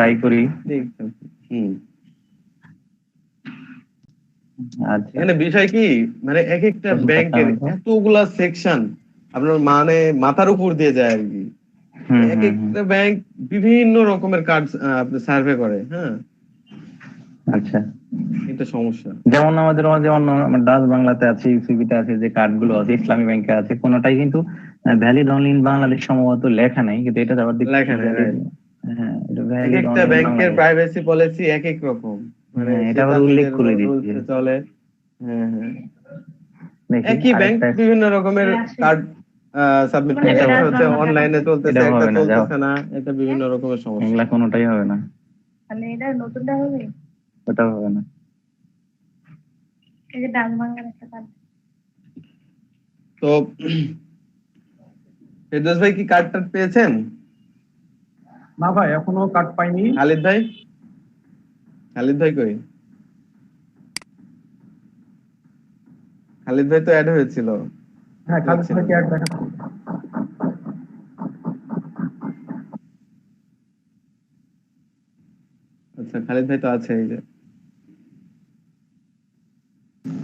Try করি। হুম, আচ্ছা, এখানে বিষয় কি, মানে এক একটা ব্যাংকের এতগুলা সেকশন আপনার মানে মাথার উপর দিয়ে যায় আর কি। এক একটা ব্যাংক বিভিন্ন রকমের কার্ড আপনি সার্ভে করে। হ্যাঁ, আচ্ছা, এটা সমস্যা। যেমন আমাদের যেমন ডাচ বাংলাতে আছে, ইউসিবিতে আছে, যে কার্ড গুলো আছে, ইসলামী ব্যাংকে আছে, কোনটাই কিন্তু ভ্যালিড অনলি ইন বাংলাদেশ সম্ভবত লেখা নাই, কিন্তু এটা আবার লেখা নেই, right? হ্যাঁ, এটা এক ভ্যালিড একটা অনলি ইন ব্যাংকের বাংলাদেশ। প্রাইভেসি পলিসি এক এক রকম, মানে হ্যাঁ, সে এটা আবার তার উল্লেখ নিজের করে রুলস দিচ্ছে। চলে। হ্যাঁ হ্যাঁ, দেখি একই ব্যাংক আরেকটা, বিভিন্ন রকমের কার্ড সাবমিট করে, এটা একটা হচ্ছে অনলাইনে চলতেছে, এটা একটা হবে না, যাও, চলতেছে না, এটা বিভিন্ন রকমের সমস্যা। এগুলা কোনোটাই হবে না, মানে এটা নতুনটা হবে, ওটা হবে না। এই যে ডাক বাংলার একটা কার্ড। তো ফেরদৌস ভাই কি কার্ড টার্ড পেয়েছেন? না ভাই, এখনো কার্ড পাইনি। খালিদ ভাই, খালিদ ভাই কই? খালিদ ভাই তো অ্যাড হয়েছিল। হ্যাঁ, খালিদ ভাইকে অ্যাড দেখা। আচ্ছা, খালিদ ভাই তো আছে এই যে।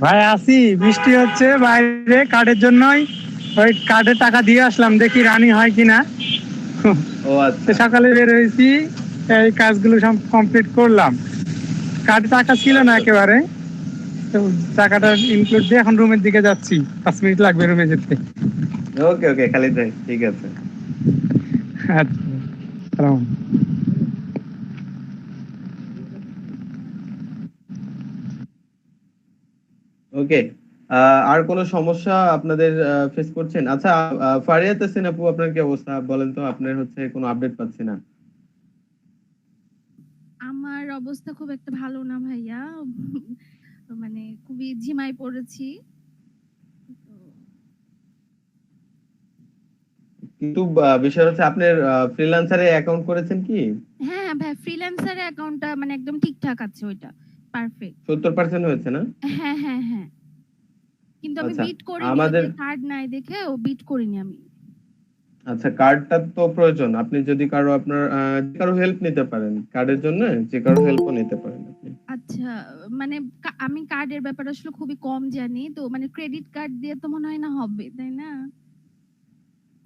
ভাই আসি, বৃষ্টি হচ্ছে বাইরে, কার্ডের জন্যই ওই কার্ডের টাকা দিয়ে আসলাম, দেখি রানিং হয় কিনা। ও আচ্ছা, সকালে বের হয়েছি, এই কাজগুলো সব কমপ্লিট করলাম। কার্ডে টাকা ছিল না একেবারে, তো টাকাটা ইনক্লুড দিয়ে এখন রুমের দিকে যাচ্ছি, 5 মিনিট লাগবে রুমে যেতে। ওকে ওকে খালিদ ভাই, ঠিক আছে। আচ্ছা, ওকে, আর কোনো সমস্যা আপনাদের ফেস করছেন? আচ্ছা, ফারিয়া তাসিন আপু, আপনার কি অবস্থা বলেন তো? আপনার হচ্ছে কোনো আপডেট পাচ্ছি না। আমার অবস্থা খুব একটা ভালো না ভাইয়া, মানে খুবই ঝিমাই পড়েছি। কিন্তু বিষয় হচ্ছে আপনার ফ্রিল্যান্সারে অ্যাকাউন্ট করেছেন কি? হ্যাঁ ভাই, ফ্রিল্যান্সারে অ্যাকাউন্টটা মানে একদম ঠিকঠাক আছে, ওইটা পারফেক্ট। 70% হয়েছে না? হ্যাঁ হ্যাঁ হ্যাঁ, কিন্তু আমি আচ্ছা, বিট করিনি, আমাদের কার্ড নাই দেখে ও বিট করিনি আমি। আচ্ছা, কার্ডটা তো প্রয়োজন। আপনি যদি কারো আপনার কারো হেল্প নিতে পারেন কার্ডের জন্য, যে কারো হেল্পও নিতে পারেন আপনি। আচ্ছা, মানে আমি কার্ডের ব্যাপারে আসলে খুবই কম জানি, তো মানে ক্রেডিট কার্ড দিয়ে তো মনে হয় না হবে, তাই না?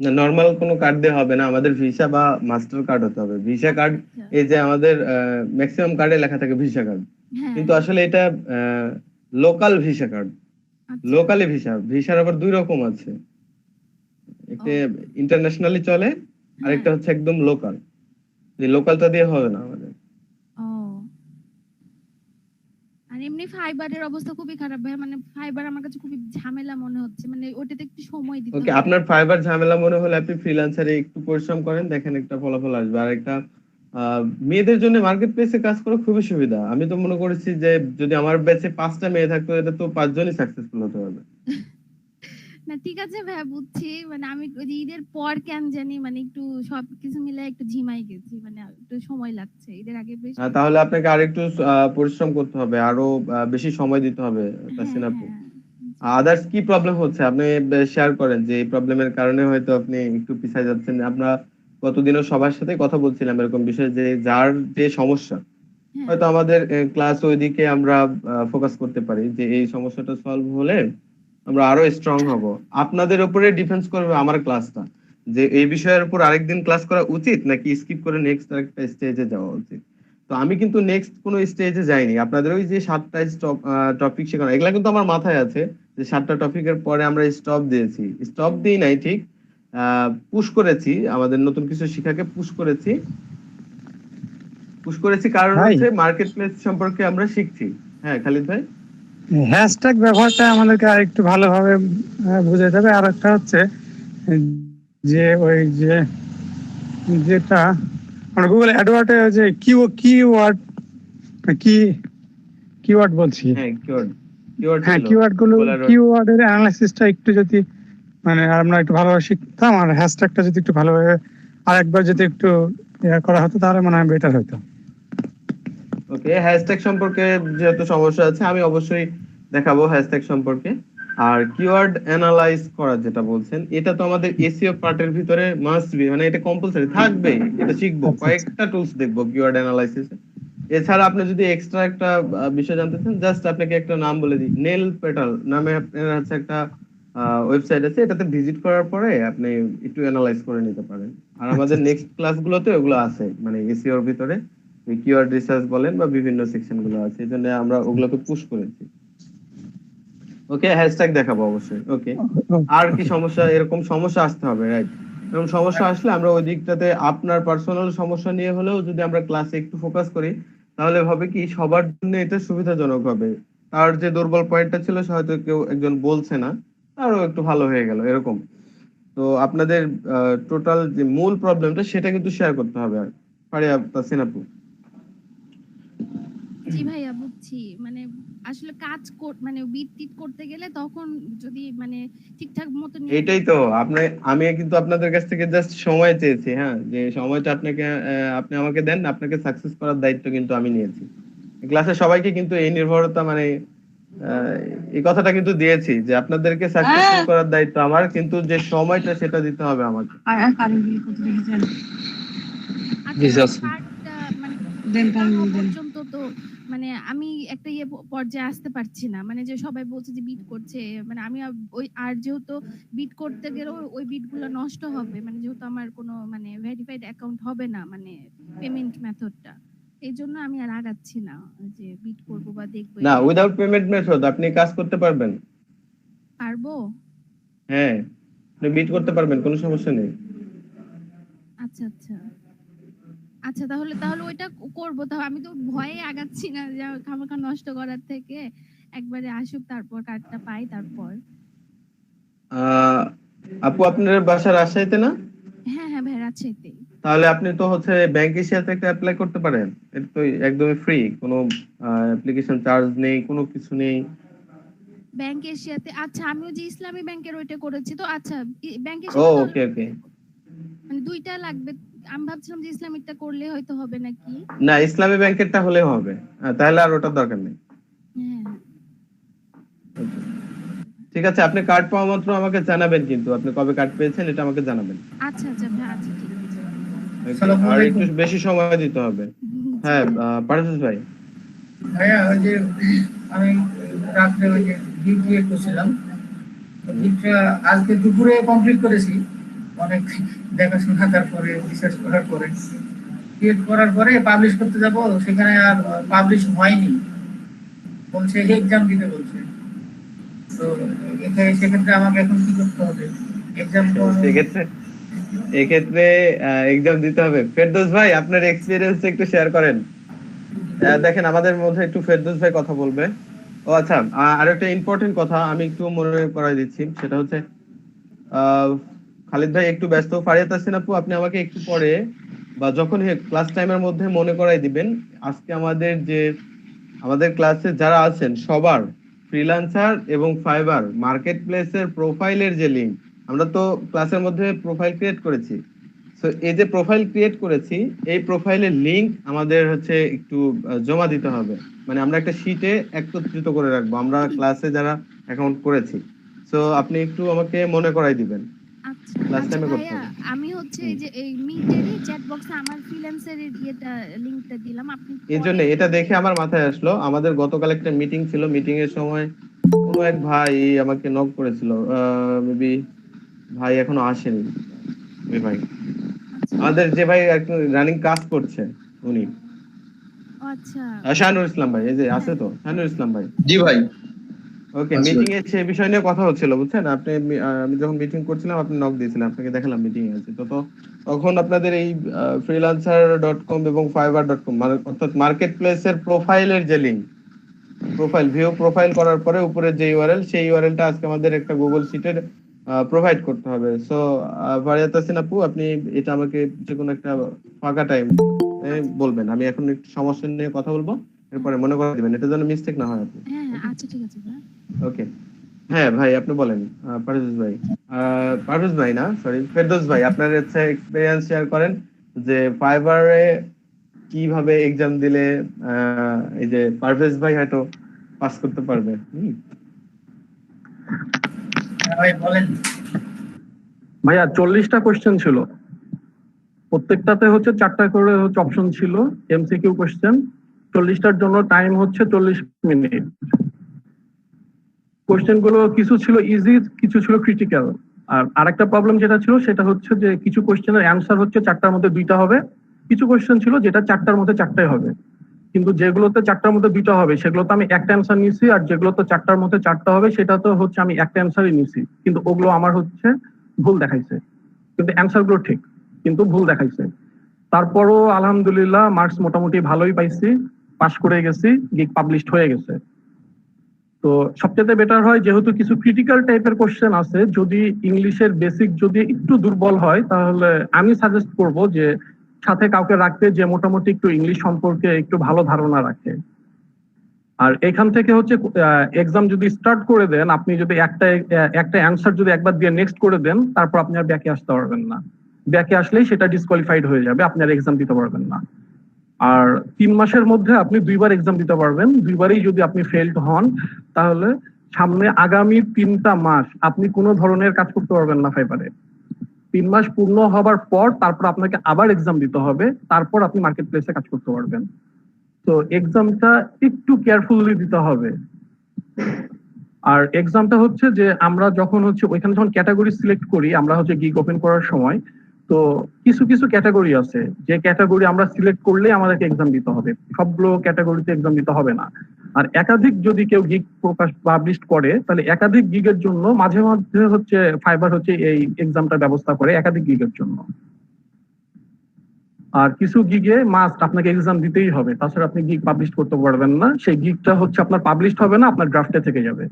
না, নরমাল কোনো কার্ড দিয়ে হবে না, আমাদের ভিসা বা মাস্টার কার্ড হতে হবে। ভিসা কার্ড, আচ্ছা, এই যে আমাদের ম্যাক্সিমাম কার্ডে লেখা থাকে ভিসা কার্ড, হ্যাঁ, কিন্তু আসলে এটা লোকাল ভিসা কার্ড। আচ্ছা, লোকালি ভিসার আবার দুই রকম আছে, একটা ইন্টারন্যাশনালি চলে, আর হ্যাঁ, একটা হচ্ছে একদম লোকাল। এই লোকালটা দিয়ে হবে না আমাদের। ও। আর এমনি ফাইবারের অবস্থা খুবই খারাপ ভাই, মানে ফাইবার আমার কাছে খুবই ঝামেলা মনে হচ্ছে, মানে ওটাতে একটু সময় দিতে ওকে, হবে। আপনার ফাইবার ঝামেলা মনে হলে আপনি ফ্রিল্যান্সারে একটু পরিশ্রম করেন, দেখেন একটা ফলাফল আসবে। আর একটা মেয়েদের জন্য মার্কেট প্লেসে কাজ করা খুবই সুবিধা। আমি তো মনে করেছি যে যদি আমার ব্যাচে 5টা মেয়ে থাকতো, এটা তো 5 জনই সাকসেসফুল হতে হবে। না ঠিক আছে ভাই, বুঝছি, মানে আমি ওই যে ঈদের পর কেন জানি মানে একটু সবকিছু মিলে একটু ঝিমাই গেছি, মানে একটু সময় লাগছে, ঈদের আগে বেশ। তাহলে আপনাকে আরেকটু পরিশ্রম করতে হবে, আরো বেশি সময় দিতে হবে তাসিন আপু। হ্যাঁ, আদার্স কি প্রবলেম হচ্ছে আপনি শেয়ার করেন, যে এই প্রবলেমের কারণে হয়তো আপনি একটু পিছিয়ে যাচ্ছেন। আমরা গতদিনও সবার সাথে কথা বলছিলাম এরকম বিষয়ে, যে যার যে সমস্যা, হ্যাঁ, হয়তো আমাদের ক্লাস ওইদিকে আমরা ফোকাস করতে পারি, যে এই সমস্যাটা সলভ হলে আমরা আরো স্ট্রং হব। আপনাদের উপরে ডিপেন্ডস করবে আমার ক্লাসটা, যে এই বিষয়ের উপর আরেকদিন ক্লাস করা উচিত নাকি স্কিপ করে নেক্সট আরেকটা স্টেজে যাওয়া উচিত। তো আমি কিন্তু নেক্সট কোনো স্টেজে যাইনি। আপনাদের ওই যে 7টা টপিক শেখানো, এগুলা কিন্তু আমার মাথায় আছে, যে 7টা টপিকের পরে আমরা স্টপ দিয়েছি, স্টপ দিই নাই ঠিক, পুশ করেছি, আমাদের নতুন কিছু শিখাকে পুশ করেছি। কারণ হচ্ছে মার্কেট প্লেস সম্পর্কে আমরা শিখছি। হ্যাঁ খালিদ ভাই, হ্যাশট্যাগ ব্যবহারটা আমাদেরকে আরেকটু ভালোভাবে বুঝাতে হবে। আর একটা হচ্ছে যে ওই যে যেটা আমরা গুগল অ্যাডওয়ার্ডে যে কিওয়ার্ড বলছি, হ্যাঁ কিওয়ার্ড গুলো, কিওয়ার্ডের অ্যানালাইসিসটা একটু যদি মানে আমরা একটু ভালোভাবে শিখতাম, আর হ্যাশট্যাগটা যদি একটু ভালোভাবে আরেকবার যদি একটু করা হতো, তাহলে মনে হয় বেটার হতো। ওকে, হ্যাশট্যাগ সম্পর্কে যেহেতু সমস্যা আছে, আমি অবশ্যই দেখাবো হ্যাশট্যাগ সম্পর্কে। আর কিওয়ার্ড অ্যানালাইজ করা যেটা বলছেন, এটা তো আমাদের এসইও পার্টের ভিতরে মাস্ট বি, মানে এটা কম্পালসরি থাকবে, এটা শিখবো, আচ্ছা, আচ্ছা। কয়েকটা টুলস দেখবো কিওয়ার্ড অ্যানালাইসিস। এছাড়া আপনি যদি এক্সট্রা একটা বিষয় জানতে চান, জাস্ট আপনাকে একটা নাম বলে দিই, নেল পেটাল নামে আপনার হচ্ছে একটা ওয়েবসাইট আছে, এটাতে ভিজিট করার পরে আপনি একটু অ্যানালাইজ করে নিতে পারেন। আর আমাদের নেক্সট ক্লাসগুলোতে ওগুলো আছে, মানে এসইওর ভিতরে কিওয়ার্ড রিসার্চ বলেন বা বিভিন্ন সেকশন গুলো আছে, এই জন্য আমরা ওগুলোকে পুশ করেছি। ওকে, হ্যাশট্যাগ দেখাবো অবশ্যই। ওকে, আর কি সমস্যা, এরকম সমস্যা আসতে হবে, রাইট? এরকম সমস্যা আসলে আমরা ওই দিকটাতে আপনার পার্সোনাল সমস্যা নিয়ে হলেও যদি আমরা ক্লাসে একটু ফোকাস করি, তাহলে হবে কি সবার জন্য এটা সুবিধাজনক হবে। তার যে দুর্বল পয়েন্টটা ছিল সে হয়তো কেউ একজন বলছে না, আরো একটু ভালো হয়ে গেল এরকম। তো আপনাদের টোটাল যে মূল প্রবলেমটা সেটা কিন্তু শেয়ার করতে হবে। আর পারিয়া তাসিন আপু, জি ভাইয়া বুঝছি, মানে আসলে কাজ মানে বিট টিট করতে গেলে তখন যদি মানে ঠিকঠাক মতো এইটাই তো আমি কিন্তু আপনাদের কাছ থেকে জাস্ট সময় চেয়েছি, হ্যাঁ, যে সময়টা আপনাকে আপনি আমাকে দেন, আপনাকে সাকসেস করার দায়িত্ব কিন্তু আমি নিয়েছি। ক্লাসে সবাইকে কিন্তু এই নির্ভরতা, মানে এই কথাটা কিন্তু দিয়েছি যে আপনাদেরকে সাকসেসফুল করার দায়িত্ব আমার, কিন্তু যে সময়টা সেটা দিতে হবে আমাকে। পর্যন্ত তো মানে আমি একটা পর্যায়ে আসতে পারছি না, মানে যে সবাই বলছে যে বিট করছে, মানে আমি ওই আর যেহেতু বিট করতে গেলে ওই বিট গুলো নষ্ট হবে, মানে যেহেতু আমার কোনো মানে ভেরিফাইড অ্যাকাউন্ট হবে না, মানে পেমেন্ট মেথডটা, এই জন্য আমি আর আগাচ্ছি না যে বিট করব বা দেখবো। না, উইদাউট পেমেন্ট মেথড আপনি কাজ করতে পারবেন। পারবো? হ্যাঁ, আপনি বিট করতে পারবেন, কোনো সমস্যা নেই। আচ্ছা আচ্ছা আচ্ছা, তাহলে ওইটা করবো। তাহলে আমি তো ভয়ে আগাচ্ছি না, যে খামাখা নষ্ট করার থেকে একবারে আসুক, তারপর কার্ডটা পাই তারপর। আপু আপনার বাসা রাজশাহীতে না? হ্যাঁ হ্যাঁ ভাই, রাজশাহীতেই। তাহলে আপনি তো হচ্ছে ব্যাংক এশিয়াতে একটা অ্যাপ্লাই করতে পারেন, এটা তো একদমই ফ্রি, কোনো অ্যাপ্লিকেশন চার্জ নেই, কোনো কিছু নেই। ব্যাংক এশিয়াতে? আচ্ছা, আমিও যে ইসলামী ব্যাংকের ওইটা করেছি তো। আচ্ছা, ব্যাংক ও এশিয়াতে ওকে ওকে, মানে দুইটা লাগবে? আমি ভাবছিলাম যে ইসলামিকটা করলে হয়তো হবে নাকি। না, ইসলামী ব্যাংকেরটা হলে হবে, তাহলে আর ওটার দরকার নেই। হ্যাঁ ঠিক আছে, আপনি কার্ড পাওয়া মাত্র আমাকে জানাবেন, কিন্তু আপনি কবে কার্ড পেয়েছেন এটা আমাকে জানাবেন। আচ্ছা আচ্ছা ভাই, আচ্ছা ঠিক আছে। আর একটু বেশি সময় দিতে হবে। হ্যাঁ, পারভেজ ভাই। ভাইয়া ওই যে আমি রাত্রে ওই যে গিগ ক্রিয়েট করছিলাম, গিগটা আজকে দুপুরে কমপ্লিট করেছি, অনেক দেখাশোনা তারপরে রিসার্চ করার পরে ক্রিয়েট করার পরে পাবলিশ করতে যাব, সেখানে আর পাবলিশ হয়নি, বলছে এক্সাম দিতে বলছে। তো সেক্ষেত্রে আমাকে এখন কি করতে হবে? এক্সাম তো এক্ষেত্রে এক্সাম দিতে হবে। ফেরদৌস ভাই, আপনার এক্সপেরিয়েন্স একটু শেয়ার করেন। দেখেন আমাদের মধ্যে একটু ফেরদৌস ভাই কথা বলবে। ও আচ্ছা, আর একটা ইম্পর্টেন্ট কথা আমি একটু মনে করাই দিচ্ছি, সেটা হচ্ছে খালিদ ভাই একটু ব্যস্ত, ফারিয়াত তাসিন আপু আপনি আমাকে একটু পরে বা যখন ক্লাস টাইমের মধ্যে মনে করাই দিবেন, আজকে আমাদের ক্লাসে যারা আছেন সবার ফ্রিল্যান্সার এবং ফাইবার মার্কেট প্লেসের প্রোফাইলের যে লিঙ্ক, আমরা তো ক্লাসের মধ্যে প্রোফাইল ক্রিয়েট করেছি, তো এই যে প্রোফাইল ক্রিয়েট করেছি এই প্রোফাইলের লিংক আমাদের হচ্ছে একটু জমা দিতে হবে, মানে আমরা একটা শীটে একত্রিত করে রাখবো আমরা ক্লাসে যারা অ্যাকাউন্ট করেছি। সো আপনি একটু আমাকে মনে করাই দিবেন। আচ্ছা ক্লাস টাইমে করতে ভাইয়া, হবে। আমি হচ্ছে এই যে এই মিটের চ্যাট বক্সে আমার ফ্রিল্যান্সারের লিংকটা দিলাম, আপনি এই জন্য এটা দেখে আমার মাথায় আসলো, আমাদের গতকাল একটা মিটিং ছিল, মিটিং এর সময় কোনো এক ভাই আমাকে নক করেছিল, মেবি ভাই এখনো আসেনি ওই ভাই, আমাদের যে ভাই রানিং কাজ করছে উনি। আচ্ছা, শাহানুর ইসলাম ভাই, এই যে আছে তো শাহানুর ইসলাম ভাই। জি ভাই। ওকে, মিটিং এ সেই বিষয় নিয়ে কথা হচ্ছিল বুঝছেন, আপনি আমি যখন মিটিং করছিলাম আপনি নক দিয়েছিলেন, আপনাকে দেখালাম মিটিং এ আছে, তো তখন আপনাদের এই freelancer.com এবং fiverr.com মানে অর্থাৎ মার্কেট প্লেসের প্রোফাইলের যে লিংক, প্রোফাইল ভিউ প্রোফাইল করার পরে উপরে যে ইউআরএল, সেই ইউআরএলটা আজকে আমাদের একটা গুগল শিটের প্রোভাইড করতে হবে। সো ফারিয়াত তাসিন আপু আপনি এটা আমাকে যে কোনো একটা ফাঁকা টাইম বলবেন, আমি এখন একটু সমস্যা নিয়ে কথা বলবো, এরপরে মনে করে দিবেন, এটা যেন মিস্টেক না হয় আপু। হ্যাঁ আচ্ছা ঠিক আছে ভাই। ওকে, হ্যাঁ ভাই আপনি বলেন। পারভেজ ভাই না, সরি ফেরদৌস ভাই, আপনার হচ্ছে এক্সপেরিয়েন্স শেয়ার করেন যে ফাইবারে কিভাবে এক্সাম দিলে এই যে পারভেজ ভাই হয়তো পাস করতে পারবে। ভাই বলেন। ভাইয়া 40টা কোশ্চেন ছিল, প্রত্যেকটাতে হচ্ছে 4টা করে হচ্ছে অপশন ছিল, এমসিকিউ কোশ্চেন। 40টার জন্য টাইম হচ্ছে 40 মিনিট। কোশ্চেন গুলো কিছু ছিল ইজি, কিছু ছিল ক্রিটিক্যাল। আর আরেকটা প্রবলেম যেটা ছিল সেটা হচ্ছে যে কিছু কোশ্চেনের অ্যান্সার হচ্ছে 4টার মধ্যে 2টা হবে, কিছু কোশ্চেন ছিল যেটা 4টার মধ্যে 4টাই হবে। কিন্তু যেগুলোতে 4টার মধ্যে 2টা হবে সেগুলোতে আমি একটা অ্যান্সার নিছি, আর যেগুলোতে 4টার মধ্যে 4টা হবে সেটা তো হচ্ছে আমি একটা অ্যান্সারই নিছি, কিন্তু ওগুলো আমার হচ্ছে ভুল দেখাইছে, কিন্তু অ্যান্সার গুলো ঠিক কিন্তু ভুল দেখাইছে। তারপরও আলহামদুলিল্লাহ মার্কস মোটামুটি ভালোই পাইছি, পাস করে গেছি, গিগ পাবলিশড হয়ে গেছে। তো সবচেয়ে বেটার হয় যেহেতু কিছু ক্রিটিক্যাল টাইপের কোশ্চেন আছে, যদি ইংলিশের বেসিক যদি একটু দুর্বল হয় তাহলে আমি সাজেস্ট করব যে সাথে কাউকে রাখতে যে মোটামুটি একটু ইংলিশ সম্পর্কে একটু ভালো ধারণা রাখে। আর এখান থেকে হচ্ছে এক্সাম যদি স্টার্ট করে দেন, আপনি যদি একটা অ্যান্সার যদি একবার দিয়ে নেক্সট করে দেন, তারপর আপনি আর ব্যাকে আসতে পারবেন না। ব্যাকে আসলেই সেটা ডিসকোয়ালিফাইড হয়ে যাবে, আপনি আর এক্সাম দিতে পারবেন না। আর 3 মাসের মধ্যে আপনি 2বার এক্সাম দিতে পারবেন। 2বারই যদি আপনি ফেলড হন তাহলে সামনে আগামী 3টা মাস আপনি কোনো ধরনের কাজ করতে পারবেন না ফাইবারে। 3 মাস পূর্ণ হবার পর তারপর আপনাকে আবার এক্সাম দিতে হবে, তারপর আপনি মার্কেট প্লেসে কাজ করতে পারবেন। তো এক্সামটা একটু কেয়ারফুলি দিতে হবে। আর এক্সামটা হচ্ছে যে আমরা যখন হচ্ছে ওইখানে যখন ক্যাটাগরি সিলেক্ট করি, আমরা হচ্ছে গিগ ওপেন করার সময়, তো কিছু কিছু ক্যাটাগরি আছে যে ক্যাটাগরি আমরা সিলেক্ট করলে আমাদেরকে এক্সাম দিতে হবে, সবগুলো ক্যাটাগরিতে এক্সাম দিতে হবে না। আর একাধিক যদি কেউ গিগ পাবলিশ করে তাহলে একাধিক গিগের জন্য মাঝে মাঝে হচ্ছে ফাইবার হচ্ছে এই এক্সামটা ব্যবস্থা করে একাধিক গিগের জন্য। আর কিছু গিগে মাস্ট আপনাকে এক্সাম দিতেই হবে, তাছাড়া আপনি গিগ পাবলিশ করতে পারবেন না। সেই গিগটা হচ্ছে আপনার পাবলিশ হবে না, আপনার ড্রাফটে থেকে যাবে।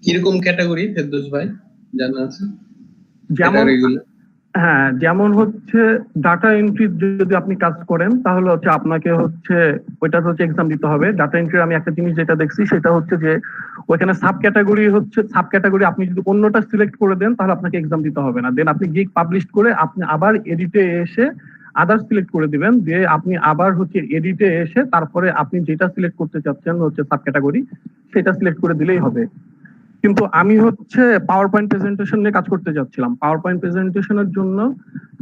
কিরকম ক্যাটাগরি ফেরদৌস ভাই জানা আছে? যেমন হ্যাঁ, যেমন হচ্ছে ডাটা এন্ট্রি যদি আপনি কাজ করেন তাহলে হচ্ছে আপনাকে হচ্ছে ওইটা হচ্ছে এক্সাম দিতে হবে। ডাটা এন্ট্রির আমি একটা জিনিস যেটা দেখছি সেটা হচ্ছে যে ওইখানে সাব ক্যাটাগরি আপনি যদি অন্যটা সিলেক্ট করে দেন তাহলে আপনাকে এক্সাম দিতে হবে না। দেন আপনি গিগ পাবলিশ করে আপনি আবার এডিটে এসে আদার সিলেক্ট করে দিবেন, দিয়ে আপনি আবার হচ্ছে এডিটে এসে তারপরে আপনি যেটা সিলেক্ট করতে চাচ্ছেন হচ্ছে সাব ক্যাটাগরি সেটা সিলেক্ট করে দিলেই হবে। কিন্তু আমি হচ্ছে পাওয়ার পয়েন্ট প্রেজেন্টেশন নিয়ে কাজ করতে যাচ্ছিলাম। পাওয়ার পয়েন্ট প্রেজেন্টেশনের জন্য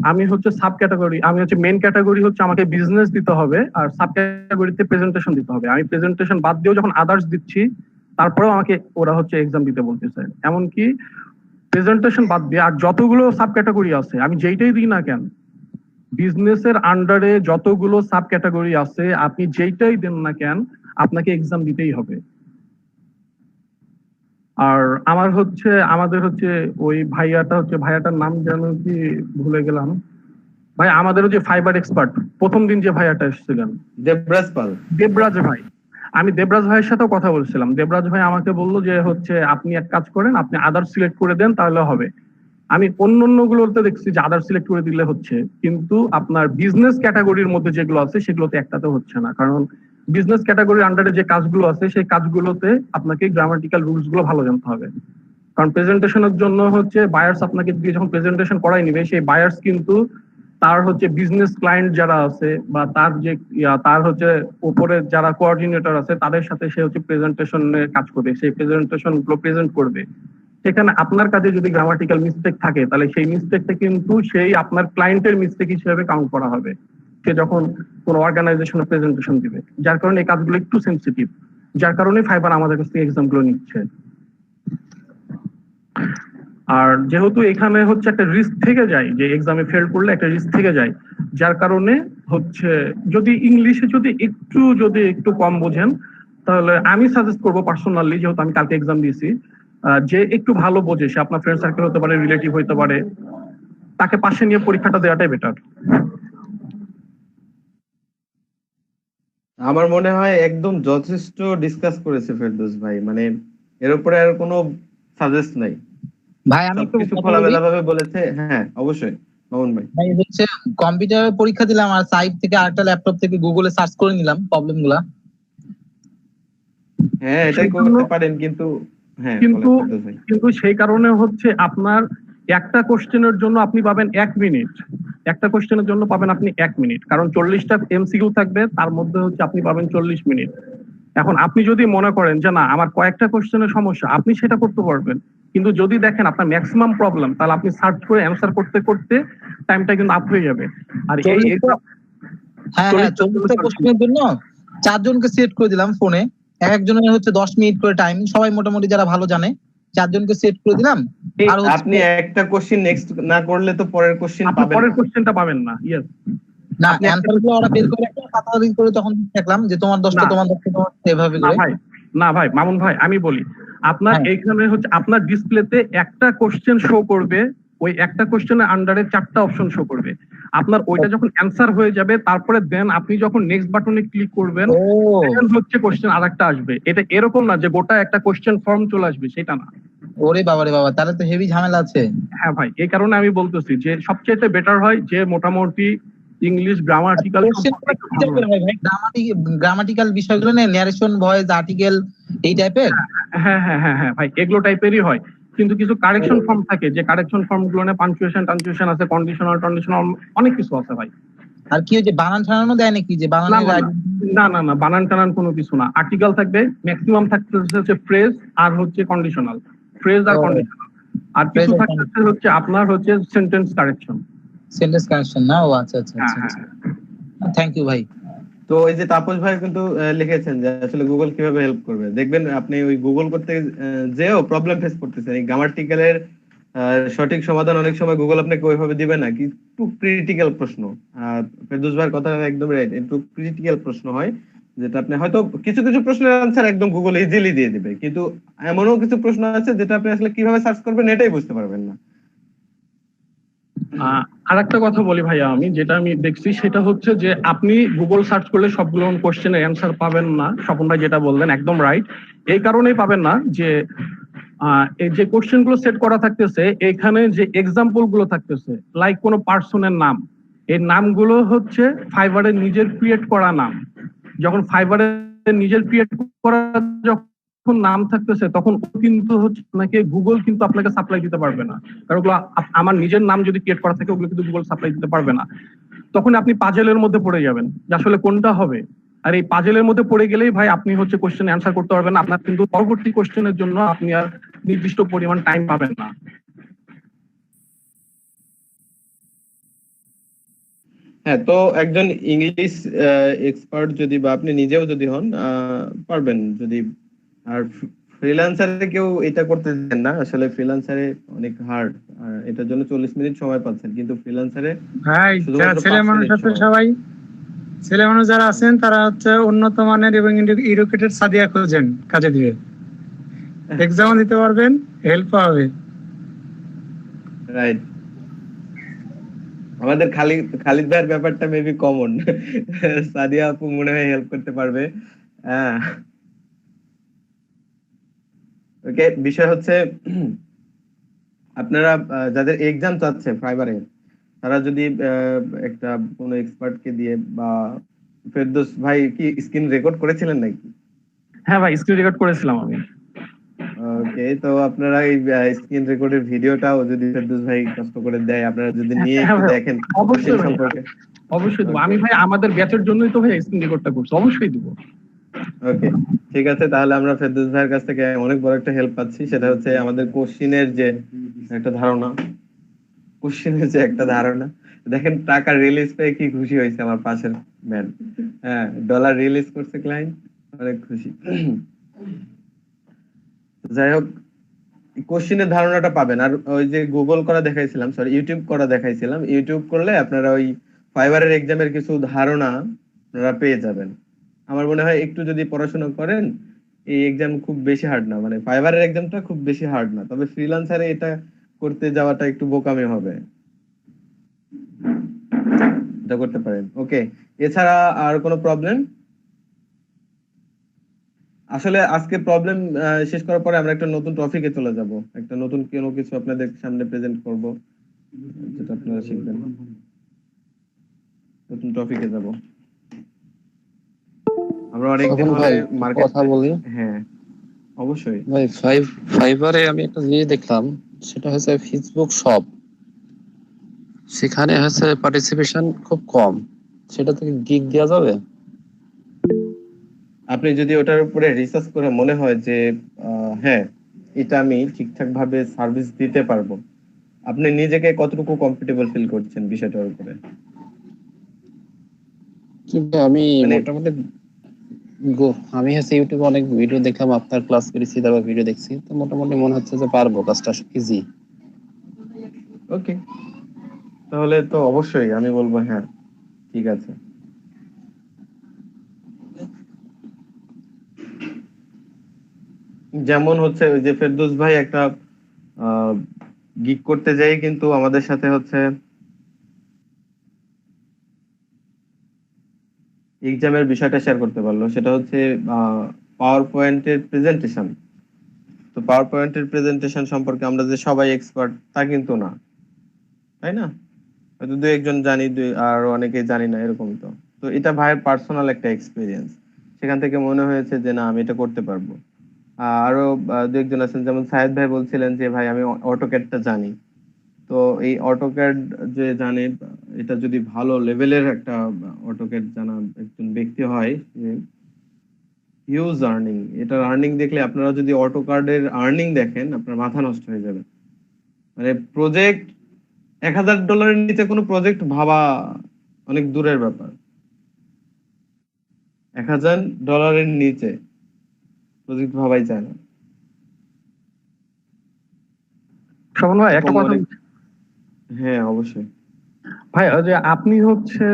আমি হচ্ছে সাব ক্যাটাগরি, আমি হচ্ছে মেন ক্যাটাগরি হচ্ছে আমাকে বিজনেস দিতে হবে, আর সাব ক্যাটাগরিতে প্রেজেন্টেশন দিতে হবে। আমি প্রেজেন্টেশন বাদ দিয়েও যখন আদার্স দিচ্ছি তারপরেও আমাকে ওরা হচ্ছে এক্সাম দিতে বলতেছে। এমনকি প্রেজেন্টেশন বাদ দিয়ে আর যতগুলো সাব ক্যাটাগরি আছে আমি যেইটাই দিই না কেন, বিজনেসের আন্ডারে যতগুলো সাব ক্যাটাগরি আছে আপনি যেইটাই দেন না কেন আপনাকে এক্সাম দিতেই হবে। আর আমাদের হচ্ছে ওই ভাইয়াটার নাম যেন কি ভুলে গেলাম, ভাই আমাদের হচ্ছে ফাইবার এক্সপার্ট প্রথম দিন যে ভাইয়াটা এসেছিলেন, দেবরাজ ভাই। আমি দেবরাজ ভাইয়ের সাথেও কথা বলছিলাম। দেবরাজ ভাই আমাকে বললো যে হচ্ছে আপনি এক কাজ করেন, আপনি আদার সিলেক্ট করে দেন তাহলে হবে। আমি অন্য গুলোতে দেখছি যে আদার সিলেক্ট করে দিলে হচ্ছে, কিন্তু আপনার বিজনেস ক্যাটাগরির মধ্যে যেগুলো আছে সেগুলোতে একটাতে হচ্ছে না। কারণ বিজনেস ক্যাটাগরির আন্ডারে যে কাজগুলো আছে সেই কাজগুলোতে আপনাকে গ্রামাটিক্যাল রুলস গুলো ভালো জানতে হবে। কারণ প্রেজেন্টেশনের জন্য হচ্ছে বায়ার্স আপনাকে দিয়ে যখন প্রেজেন্টেশন করাই নিবে, সেই বায়ার্স কিন্তু তার হচ্ছে বিজনেস ক্লায়েন্ট যারা আছে বা তার হচ্ছে উপরে যারা কোঅর্ডিনেটর আছে তাদের সাথে সে হচ্ছে প্রেজেন্টেশনে কাজ করবে, সেই প্রেজেন্টেশন গুলো প্রেজেন্ট করবে। সেখানে আপনার কাছে যদি গ্রামাটিক্যাল মিস্টেক থাকে তাহলে সেই মিস্টেকটা কিন্তু সেই আপনার ক্লায়েন্টের মিস্টেক হিসেবে কাউন্ট করা হবে সে যখন কোন অর্গানাইজেশনে প্রেজেন্টেশন দিবে। যার কারণে এই কাজগুলো একটু সেন্সিটিভ, যার কারণে ফাইবার আমাদের কাছ থেকে এক্সাম গুলো নিচ্ছে। আর যেহেতু এখানে হচ্ছে একটা রিস্ক থেকে যায় যে এক্সামে ফেল করলে একটা রিস্ক থেকে যায়, যার কারণে হচ্ছে যদি ইংলিশে যদি একটু কম বোঝেন তাহলে আমি সাজেস্ট করবো পার্সোনালি, যেহেতু আমি কালকে এক্সাম দিয়েছি, যে একটু ভালো বোঝে, সে আপনার ফ্রেন্ড সার্কেল হতে পারে, রিলেটিভ হতে পারে, তাকে পাশে নিয়ে পরীক্ষাটা দেওয়াটাই বেটার। আমার মনে হয় একদম যথেষ্ট ডিসকাস করেছে ফেরদৌস ভাই, মানে এর উপরে আর কোনো সাজেস্ট নাই ভাই। আমি একটু কিছু খোলামেলা ভাবে বলেছে। হ্যাঁ অবশ্যই মামুন ভাই। ভাই হচ্ছে কম্পিউটারে পরীক্ষা দিলাম আর সাইট থেকে আরেকটা ল্যাপটপ থেকে গুগলে সার্চ করে নিলাম প্রবলেমগুলো। হ্যাঁ এটাই করতে পারেন, কিন্তু কিন্তু সেই কারণে হচ্ছে আপনার একটা কোশ্চেনের জন্য আপনি পাবেন 1 মিনিট, একটা কোশ্চেনের জন্য পাবেন আপনি 1 মিনিট, কারণ 40টা এমসিকিউ থাকবে, তার মধ্যে হচ্ছে আপনি পাবেন 40 মিনিট। এখন আপনি যদি মনে করেন যে না আমার কয়েকটা কোশ্চেনের সমস্যা, আপনি সেটা করতে পারবেন। কিন্তু যদি দেখেন আপনার ম্যাক্সিমাম প্রবলেম, তাহলে আপনি সার্চ করে অ্যান্সার করতে করতে টাইমটা কিন্তু আপ হয়ে যাবে। আর এই হ্যাঁ 40টা কোশ্চেনের জন্য 4 জনকে সেট করে দিলাম ফোনে, একজনের হচ্ছে 10 মিনিট করে টাইম, সবাই মোটামুটি যারা ভালো জানে 4 জনকে সেট করে দিলাম। আর আপনি একটা কোশ্চেন নেক্সট না করলে তো পরের কোশ্চেন আপনি পাবেন, পরের কোশ্চেনটা পাবেন না। ইয়েস, না অ্যানসার গুলো ওরা বের করে একটা খাতা রিড করে তখন দেখলাম যে তোমার 10টা তোমার 10টা তোমার এভাবে করে। না ভাই মামুন ভাই, আমি বলি আপনার এইখানে হচ্ছে আপনার ডিসপ্লেতে একটা কোশ্চেন শো করবে, ওই একটা কোশ্চেনের আন্ডারে 4টা অপশন শো করবে। আপনার ওইটা যখন অ্যান্সার হয়ে যাবে তারপরে দেন আপনি যখন নেক্সট বাটনে ক্লিক করবেন তখন হচ্ছে কোশ্চেন আরেকটা আসবে। এটা এরকম না যে গোটা একটা কোশ্চেন ফর্ম চলে আসবে, সেটা না। ওরে বাবা রে বাবা, তাহলে তো হেভি ঝামেলা আছে। হ্যাঁ ভাই, এই কারণে আমি বলতেছি যে সবচেয়ে বেটার হয় যে মোটামুটি ইংলিশ গ্রামাটিক্যাল গ্রামাটিক্যাল বিষয়গুলো না, ন্যারেশন, ভয়েস, আর্টিকেল এই টাইপের। হ্যাঁ হ্যাঁ হ্যাঁ হ্যাঁ ভাই, এগুলো টাইপেরই হয়। কিন্তু কিছু কারেকশন ফর্ম থাকে, যে কারেকশন ফর্ম গুলো না পাঞ্চুয়েশন আছে, কন্ডিশনাল অনেক কিছু আছে ভাই। আর কি যে বানান টানানো দেয় নাকি, যে বানান? না না না, বানান টানান কোনো কিছু না। আর্টিকেল থাকবে, ম্যাক্সিমাম থাকতে হচ্ছে ফ্রেজ আর হচ্ছে কন্ডিশনাল, ফ্রেজ আর কন্ডিশনাল। আর কিছু থাকতে হচ্ছে আপনার হচ্ছে সেন্টেন্স কারেকশন। সেন্টেন্স কারেকশন না? ও আচ্ছা আচ্ছা আচ্ছা, থ্যাংক ইউ ভাই। তো এই যে তাপস ভাই কিন্তু লিখেছেন যে আসলে গুগল কিভাবে হেল্প করবে। দেখবেন আপনি ওই গুগল করতে যেও প্রবলেম ফেস করতেছেন, এই গ্রামাটিক্যালের সঠিক সমাধান অনেক সময় গুগল আপনাকে ওইভাবে দিবে না, কি একটু ক্রিটিক্যাল প্রশ্ন। ফেরদৌস ভাইয়ের কথা একদম রাইট, একটু ক্রিটিক্যাল প্রশ্ন হয় যেটা আপনি হয়তো কিছু কিছু প্রশ্নের আনসার একদম গুগল ইজিলি দিয়ে দিবে, কিন্তু এমনও কিছু প্রশ্ন আছে যেটা আপনি আসলে কিভাবে সার্চ করবেন এটাই বুঝতে পারবেন না। আরেকটা কথা বলি ভাইয়া, আমি যেটা আমি দেখছি সেটা হচ্ছে যে আপনি গুগল সার্চ করলে সবগুলো কোশ্চেনের অ্যান্সার পাবেন না। স্বপন ভাই যেটা বললেন একদম রাইট, এই কারণেই পাবেন না যে এই যে কোশ্চেন গুলো সেট করা থাকতেছে এখানে যে এক্সাম্পল গুলো থাকতেছে, লাইক কোনো পার্সনের নাম, এই নামগুলো হচ্ছে ফাইবারের নিজের ক্রিয়েট করা নাম। যখন ফাইবারের নিজের ক্রিয়েট করা যখন নাম থাকতেছে তখন কিন্তু হচ্ছে আপনাকে গুগল কিন্তু আপনাকে সাপ্লাই দিতে পারবে না, কারণ ওগুলো আমার নিজের নাম যদি ক্রিয়েট করা থাকে ওগুলো কিন্তু গুগল সাপ্লাই দিতে পারবে না। তখন আপনি পাজেলের মধ্যে পড়ে যাবেন যে আসলে কোনটা হবে। আর এই পাজেলের মধ্যে পড়ে গেলেই ভাই আপনি হচ্ছে কোশ্চেন অ্যান্সার করতে পারবেন না, আপনার কিন্তু পরবর্তী কোশ্চেনের জন্য আপনি আর নির্দিষ্ট পরিমাণ টাইম পাবেন না। হ্যাঁ, তো একজন ইংলিশ এক্সপার্ট যদি বা আপনি নিজেও যদি হন পারবেন যদি। আর ফ্রিল্যান্সারে কেউ এটা করতে দেন না, আসলে ফ্রিল্যান্সারে অনেক হার্ড, আর এটার জন্য 40 মিনিট সময় পাচ্ছেন, কিন্তু ফ্রিল্যান্সারে ভাই যারা ছেলে মানুষ আছে সবাই, ছেলে মানুষ যারা আছেন তারা হচ্ছে উন্নত মানের এবং এডুকেটেড সাদিয়া খোঁজেন, কাজে দিবে, এক্সাম দিতে পারবেন, হেল্প পাবে। রাইট, আমাদের খালিদ ভাইয়ের ব্যাপারটা মেবি কমন, সাদিয়া আপু মনে হয় হেল্প করতে পারবে। হ্যাঁ ওকে, বিষয় হচ্ছে আপনারা যাদের এক্সাম চাচ্ছে ফাইবারে, তারা যদি একটা কোনো এক্সপার্ট কে দিয়ে, বা ফেরদৌস ভাই কি স্ক্রিন রেকর্ড করেছিলেন নাকি? হ্যাঁ ভাই, স্ক্রিন রেকর্ড করেছিলাম আমি। ওকে, তো আপনারা এই স্ক্রিন রেকর্ডের ভিডিওটাও যদি ফেরদৌস ভাই কষ্ট করে দেয়, আপনারা যদি নিয়ে দেখেন অবশ্যই সম্পর্কে। অবশ্যই দেবো আমি ভাই, আমাদের ব্যাচের জন্যই তো ভাই স্ক্রিন রেকর্ডটা করছি, অবশ্যই দেবো। ওকে ঠিক আছে, তাহলে আমরা ফেরদৌস ভাইয়ের কাছ থেকে অনেক বড় একটা হেল্প পাচ্ছি, সেটা হচ্ছে আমাদের কোশ্চিনের যে একটা ধারণা, দেখেন টাকা রিলিজ পেয়ে কি খুশি হয়েছে আমার পাশের ম্যান। হ্যাঁ, ডলার রিলিজ করছে ক্লায়েন্ট, অনেক খুশি। যাই হোক, কোশ্চিনের ধারণাটা পাবেন। আর ওই যে গুগল করা দেখাইছিলাম, সরি ইউটিউব করা দেখাইছিলাম, ইউটিউব করলে আপনারা ওই ফাইবারের এক্সামের কিছু ধারণা আপনারা পেয়ে যাবেন। আমার মনে হয় একটু যদি পড়াশোনা করেন, এই এক্সাম খুব বেশি হার্ড না, মানে ফাইবারের এক্সামটা খুব বেশি হার্ড না, তবে ফ্রিল্যান্সারে এটা করতে যাওয়াটা একটু বোকামি হবে, এটা করতে পারেন। ওকে, এছাড়া আর কোনো প্রবলেম? আসলে আজকে প্রবলেম শেষ করার পরে আমরা একটা নতুন টপিকে চলে যাব, একটা নতুন কোনো কিছু আপনাদের সামনে প্রেজেন্ট করব, যেটা আপনারা শিখবেন। নতুন টপিকে যাব আমরা। অনেকদিন ধরে মার্কেট কথা বলি। হ্যাঁ অবশ্যই ভাই, ফাইবারে আমি একটা জিনিস দেখলাম, সেটা হচ্ছে ফেসবুক শপ, সেখানে হচ্ছে পার্টিসিপেশন খুব কম, সেটা থেকে গিগ দেওয়া যাবে? আপনি যদি ওটার উপরে রিসার্চ করে মনে হয় যে হ্যাঁ এটা আমি ঠিকঠাক ভাবে সার্ভিস দিতে পারবো, আপনি নিজেকে কতটুকু কমফোর্টেবল ফিল করছেন বিষয়টার উপরে? কিন্তু আমি মানে মোটামুটি আমি হচ্ছে ইউটিউবে অনেক ভিডিও দেখলাম, আপনার ক্লাস করেছি, তারপর ভিডিও দেখছি, তো মোটামুটি মনে হচ্ছে যে পারবো, কাজটা ইজি। ওকে, তাহলে তো অবশ্যই আমি বলবো হ্যাঁ ঠিক আছে। যেমন হচ্ছে ওই যে ফেরদৌস ভাই একটা গিগ করতে যাই কিন্তু আমাদের সাথে হচ্ছে এক্সামের বিষয়টা শেয়ার করতে পারলো, সেটা হচ্ছে পাওয়ার পয়েন্টের প্রেজেন্টেশন। তো পাওয়ার পয়েন্টের প্রেজেন্টেশন সম্পর্কে আমরা যে সবাই এক্সপার্ট তা কিন্তু না, তাই না? হয়তো দু একজন জানি, আর অনেকে জানি না, এরকম। তো তো এটা ভাইয়ের পার্সোনাল একটা এক্সপিরিয়েন্স, সেখান থেকে মনে হয়েছে যে না আমি এটা করতে পারবো। আরো দু একজন আছেন, যেমন সায়েদ ভাই বলছিলেন যে ভাই আমি অটোক্যাডটা জানি। তো এই অটোক্যাড যে জানে, এটা যদি ভালো লেভেলের একটা অটোক্যাড জানা একজন ব্যক্তি হয়, হিউজ আর্নিং। এটার আর্নিং দেখলে আপনারা যদি অটোক্যাডের আর্নিং দেখেন আপনার মাথা নষ্ট হয়ে যাবে। মানে প্রজেক্ট $1000 নিচে কোনো প্রজেক্ট ভাবা অনেক দূরের ব্যাপার। $1000 নিচে প্রজেক্ট ভাবাই যায় না। শোভন ভাই একটা কথা, হ্যাঁ অবশ্যই ভাই ওই যে আপনি হচ্ছে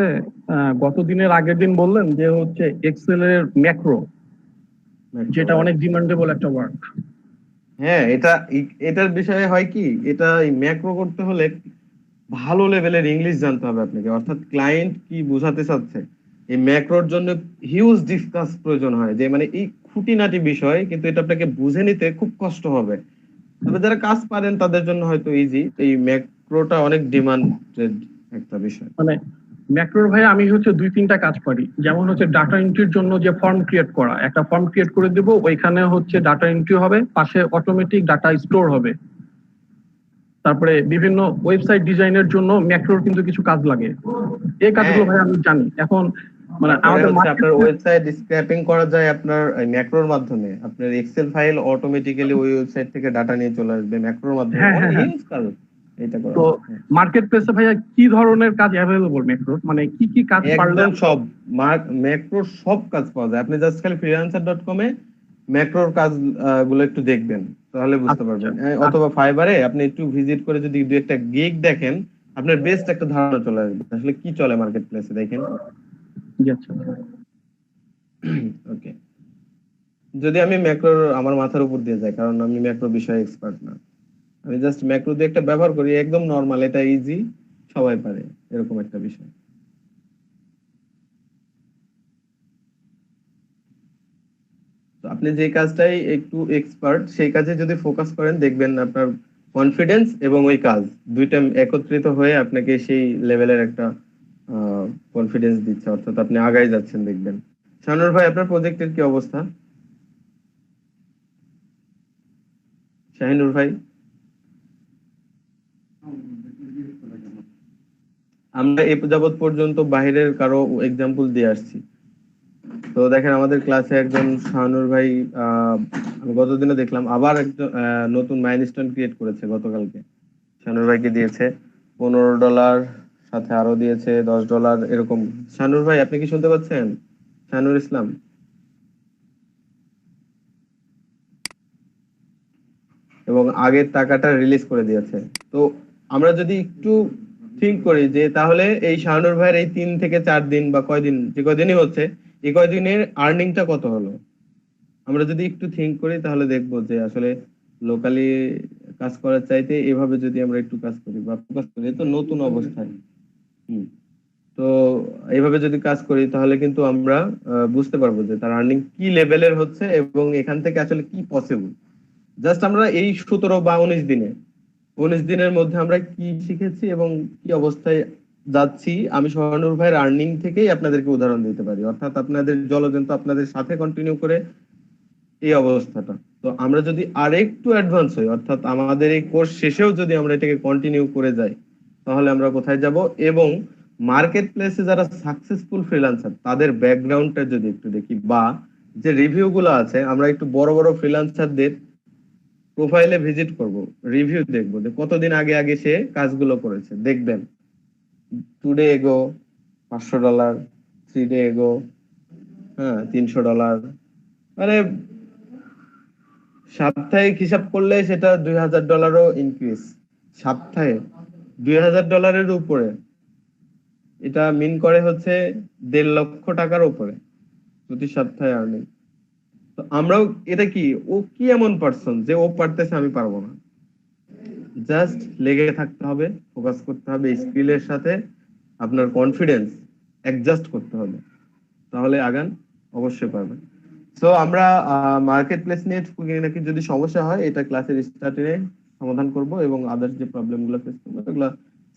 গত দিনের আগের দিন বললেন যে হচ্ছে এক্সেল এর ম্যাক্রো, যেটা অনেক ডিমান্ডেবল একটা ওয়ার্ক। হ্যাঁ, এটার বিষয়ে হয় কি, এটা ম্যাক্রো করতে হলে ভালো লেভেলের ইংলিশ জানতে হবে আপনাকে, অর্থাৎ ক্লায়েন্ট কি বোঝাতে চাচ্ছে। এই ম্যাক্রোর জন্য হিউজ ডিসকাস প্রয়োজন হয়, যে মানে এই খুঁটিনাটি বিষয়, কিন্তু এটা আপনাকে বুঝে নিতে খুব কষ্ট হবে। তবে যারা কাজ পারেন তাদের জন্য হয়তো ইজি। এই ম্যাক্রোটা অনেক ডিমান্ডেড একটা বিষয়। মানে ম্যাক্রোর ভাই আমি হচ্ছে 2-3টা কাজ পারি, যেমন হচ্ছে ডাটা এন্ট্রির জন্য যে ফর্ম ক্রিয়েট করা, একটা ফর্ম ক্রিয়েট করে দিব, ওইখানে হচ্ছে ডাটা এন্ট্রি হবে, পাশে অটোমেটিক ডাটা স্টোর হবে। তারপরে বিভিন্ন ওয়েবসাইট ডিজাইনের জন্য ম্যাক্রোর কিন্তু কিছু কাজ লাগে, এই কাজগুলো ভাই আমি জানি। এখন মানে আমাদের আপনার ওয়েবসাইট স্ক্র্যাপিং করা যায় আপনার ম্যাক্রোর মাধ্যমে। আপনার এক্সেল ফাইল অটোমেটিক্যালি ওই ওয়েবসাইট থেকে ডাটা নিয়ে চলে আসবে ম্যাক্রোর মাধ্যমে। হিউজ কাজ এটা করা। তো মার্কেট প্লেসে ভাইয়া কি ধরনের কাজ अवेलेबल ম্যাক্রো, মানে কি কি কাজ পারলে? একদম সব ম্যাক্রোর সব কাজ পাওয়া যায়। আপনি জাস্ট খালি freelancer.com এ ম্যাক্রোর কাজ গুলো একটু দেখবেন, তাহলে বুঝতে পারবেন। অথবা ফাইবারে আপনি একটু ভিজিট করে যদি দুই একটা গিগ দেখেন, আপনার বেস্ট একটা ধারণা চলে আসবে আসলে কি চলে মার্কেট প্লেসে। দেখেন ওকে, যদি আমি ম্যাক্রোর আমার মাথার উপর দিয়ে যাই, কারণ আমি ম্যাক্রো বিষয়ে এক্সপার্ট না, আমি জাস্ট ম্যাক্রো দিয়ে একটা ব্যবহার করি, একদম নরমাল, এটা ইজি, সবাই পারে, এরকম একটা বিষয়। তো আপনি যে কাজটাই একটু এক্সপার্ট, সেই কাজে যদি ফোকাস করেন, দেখবেন আপনার কনফিডেন্স এবং ওই কাজ দুইটা একত্রিত হয়ে আপনাকে সেই লেভেলের একটা কনফিডেন্স দিচ্ছে, অর্থাৎ আপনি আগায় যাচ্ছেন। দেখবেন শানুর ভাই আপনার প্রজেক্টের কি অবস্থা? শাহিনুর ভাই, আমরা এই যাবৎ পর্যন্ত বাহিরের কারো এক্সাম্পল দিয়ে আসছি। তো দেখেন আমাদের ক্লাসে একজন শাহানুর ভাই, আমি গতদিনে দেখলাম আবার একজন নতুন মাইলস্টোন ক্রিয়েট করেছে গতকালকে। শাহানুর ভাইকে দিয়েছে $15, সাথে আরো দিয়েছে $10 এরকম। শাহানুর ভাই আপনি কি শুনতে পাচ্ছেন? শাহানুর ইসলাম, এবং আগের টাকাটা রিলিজ করে দিয়েছে। তো আমরা যদি একটু থিঙ্ক করি যে তাহলে এই শাহানুর ভাইয়ের এই 3 থেকে 4 দিন বা কয়দিন, যে কয়দিনই হচ্ছে, এই কয়দিনের আর্নিংটা কত হলো, আমরা যদি একটু থিঙ্ক করি তাহলে দেখবো যে আসলে লোকালি কাজ করার চাইতে এভাবে যদি আমরা একটু কাজ করি বা ফোকাস করি, তো নতুন অবস্থায় তো এইভাবে যদি কাজ করি তাহলে কিন্তু আমরা বুঝতে পারবো যে তার আর্নিং কি লেভেলের হচ্ছে এবং এখান থেকে আসলে কি পসিবল। জাস্ট আমরা এই 17 বা 19 দিনের মধ্যে আমরা কি শিখেছি এবং কি অবস্থায় যাচ্ছি, আমি শাহানুর ভাইয়ের আর্নিং থেকেই আপনাদেরকে উদাহরণ দিতে পারি। অর্থাৎ আপনাদের জলজন্ত আপনাদের সাথে কন্টিনিউ করে এই অবস্থাটা। তো আমরা যদি আরেকটু অ্যাডভান্স হই, অর্থাৎ আমাদের এই কোর্স শেষেও যদি আমরা এটাকে কন্টিনিউ করে যাই, তাহলে আমরা কোথায় যাব, এবং মার্কেট প্লেসে যারা সাকসেসফুল ফ্রিল্যান্সার তাদের ব্যাকগ্রাউন্ডটা যদি একটু দেখি, বা যে রিভিউ গুলো আছে, আমরা একটু বড় বড় ফ্রিল্যান্সারদের প্রোফাইলে ভিজিট করব, রিভিউ দেখবো যে কতদিন আগে আগে সে কাজগুলো করেছে। দেখবেন 2 ডে এগো $500, 3 ডে এগো হ্যাঁ $300, মানে সাপ্তাহিক হিসাব করলে সেটা $2000 ইনক্রিজ। সপ্তাহে $2000 উপরে, এটা মিন করে হচ্ছে 1.5 লক্ষ টাকার উপরে প্রতি সপ্তাহে আর্নিং। তো আমরাও এটা কি, ও কি এমন পারসন যে ও পারতেছে আমি পারবো না? জাস্ট লেগে থাকতে হবে, ফোকাস করতে হবে, স্কিলের সাথে আপনার কনফিডেন্স অ্যাডজাস্ট করতে হবে, তাহলে আগান, অবশ্যই পারবেন। সো আমরা মার্কেট প্লেস নিয়ে নাকি যদি সমস্যা হয় এটা ক্লাসের স্টার্টিংয়ে সমাধান করব, এবং আদার্স যে প্রবলেম গুলো ফেস করবো এগুলো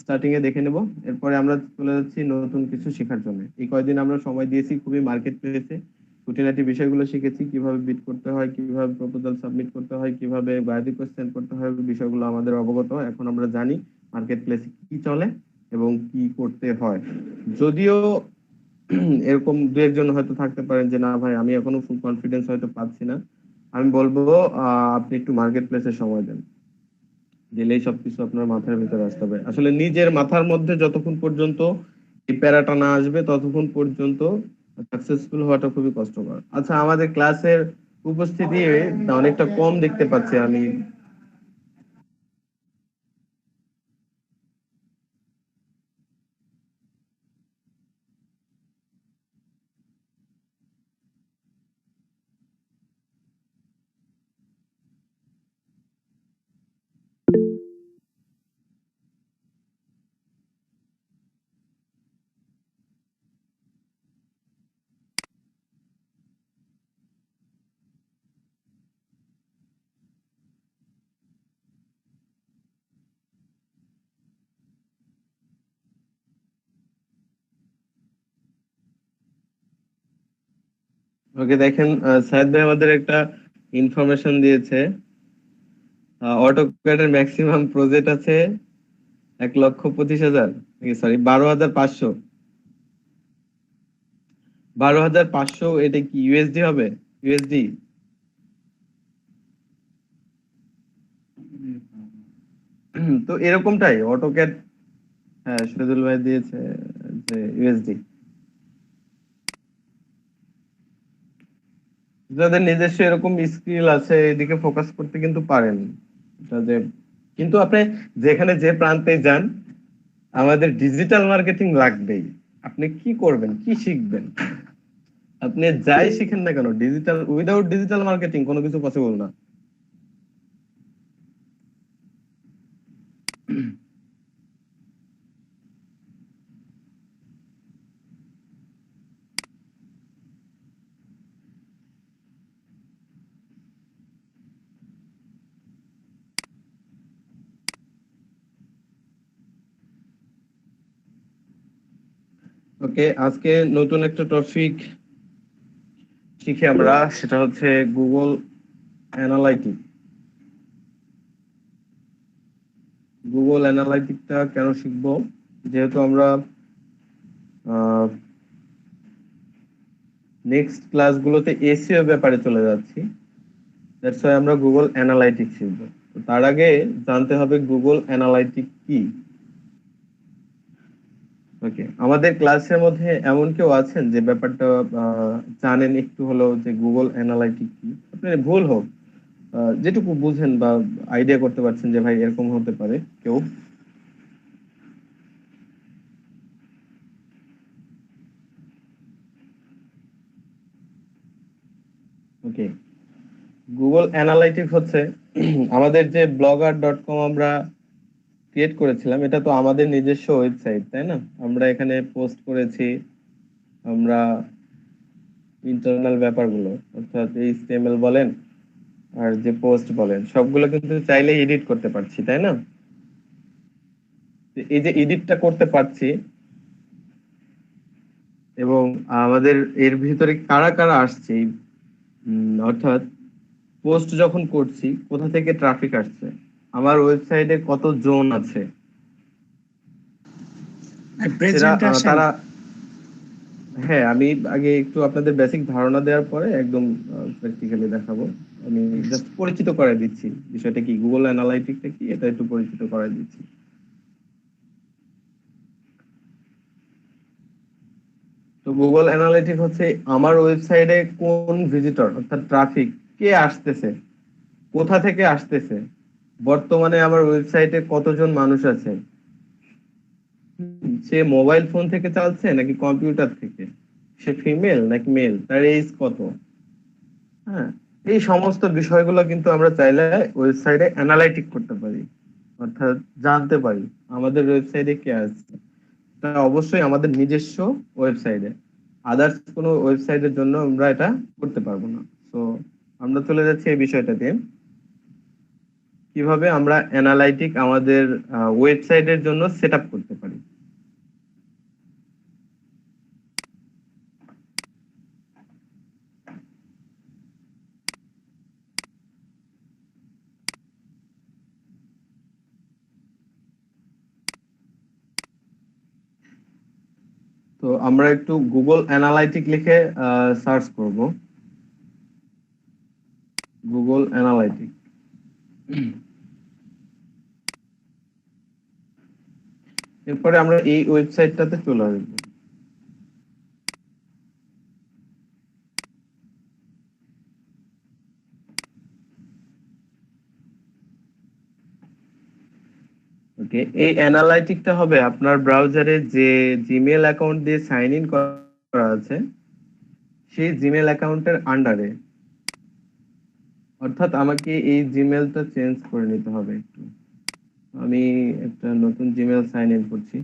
স্টার্টিং এ দেখে নেব। এরপরে আমরা চলে যাচ্ছি নতুন কিছু শেখার জন্য। এই কয়দিন আমরা সময় দিয়েছি খুবই মার্কেট প্লেসে খুঁটিনাটি বিষয়গুলো শিখেছি, কিভাবে বিড করতে হয়, কিভাবে প্রপোজাল সাবমিট করতে হয়, কিভাবে বায়োড রিকোয়েস্ট সেন্ড করতে হয়, বিষয়গুলো আমাদের অবগত। এখন আমরা জানি মার্কেট প্লেসে কি চলে এবং কি করতে হয়। যদিও এরকম দু একজন হয়তো থাকতে পারেন যে না ভাই আমি এখনো ফুল কনফিডেন্স হয়তো পাচ্ছি না, আমি বলবো আপনি একটু মার্কেট প্লেসে সময় দেন, দিলেই সবকিছু আপনার মাথার ভিতরে আসতে হবে। আসলে নিজের মাথার মধ্যে যতক্ষণ পর্যন্ত এই প্যারাটা না আসবে ততক্ষণ পর্যন্ত সাকসেসফুল হওয়াটা খুবই কষ্টকর। আচ্ছা, আমাদের ক্লাসের উপস্থিতি অনেকটা কম দেখতে পাচ্ছি আমি। ওকে, দেখেন সাইদ ভাই আমাদের একটা ইনফরমেশন দিয়েছে। অটোক্যাডের ম্যাক্সিমাম প্রজেক্ট আছে 1,25,000, সরি 12,500। 12,500 এটা কি ইউএসডি হবে? ইউএসডি তো এরকমটাই অটোক্যাড। হ্যাঁ, শহীদুল ভাই দিয়েছে যে ইউএসডি। যাদের নিজস্ব এরকম স্কিল আছে এদিকে ফোকাস করতে কিন্তু পারেন। এটা যে কিন্তু আপনি যেখানে যে প্রান্তে যান আমাদের ডিজিটাল মার্কেটিং লাগবেই। আপনি কি করবেন, কি শিখবেন, আপনি যাই শিখেন না কেন, ডিজিটাল উইদাউট ডিজিটাল মার্কেটিং কোনো কিছু পসিবল না। ওকে, আজকে নতুন একটা টপিক শিখি আমরা, সেটা হচ্ছে গুগল অ্যানালাইটিক। গুগল অ্যানালাইটিকটা কেন শিখবো? যেহেতু আমরা নেক্সট ক্লাসগুলোতে এসইও ব্যাপারে চলে যাচ্ছি, দ্যাটস ওয়াই আমরা গুগল অ্যানালাইটিক শিখবো। তার আগে জানতে হবে গুগল অ্যানালাইটিক কি। ওকে, আমাদের ক্লাসের মধ্যে এমন কেউ আছেন যে ব্যাপারটা জানেন একটু হলেও যে গুগল অ্যানালাইটিক কি? আপনি ভুল হোক যেটুকু বুঝেন বা আইডিয়া করতে পারছেন যে ভাই এরকম হতে পারে কেউ? ওকে, গুগল অ্যানালাইটিক হচ্ছে আমাদের যে blogger.com আমরা ক্রিয়েট করেছিলাম, এটা তো আমাদের নিজস্ব ওয়েবসাইট, তাই না? আমরা এখানে পোস্ট করেছি আমরা ইন্টারনাল ব্যাপারগুলো, অর্থাৎ HTML বলেন আর যে পোস্ট বলেন সবগুলো কিন্তু চাইলে এডিট করতে পারছি, তাই না? এই যে এডিটটা করতে পারছি এবং আমাদের এর ভিতরে কারা কারা আসছে, অর্থাৎ পোস্ট যখন করছি কোথা থেকে ট্রাফিক আসছে, আমার ওয়েবসাইটে কত জোন আছে, তারা হ্যাঁ, আমি আগে একটু আপনাদের বেসিক ধারণা দেওয়ার পরে একদম প্র্যাকটিক্যালি দেখাবো। আমি জাস্ট পরিচিত করে দিচ্ছি বিষয়টা কি, গুগল অ্যানালাইটিকটা কি এটা একটু পরিচিত করে দিচ্ছি। তো গুগল অ্যানালাইটিক হচ্ছে আমার ওয়েবসাইটে কোন ভিজিটর অর্থাৎ ট্রাফিক কে আসতেছে, কোথা থেকে আসতেছে, বর্তমানে আমার ওয়েবসাইটে কতজন মানুষ আছে, সে মোবাইল ফোন থেকে চালাচ্ছে নাকি কম্পিউটার থেকে, সে ফিমেল নাকি মেল, তার এজ কত, হ্যাঁ, এই সমস্ত বিষয়গুলো কিন্তু আমরা চাইলে ওয়েবসাইটে অ্যানালাইটিক করতে পারি, অর্থাৎ জানতে পারি আমাদের ওয়েবসাইটে কে আছে। তা অবশ্যই আমাদের নিজস্ব ওয়েবসাইটে, আদার্স কোনো ওয়েবসাইটের জন্য আমরা এটা করতে পারবো না। তো আমরা চলে যাচ্ছি এই বিষয়টাতে, কিভাবে আমরা অ্যানালাইটিক আমাদের ওয়েবসাইটের জন্য সেট আপ করতে পারি। তো আমরা একটু গুগল অ্যানালাইটিক লিখে সার্চ করব, গুগল অ্যানালাইটিক। এরপরে আমরা এই ওয়েবসাইটটাতে চলে আসবো। ওকে, এই অ্যানালাইটিকটা হবে আপনার ব্রাউজারে যে জিমেল অ্যাকাউন্ট দিয়ে সাইন ইন করা আছে সেই জিমেল অ্যাকাউন্টের আন্ডারে, অর্থাৎ আমাকে এই জিমেলটা চেঞ্জ করে নিতে হবে একটু। আমি একটা নতুন জিমেল সাইন ইন করছি।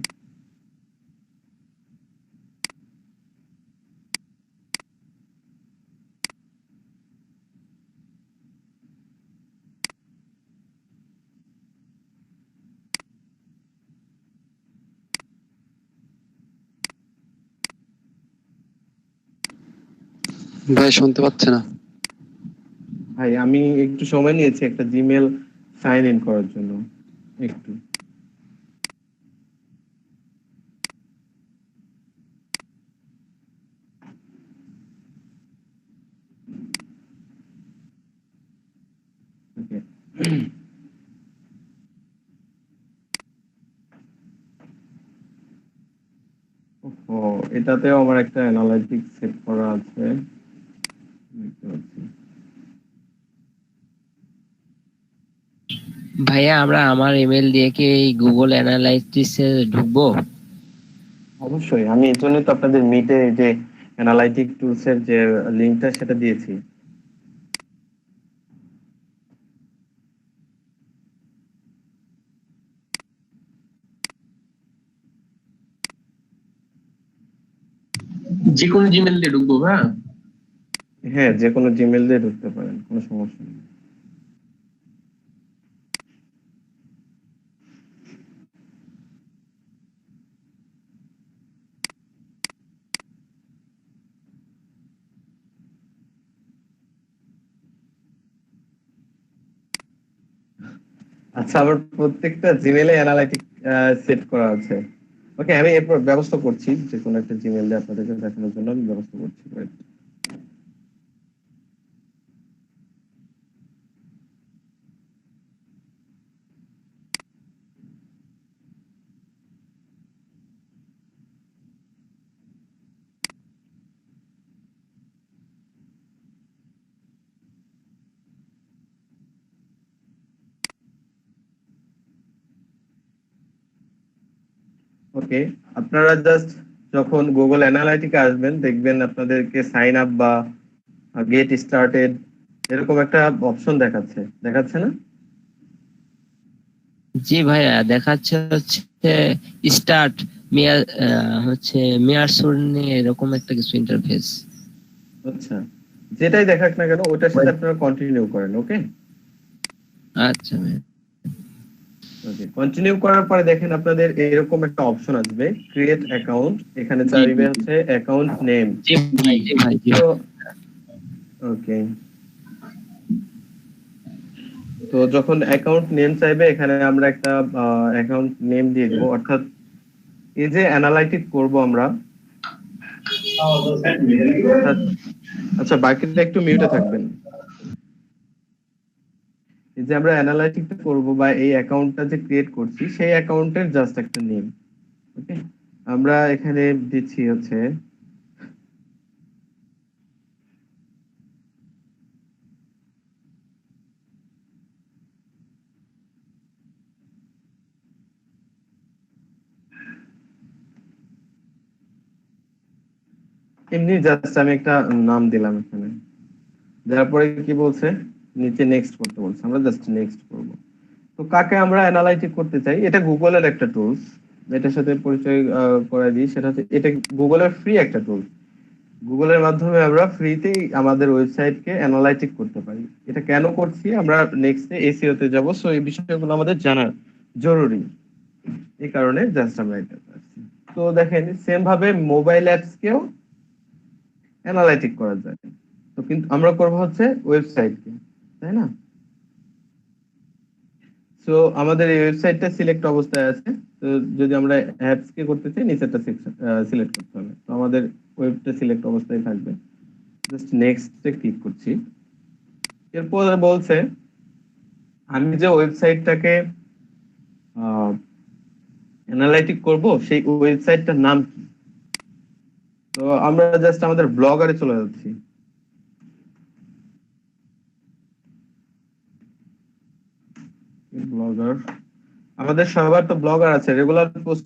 ভাই শুনতে পাচ্ছে না? ভাই আমি একটু সময় নিয়েছি একটা জিমেল সাইন ইন করার জন্য, একটু। ওকে, ও এটাতেও আমার একটা অ্যানালাইটিক সেট করা আছে, দেখতে পাচ্ছি। ভাইয়া আমরা আমার ইমেল দিয়ে কি এই গুগল অ্যানালাইটিক্সে ঢুকবো? অবশ্যই, আমি এর জন্য তো আপনাদের মিটে যে অ্যানালাইটিক টুলস এর যে লিংকটা সেটা দিয়েছি। যে কোনো জিমেল দিয়ে ঢুকবো? হ্যাঁ, যে কোনো জিমেল দিয়ে ঢুকতে পারেন, কোনো সমস্যা নেই। আচ্ছা, আমার প্রত্যেকটা জিমেলে অ্যানালাইটিক সেট করা আছে। ওকে, আমি এরপর ব্যবস্থা করছি, যে কোনো একটা জিমেল দিয়ে আপনাদেরকে দেখানোর জন্য আমি ব্যবস্থা করছি। ওকে, আপনারা জাস্ট যখন গুগল অ্যানালাইটিকে আসবেন দেখবেন আপনাদেরকে সাইন আপ বা গেট স্টার্টেড এরকম একটা অপশন দেখাচ্ছে, দেখাচ্ছে না? জি ভাইয়া, দেখাচ্ছে হচ্ছে স্টার্ট মেয়ার, হচ্ছে মেয়ার সুরনি এরকম একটা কিছু ইন্টারফেস। আচ্ছা, যেটাই দেখাক না কেন ওটার সাথে আপনারা কন্টিনিউ করেন। ওকে, আচ্ছা ভাইয়া। ওকে, কন্টিনিউ করার পরে দেখেন আপনাদের এরকম একটা অপশন আসবে, ক্রিয়েট অ্যাকাউন্ট। এখানে চাইবে হচ্ছে অ্যাকাউন্ট নেম। জি ভাই, জি ভাই, জি। ওকে, তো যখন অ্যাকাউন্ট নেম চাইবে এখানে আমরা একটা অ্যাকাউন্ট নেম দিয়ে দেব, অর্থাৎ এই যে অ্যানালাইটিক করব আমরা আচ্ছা বাকিটা একটু মিউটে থাকবেন। এই যে আমরা অ্যানালাইটিকটা করব বা এই অ্যাকাউন্টটা যে ক্রিয়েট করছি সেই অ্যাকাউন্টের জাস্ট একটা নেম। ওকে, আমরা এখানে দিচ্ছি হচ্ছে এমনি জাস্ট আমি একটা নাম দিলাম এখানে, দেওয়ার পরে কি বলছে নিচে নেক্সট করতে বলছে, আমরা জাস্ট নেক্সট করব। তো কাকে আমরা অ্যানালাইটিক করতে চাই, এটা গুগলের একটা টুলস, এটার সাথে পরিচয় করে দিই। সেটা হচ্ছে এটা গুগলের ফ্রি একটা টুল, গুগলের মাধ্যমে আমরা ফ্রিতেই আমাদের ওয়েবসাইটকে অ্যানালাইটিক করতে পারি। এটা কেন করছি, আমরা নেক্সটে এসইও তে যাব, সো এই বিষয়গুলো আমাদের জানা জরুরি, এই কারণে জাস্ট আমরা এটা করছি। তো দেখেন সেম ভাবে মোবাইল অ্যাপস কেও অ্যানালাইটিক করা যায়, তো কিন্তু আমরা করব হচ্ছে ওয়েবসাইটকে, তাই না? সো আমাদের এই ওয়েবসাইটটা সিলেক্ট অবস্থায় আছে, তো যদি আমরা অ্যাপস কে করতে চাই নিচেরটা সিলেক্ট করতে হবে, তো আমাদের ওয়েবটা সিলেক্ট অবস্থায় থাকবে। জাস্ট নেক্সট এ ক্লিক করছি। এরপর বলছে আমি যে ওয়েবসাইটটাকে অ্যানালাইটিক করব সেই ওয়েবসাইটটার নাম কি। তো আমরা জাস্ট আমাদের ব্লগারে চলে যাচ্ছি। ব্লগার, আমাদের সবার তো ব্লগার আছে, রেগুলার পোস্ট।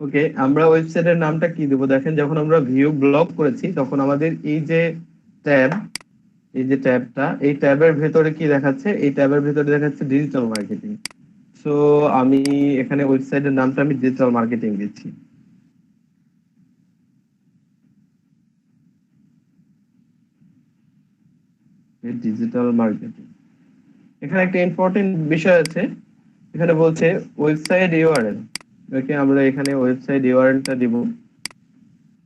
ওকে, আমরা ওয়েবসাইটের নামটা কি দেবো দেখেন, যখন আমরা ভিউ ব্লগ করেছি তখন আমাদের এই যে ট্যাব, এই যে ট্যাবটা, এই ট্যাবের ভেতরে কি দেখাচ্ছে, এই ট্যাবের ভেতরে দেখাচ্ছে ডিজিটাল মার্কেটিং। সো আমি এখানে ওয়েবসাইটের নামটা আমি ডিজিটাল মার্কেটিং দিচ্ছি। ডিজিটাল মার্কেটিং, এখানে একটা ইম্পর্টেন্ট বিষয় আছে, এখানে বলছে ওয়েবসাইট ইউআরএল। ওকে, আমরা এখানে ওয়েবসাইট ইউআরএলটা দিব।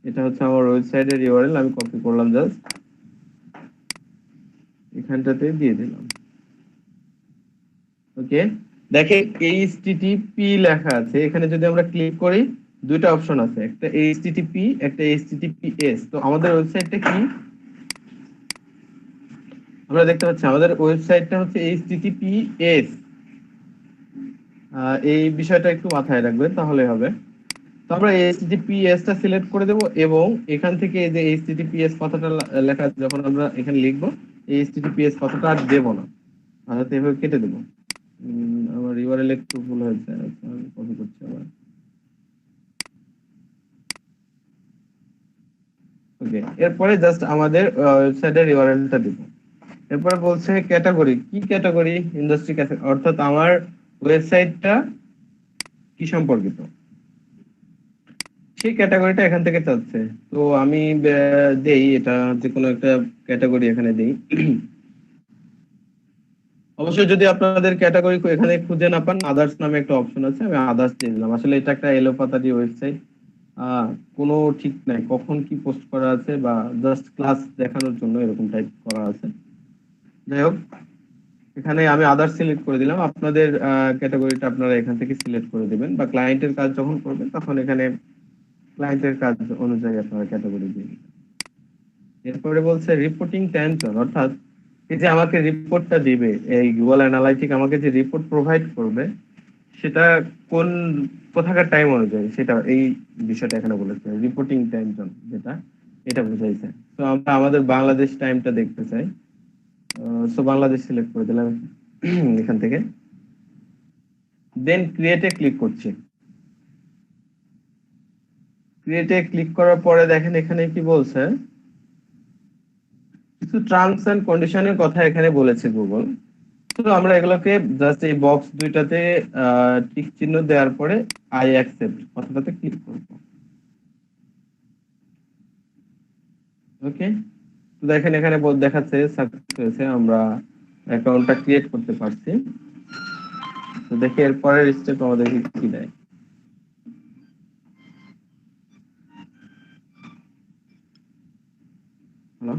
এটা হচ্ছে আমার ওয়েবসাইটের ইউআরএল, আমি কপি করলাম জাস্ট এখানটাতে দিয়ে দিলাম। ওকে, দেখে এইচটিটিপি লেখা আছে, এখানে যদি আমরা ক্লিক করি দুইটা অপশন আছে, একটা এইচটিটিপি একটা এইচটিটিপিএস। তো আমাদের ওয়েবসাইটটা কি, আমরা দেখতে পাচ্ছি আমাদের ওয়েবসাইটটা হচ্ছে এইচটিটিপিএস। এই বিষয়টা একটু মাথায় রাখবেন তাহলে হবে। তো আমরা এইচটিটিপিএস টা সিলেক্ট করে দেব এবং এখান থেকে এই যে এইচটিটিপিএস কথাটা লেখা আছে, যখন আমরা এখানে লিখবো এইচটিটিপিএস কথাটা আর দেব না, অর্থাৎ এভাবে কেটে দেব। আমার ইউআরএল একটু ভুল হয়েছে, আচ্ছা আমি কপি করছি আবার। ওকে, এরপরে জাস্ট আমাদের ওয়েবসাইটের ইউআরএলটা দিব। এরপরে বলছে ক্যাটাগরি, কি ক্যাটাগরি, ইন্ডাস্ট্রি ক্যাটাগরি, অর্থাৎ আমার ওয়েবসাইটটা কি সম্পর্কিত সেই ক্যাটাগরিটা এখান থেকে চাচ্ছে। তো আমি দেই এটা যে কোনো একটা ক্যাটাগরি এখানে দেই। অবশ্যই যদি আপনাদের ক্যাটাগরি এখানে খুঁজে না পান, আদার্স নামে একটা অপশন আছে, আমি আদার্স দিয়ে দিলাম। আসলে এটা একটা এলোপাতারি ওয়েবসাইট, কোনো ঠিক নাই কখন কি পোস্ট করা আছে, বা জাস্ট ক্লাস দেখানোর জন্য এরকম টাইপ করা আছে। যাই হোক, এখানে আমি আদার্স সিলেক্ট করে দিলাম, আপনাদের ক্যাটাগরিটা আপনারা এখান থেকে সিলেক্ট করে দিবেন, বা ক্লায়েন্টের কাজ যখন করবেন তখন এখানে ক্লায়েন্টের কাজ অনুযায়ী আপনারা ক্যাটাগরি দিবেন। এরপরে বলছে রিপোর্টিং টাইম জোন, অর্থাৎ এই যে আমাকে রিপোর্টটা দিবে, এই গুগল অ্যানালাইটিক আমাকে যে রিপোর্ট প্রোভাইড করবে সেটা কোন কোথাকার টাইম অনুযায়ী, সেটা এই বিষয়টা এখানে বলেছে রিপোর্টিং টাইম জোন, যেটা এটা বোঝাইছে। তো আমরা আমাদের বাংলাদেশ টাইমটা দেখতে চাই, সো বাংলাদেশ সিলেক্ট করে দিলাম এখান থেকে, দেন ক্রিয়েটে ক্লিক করছি। ক্রিয়েটে ক্লিক করার পরে দেখেন এখানে কি বলছে, কিছু টার্মস এন্ড কন্ডিশনের কথা এখানে বলেছে গুগল। তো আমরা এগুলোকে জাস্ট এই বক্স দুইটাতে টিক চিহ্ন দেওয়ার পরে আই অ্যাকসেপ্ট কথাটাতে ক্লিক করব। ওকে, তো দেখেন এখানে দেখাচ্ছে সাকসেস হয়েছে, আমরা অ্যাকাউন্টটা ক্রিয়েট করতে পারছি। তো দেখি এর পরের স্টেপ আমাদের কি দেয়। হ্যালো,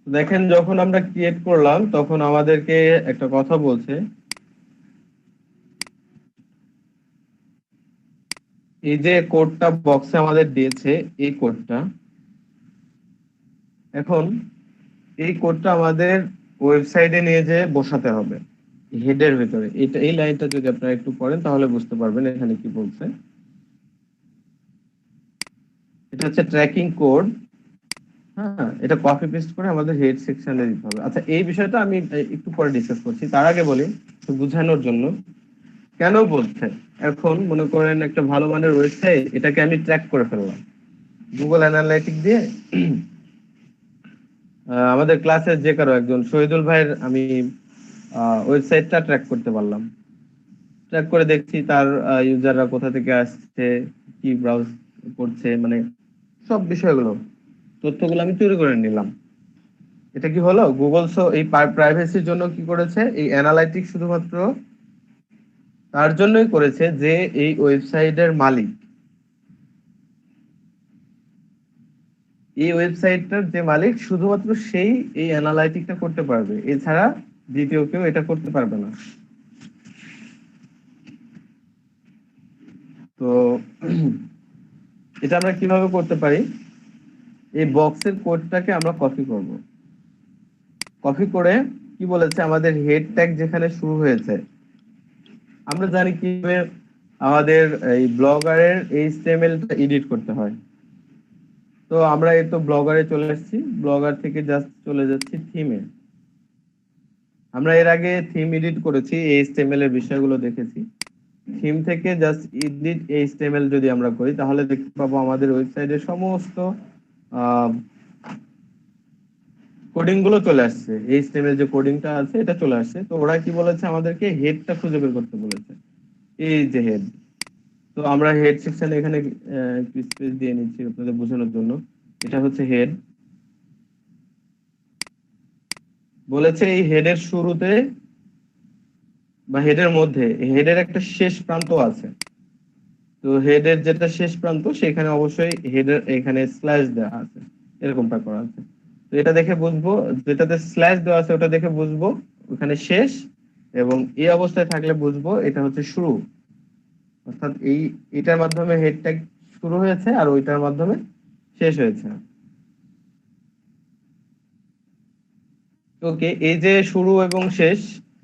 দেখেন যখন আমরা ক্রিয়েট করলাম তখন আমাদেরকে একটা কথা বলছে, এই যে কোডটা বক্সে আমাদের দিয়েছে, এই কোডটা, এখন এই কোডটা আমাদের ওয়েবসাইটে নিয়ে যেয়ে বসাতে হবে হেডের ভিতরে। এটা এই লাইনটা যদি আপনারা একটু পড়েন তাহলে বুঝতে পারবেন এখানে কি বলছে। এটা হচ্ছে ট্র্যাকিং কোড। হ্যাঁ, এটা কপি পেস্ট করে আমাদের হেড সেকশনে দিতে হবে। আচ্ছা, এই বিষয়টা আমি একটু পরে ডিসকাস করছি। তার আগে বলি একটু বোঝানোর জন্য কেন বলছে। এখন মনে করেন একটা ভালো মানের ওয়েবসাইট, এটাকে আমি ট্র্যাক করে ফেললাম গুগল অ্যানালাইটিক দিয়ে। আমাদের ক্লাসের যে কারো একজন শহীদুল ভাইয়ের আমি ওয়েবসাইটটা ট্র্যাক করতে পারলাম। ট্র্যাক করে দেখছি তার ইউজাররা কোথা থেকে আসছে, কি ব্রাউজ করছে, মানে সব বিষয়গুলো, তথ্যগুলো আমি চুরি করে নিলাম। এটা কি হলো, গুগল এই প্রাইভেসির জন্য কি করেছে, এই অ্যানালাইটিক্স শুধুমাত্র তার জন্যই করেছে যে এই ওয়েবসাইটের মালিক, এই ওয়েবসাইটটার যে মালিক শুধুমাত্র সেই এই অ্যানালাইটিকটা করতে পারবে, এছাড়া দ্বিতীয় কেউ এটা করতে পারবে না। তো এটা আমরা কিভাবে করতে পারি, এই বক্সের কোডটাকে আমরা কপি করব। কপি করে কি বলেছে, আমাদের হেড ট্যাগ যেখানে শুরু হয়েছে, আমরা জানি কিভাবে আমাদের এই ব্লগারের HTML-টা এডিট করতে হয়। তো আমরা এই তো ব্লগারে চলে আসছি, ব্লগার থেকে জাস্ট চলে যাচ্ছি থিমে। আমরা এর আগে থিম এডিট করেছি, HTML এর বিষয়গুলো দেখেছি। থিম থেকে জাস্ট এডিট HTML যদি আমরা করি তাহলে দেখতে পাবো আমাদের ওয়েবসাইটের সমস্ত কোডিং গুলো চলে আসছে। HTML যে কোডিংটা আছে এটা চলে আসছে। তো ওরা কি বলেছে, আমাদেরকে হেডটা খুঁজে বের করতে বলেছে, এই যে হেড। তো আমরা হেড সেকশনে এখানে একটু স্পেস দিয়ে নিচ্ছি আপনাদের বোঝানোর জন্য। এটা হচ্ছে হেড। বলেছে এই হেডের শুরুতে বা হেডের মধ্যে, হেডের একটা শেষ প্রান্ত আছে। তো হেডের যেটা শেষ প্রান্ত সেখানে অবশ্যই হেডের এখানে স্ল্যাশ দেওয়া আছে, এরকমটা করা আছে। তো এটা দেখে বুঝবো, যেটাতে স্ল্যাশ দেওয়া আছে ওটা দেখে বুঝবো ওখানে শেষ, এবং এই অবস্থায় থাকলে বুঝবো এটা হচ্ছে শুরু। অর্থাৎ এটার মাধ্যমে হেড ট্যাগ শুরু হয়েছে আর ওইটার মাধ্যমে শেষ হয়েছে। ওকে, এই যে শুরু এবং শেষ,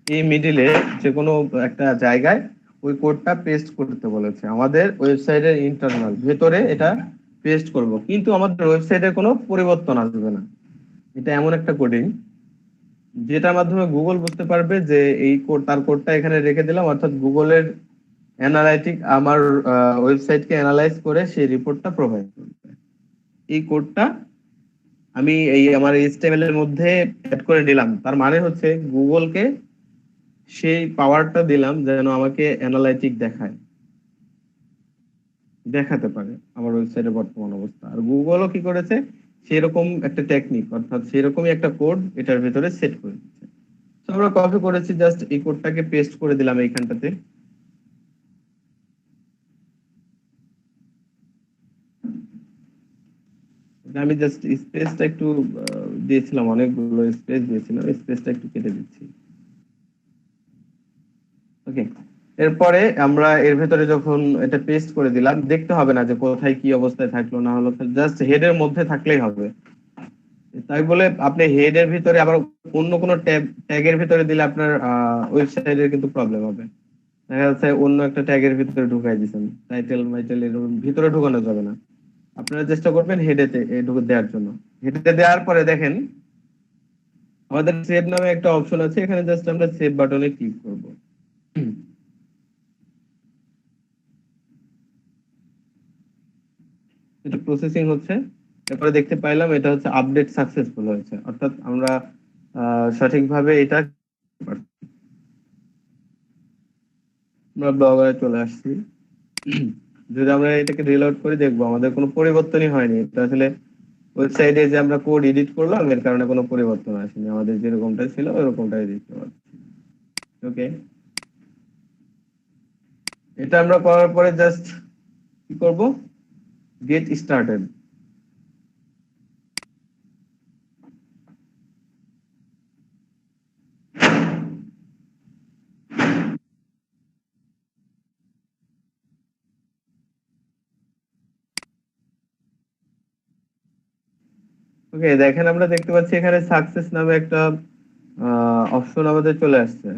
এই মিডিলে যে কোনো একটা জায়গায় ওই কোডটা পেস্ট করতে বলেছে। আমাদের ওয়েবসাইটের ইন্টারনাল ভেতরে এটা পেস্ট করব, কিন্তু আমাদের ওয়েবসাইটের কোনো পরিবর্তন আসবে না। এটা এমন একটা কোডিং যেটার মাধ্যমে গুগল বুঝতে পারবে যে এই কোড, তার কোডটা এখানে রেখে দিলাম, অর্থাৎ গুগলের অ্যানালাইটিক আমার ওয়েবসাইটকে অ্যানালাইজ করে সেই রিপোর্টটা প্রোভাইড করবে। এই কোডটা আমি এই আমার HTML এর মধ্যে অ্যাড করে দিলাম, তার মানে হচ্ছে গুগলকে সেই পাওয়ারটা দিলাম যেন আমাকে অ্যানালাইটিক দেখাতে পারে আমার ওয়েবসাইটের বর্তমান অবস্থা। আর গুগলও কি করেছে, সেরকম একটা টেকনিক, অর্থাৎ সেরকমই একটা কোড এটার ভিতরে সেট করে দিচ্ছে। তো আমরা কপি করেছি, জাস্ট এই কোডটাকে পেস্ট করে দিলাম এইখানটাতে। আমি জাস্ট স্পেসটা একটু দিয়েছিলাম, অনেকগুলো স্পেস দিয়েছিলাম, স্পেসটা একটু কেটে দিচ্ছি। ওকে, এরপরে আমরা এর ভেতরে যখন এটা পেস্ট করে দিলাম, দেখতে হবে না যে কোথায় কি অবস্থায় থাকলো, না হলো জাস্ট হেডের মধ্যে থাকলেই হবে। তাই বলে আপনি হেডের ভিতরে আবার অন্য কোনো ট্যাগের ভিতরে দিলে আপনার ওয়েবসাইটের কিন্তু প্রবলেম হবে। দেখা যাচ্ছে অন্য একটা ট্যাগের ভিতরে ঢুকাই দিচ্ছেন, টাইটেল মাইটেল এর ভিতরে ঢুকানো যাবে না। আপনারা চেষ্টা করবেন হেডেতে ঢুকে দেওয়ার জন্য। হেডেতে দেওয়ার পরে দেখেন আমাদের সেভ নামে একটা অপশন আছে, এখানে জাস্ট আমরা সেভ বাটনে ক্লিক করব। এটা প্রসেসিং হচ্ছে, তারপরে দেখতে পাইলাম এটা হচ্ছে আপডেট সাকসেসফুল হয়েছে, অর্থাৎ আমরা সঠিকভাবে এটা আমরা ব্লগারে চলে আসছি। যদি আমরা এটাকে রিলোড করে দেখবো আমাদের কোনো পরিবর্তনই হয়নি। এটা আসলে ওয়েবসাইটে যে আমরা কোড এডিট করলাম এর কারণে কোনো পরিবর্তন আসেনি, আমাদের যেরকমটা ছিল ওরকমটাই দেখতে পাচ্ছি। ওকে, এটা আমরা করার পরে জাস্ট কি করব, গেট স্টার্টেড। ওকে, দেখেন আমরা দেখতে পাচ্ছি এখানে সাকসেস নামে একটা অপশন আমাদের চলে আসছে।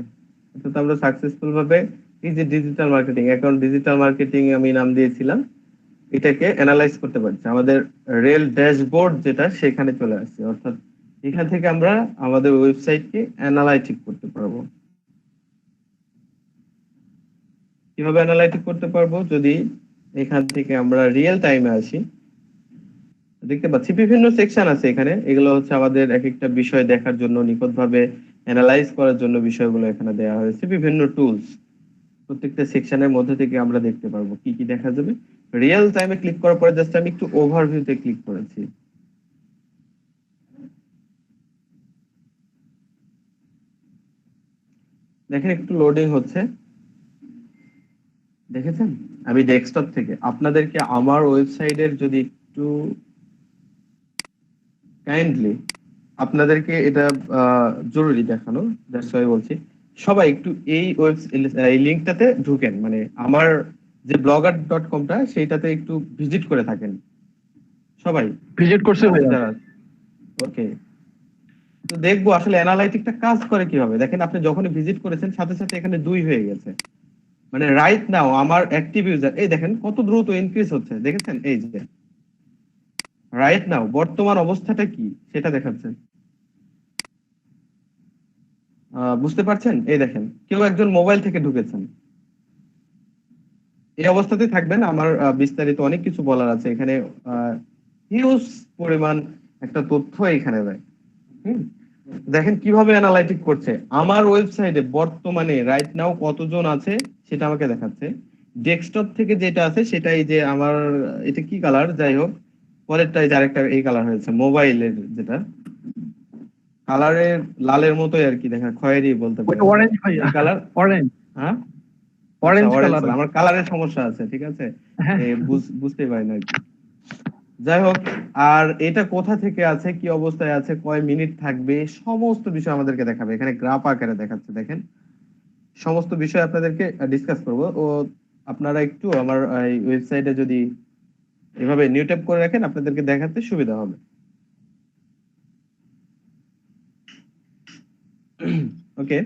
অর্থাৎ আমরা সাকসেসফুল ভাবে এই যে ডিজিটাল মার্কেটিং, এখন ডিজিটাল মার্কেটিং আমি নাম দিয়েছিলাম, এটাকে অ্যানালাইজ করতে পারছি। আমাদের রিয়েল ড্যাশবোর্ড যেটা সেখানে চলে আসছে। অর্থাৎ এখান থেকে আমরা আমাদের ওয়েবসাইটকে অ্যানালাইটিক করতে পারবো। কিভাবে অ্যানালাইটিক করতে পারবো? যদি এখান থেকে আমরা রিয়েল টাইমে আসি, দেখতে পাচ্ছি বিভিন্ন সেকশন আছে এখানে। এগুলো হচ্ছে আমাদের এক একটা বিষয় দেখার জন্য, নিখুঁতভাবে অ্যানালাইজ করার জন্য বিষয়গুলো এখানে দেওয়া হয়েছে, বিভিন্ন টুলস। প্রত্যেকটা সেকশনের মধ্যে থেকে আমরা দেখতে পারবো কি কি দেখা যাবে। রিয়েল টাইমে ক্লিক করার পরে জাস্ট আমি একটু ওভারভিউতে ক্লিক করেছি। দেখেন একটু লোডিং হচ্ছে, দেখেছেন? আমি ডেস্কটপ থেকে আপনাদেরকে আমার ওয়েবসাইটের যদি একটু কাইন্ডলি আপনাদেরকে এটা জরুরি দেখানো, দ্যাটস ওয়াই বলছি সবাই একটু এই লিংকটাতে ঢুকেন, মানে আমার যে blogger.com-টা সেইটাতে একটু ভিজিট করে থাকেন সবাই। ভিজিট করছে ভাইয়া। ওকে, তো দেখবো আসলে অ্যানালাইটিকটা কাজ করে কিভাবে। দেখেন আপনি যখনই ভিজিট করেছেন সাথে সাথে এখানে 2 হয়ে গেছে, মানে রাইট নাও আমার অ্যাক্টিভ ইউজার এই দেখেন কত দ্রুত ইনক্রিজ হচ্ছে, দেখেছেন? এই যে রাইট নাও বর্তমান অবস্থাটা কি সেটা দেখাচ্ছে। বুঝতে পারছেন? এই দেখেন কেউ একজন মোবাইল থেকে ঢুকেছেন, এই অবস্থাতেই থাকবেন। আমার বিস্তারিত অনেক কিছু বলার আছে এখানে, হিউজ পরিমাণ একটা তথ্য এখানে দেয়। দেখেন কিভাবে অ্যানালাইটিক করছে। আমার ওয়েবসাইটে বর্তমানে রাইট নাও কতজন আছে সেটা আমাকে দেখাচ্ছে। ডেস্কটপ থেকে যেটা আছে সেটা এই যে আমার এটা কি কালার, যাই হোক পরেরটাই যে আরেকটা এই কালার হয়েছে, মোবাইলের যেটা কালারের লালের মতোই আর কি, দেখা খয়েরি বলতে পারি, অরেঞ্জ ভাইয়া, কালার অরেঞ্জ। হ্যাঁ অরেঞ্জ কালার, কালার। আমার কালারের সমস্যা আছে, ঠিক আছে, বুঝতে পারি না আর কি। যাই হোক, আর এটা কোথা থেকে আছে, কি অবস্থায় আছে, কয় মিনিট থাকবে, সমস্ত বিষয় আমাদেরকে দেখাবে। এখানে গ্রাফ আকারে দেখাচ্ছে, দেখেন সমস্ত বিষয় আপনাদেরকে ডিসকাস করব। ও আপনারা একটু আমার এই ওয়েবসাইটে যদি এভাবে নিউ ট্যাব করে রাখেন আপনাদেরকে দেখাতে সুবিধা হবে। ওকে,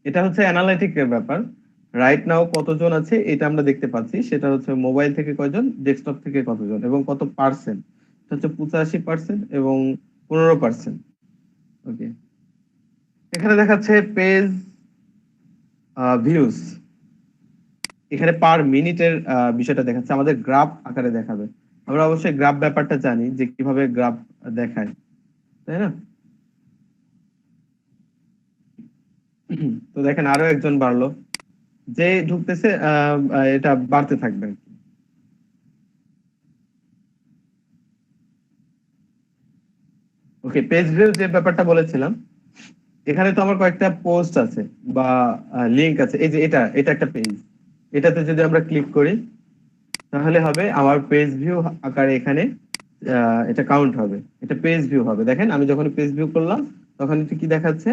এটা হচ্ছে অ্যানালাইটিকের ব্যাপার। রাইট নাও কতজন আছে এটা আমরা দেখতে পাচ্ছি, সেটা হচ্ছে মোবাইল থেকে কয়জন, ডেস্কটপ থেকে কতজন এবং কত পার্সেন্ট, এটা হচ্ছে 85% এবং 15%। ওকে, এখানে দেখাচ্ছে পেজ ভিউজ, এখানে পার মিনিটের বিষয়টা দেখাচ্ছে, আমাদের গ্রাফ আকারে দেখাবে। আমরা অবশ্যই গ্রাফ ব্যাপারটা জানি যে কিভাবে গ্রাফ দেখায়, তাই না? তো দেখেন আরো একজন বাড়লো, যে ঢুকতেছে এটা বাড়তে থাকবে। ওকে, পেজ ভিউ যে ব্যাপারটা বলেছিলাম, এখানে তো আমার কয়েকটা পোস্ট আছে বা লিংক আছে। এই যে এটা একটা পেজ, এটাতে যদি আমরা ক্লিক করি তাহলে হবে আমার পেজ ভিউ আকারে এখানে এটা কাউন্ট হবে, এটা পেজ ভিউ হবে। দেখেন আমি যখন পেজ ভিউ করলাম তখন এটা কি দেখাচ্ছে,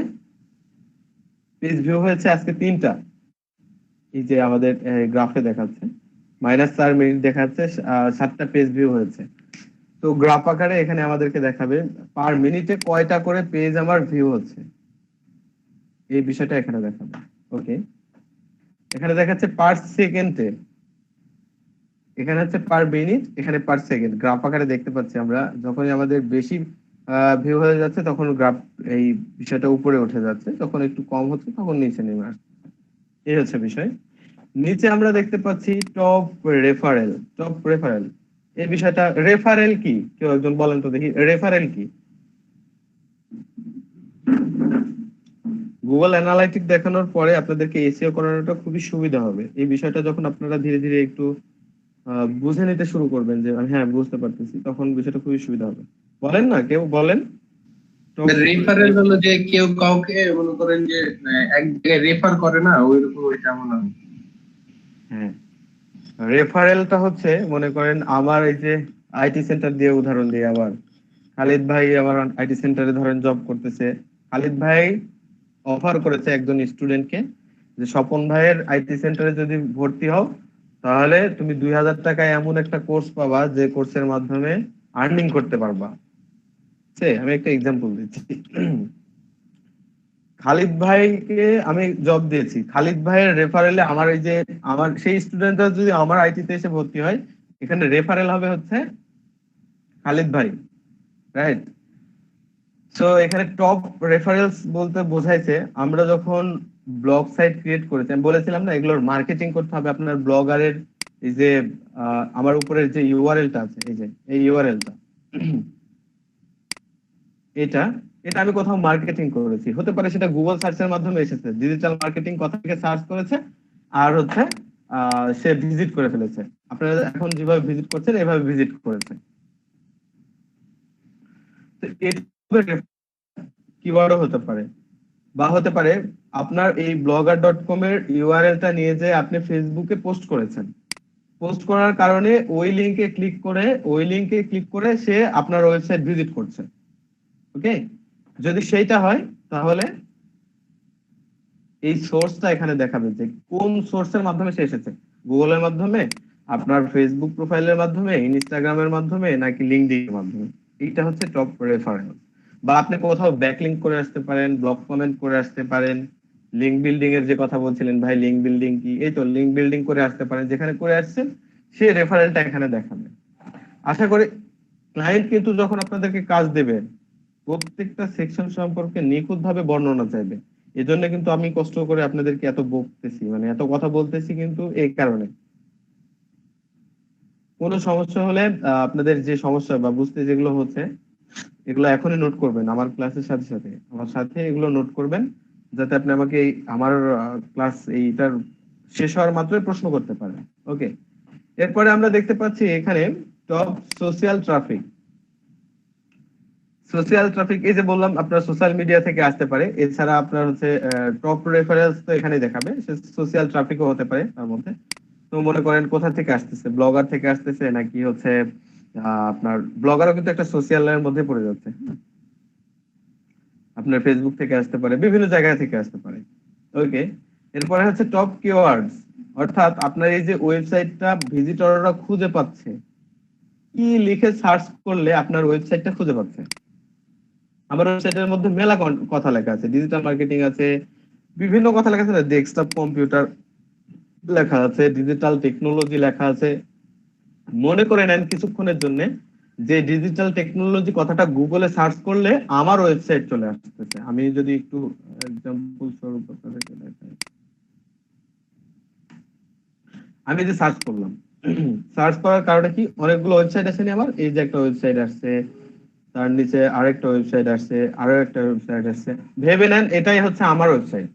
পেজ ভিউ হয়েছে আজকে 3টা, এই যে আমাদের গ্রাফে দেখাচ্ছে -4 মিনিট দেখাচ্ছে, 7টা পেজ ভিউ হয়েছে। তো গ্রাফ আকারে এখানে আমাদেরকে দেখাবে পার মিনিটে কয়টা করে পেজ আমার ভিউ হচ্ছে, এই বিষয়টা এখানে দেখাবে। ওকে, এখানে দেখাচ্ছে পার সেকেন্ডে, এখানে হচ্ছে পার মিনিট, এখানে পার সেকেন্ড। গ্রাফ আকারে দেখতে পাচ্ছি আমরা যখনই আমাদের বেশি ভিউ হয়ে যাচ্ছে তখন গ্রাফ এই বিষয়টা উপরে উঠে যাচ্ছে, যখন একটু কম হচ্ছে তখন নিচে নেমে আসছে। এই হচ্ছে বিষয়। নিচে আমরা দেখতে পাচ্ছি টপ রেফারেল। এই বিষয়টা, রেফারেল কি কেউ একজন বলেন তো দেখি, রেফারেল কি? গুগল অ্যানালাইটিক দেখানোর পরে আপনাদেরকে এসইও করানোটা খুবই সুবিধা হবে। এই বিষয়টা যখন আপনারা ধীরে ধীরে একটু বুঝে নিতে শুরু করবেন যে হ্যাঁ বুঝতে পারতেছি, তখন বিষয়টা খুবই সুবিধা হবে। বলেন না, কেউ বলেন। রেফারেল হলো যে কেউ কাউকে মনে করেন যে এক জায়গায় রেফার করে না, ওইরকম ওইটা মনে হয়। হ্যাঁ, রেফারেলটা হচ্ছে মনে করেন আমার এই যে আইটি সেন্টার দিয়ে উদাহরণ দিই, আবার খালিদ ভাই আমার আইটি সেন্টারে ধরেন জব করতেছে, খালিদ ভাই অফার করেছে একজন স্টুডেন্টকে যে স্বপন ভাইয়ের আইটি সেন্টারে যদি ভর্তি হও তাহলে তুমি 2000 টাকায় এমন একটা কোর্স পাবা যে কোর্সের মাধ্যমে আর্নিং করতে পারবা। আমি একটা এক্সাম্পল দিচ্ছি। খালিদ ভাইকে আমি জব দিয়েছি, খালিদ ভাইয়ের রেফারেলে আমার এই যে আমার সেই স্টুডেন্টরা যদি আমার আইটিতে এসে ভর্তি হয়, এখানে রেফারেল হবে হচ্ছে খালিদ ভাই, রাইট? সো এখানে টপ রেফারেলস বলতে বোঝাইছে আমরা যখন ব্লগ সাইট ক্রিয়েট করেছি, আমি বলেছিলাম না এগুলোর মার্কেটিং করতে হবে। আপনার ব্লগারের এই যে আমার উপরের যে ইউআরএলটা আছে, এই যে এই ইউআরএলটা, এটা এটা আমি কোথাও মার্কেটিং করেছি, হতে পারে সেটা গুগল সার্চের মাধ্যমে এসেছে, ডিজিটাল মার্কেটিং কথা থেকে সার্চ করেছে আর হচ্ছে সে ভিজিট করে ফেলেছে। আপনারা এখন যেভাবে ভিজিট করছেন এভাবে ভিজিট করেছে। কিওয়ার্ডও হতে পারে, বা হতে পারে আপনার এই blogger.com এর ইউআরএলটা নিয়ে যে আপনি ফেসবুকে পোস্ট করেছেন, পোস্ট করার কারণে ওই লিংকে ক্লিক করে সে আপনার ওয়েবসাইট ভিজিট করছে। ওকে, যদি সেইটা হয় তাহলে এই সোর্সটা এখানে দেখাবে যে কোন সোর্সের মাধ্যমে সে এসেছে, গুগলের মাধ্যমে, আপনার ফেসবুক প্রোফাইলের মাধ্যমে, ইনস্টাগ্রামের মাধ্যমে, নাকি লিঙ্কডইনের মাধ্যমে। এইটা হচ্ছে টপ রেফারেন্স। বা আপনি কোথাও ব্যাকলিংক করে আসতে পারেন, ব্লগ কমেন্ট করে আসতে পারেন, লিঙ্ক বিল্ডিং এর যে কথা বলছিলেন ভাই, লিঙ্ক বিল্ডিং কি, এই তো লিঙ্ক বিল্ডিং করে আসতে পারেন। যেখানে করে আসছেন সে রেফারেলটা এখানে দেখাবে। আশা করি ক্লায়েন্ট কিন্তু যখন আপনাদেরকে কাজ দেবে প্রত্যেকটা সেকশন সম্পর্কে নিখুঁতভাবে বর্ণনা চাইবে। এজন্য কিন্তু আমি কষ্ট করে আপনাদেরকে এত বকতেছি, মানে এত কথা বলতেছি কিন্তু এই কারণে। কোনো সমস্যা হলে আপনাদের যে সমস্যা বা বুঝতে যেগুলো হচ্ছে এগুলো এখনই নোট করবেন আমার ক্লাসের সাথে সাথে, আমার সাথে এগুলো নোট করবেন, যাতে আপনি আমাকে আমার ক্লাস এইটার শেষ হওয়ার মাত্রই প্রশ্ন করতে পারেন। ওকে, এরপরে আমরা দেখতে পাচ্ছি এখানে top social traffic. Social traffic এই যে বললাম আপনার সোশ্যাল মিডিয়া থেকে আসতে পারে, এছাড়া আপনার হচ্ছে টপ রেফারেন্স তো এখানে দেখাবে, সোশ্যাল ট্রাফিকও হতে পারে তার মধ্যে। তো মনে করেন কোথা থেকে আসতেছে, ব্লগার থেকে আসতেছে নাকি হচ্ছে আপনার ব্লগারও কিন্তু একটা সোশ্যালের মধ্যে পড়ে যাচ্ছে, আপনার ফেসবুক থেকে আসতে পারে, বিভিন্ন জায়গা থেকে আসতে পারে। ওকে, এরপরে হচ্ছে টপ কিওয়ার্ডস, অর্থাৎ আপনার এই যে ওয়েবসাইটটা ভিজিটররা খুঁজে পাচ্ছে, কি লিখে সার্চ করলে আপনার ওয়েবসাইটটা খুঁজে পাচ্ছে। আমার ওয়েবসাইটের মধ্যে মেলা কথা লেখা আছে, ডিজিটাল মার্কেটিং আছে, বিভিন্ন কথা লেখা আছে, ডেস্কটপ কম্পিউটার লেখা আছে, ডিজিটাল টেকনোলজি লেখা আছে। মনে করে নেন কিছুক্ষণের জন্য যে ডিজিটাল টেকনোলজি কথাটা গুগলে সার্চ করলে আমার ওয়েবসাইট চলে আসতেছে। আমি যদি একটু এক্সাম্পল স্বরূপ আপনাদেরকে দেখাই, আমি যে সার্চ করলাম, সার্চ করার কারণে কি অনেকগুলো ওয়েবসাইট আসেনি আমার, এই যে একটা ওয়েবসাইট আসছে, তার নিচে আরেকটা ওয়েবসাইট আসছে, আরো একটা ওয়েবসাইট আসছে। ভেবে নেন এটাই হচ্ছে আমার ওয়েবসাইট,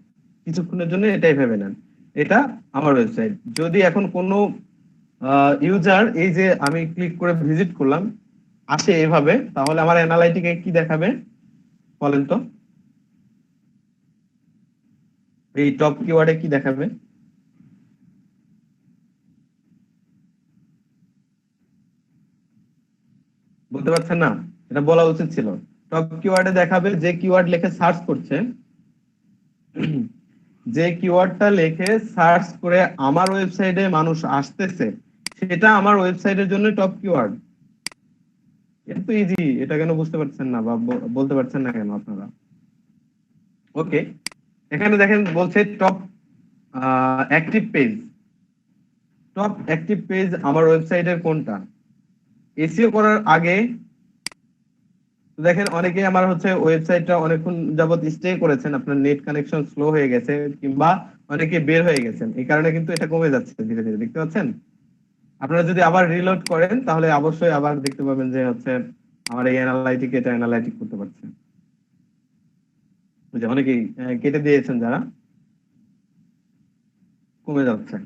কিছুক্ষণের জন্য এটাই ভেবে নেন এটা আমার ওয়েবসাইট। যদি এখন কোনো ইউজার এই যে আমি ক্লিক করে ভিজিট করলাম আসে এভাবে, তাহলে আমার অ্যানালাইটিকে কি দেখাবে বলেন তো? এই টপ কিওয়ার্ডে কি দেখাবে? বলতে পারছেন না? এটা বলা উচিত ছিল। টপ কিওয়ার্ডে দেখাবে যে কিওয়ার্ড লিখে সার্চ করছে, যে কিওয়ার্ডটা লিখে সার্চ করে আমার ওয়েবসাইটে মানুষ আসতেছে, সেটা আমার ওয়েবসাইটের জন্য টপ কিওয়ার্ড। এটা তো ইজি, এটা কেন বুঝতে পারছেন না বা বলতে পারছেন না কেন আপনারা? ওকে, এখানে দেখেন বলছে top active page. Top active page আমার ওয়েবসাইটের কোনটা? এসইও করার আগে দেখেন অনেকে আমার হচ্ছে ওয়েবসাইটটা অনেকক্ষণ যাবত স্টে করেছেন, আপনার নেট কানেকশন স্লো হয়ে গেছে, কিংবা অনেকে বের হয়ে গেছেন, এই কারণে কিন্তু এটা কমে যাচ্ছে ধীরে ধীরে, দেখতে পাচ্ছেন? আপনারা যদি আবার রিলোড করেন তাহলে অবশ্যই আবার দেখতে পাবেন যে হচ্ছে আমার এই অ্যানালাইটিক এটা অ্যানালাইটিক করতে পারছে। অনেকেই কেটে দিয়েছেন যারা, কমে যাচ্ছে।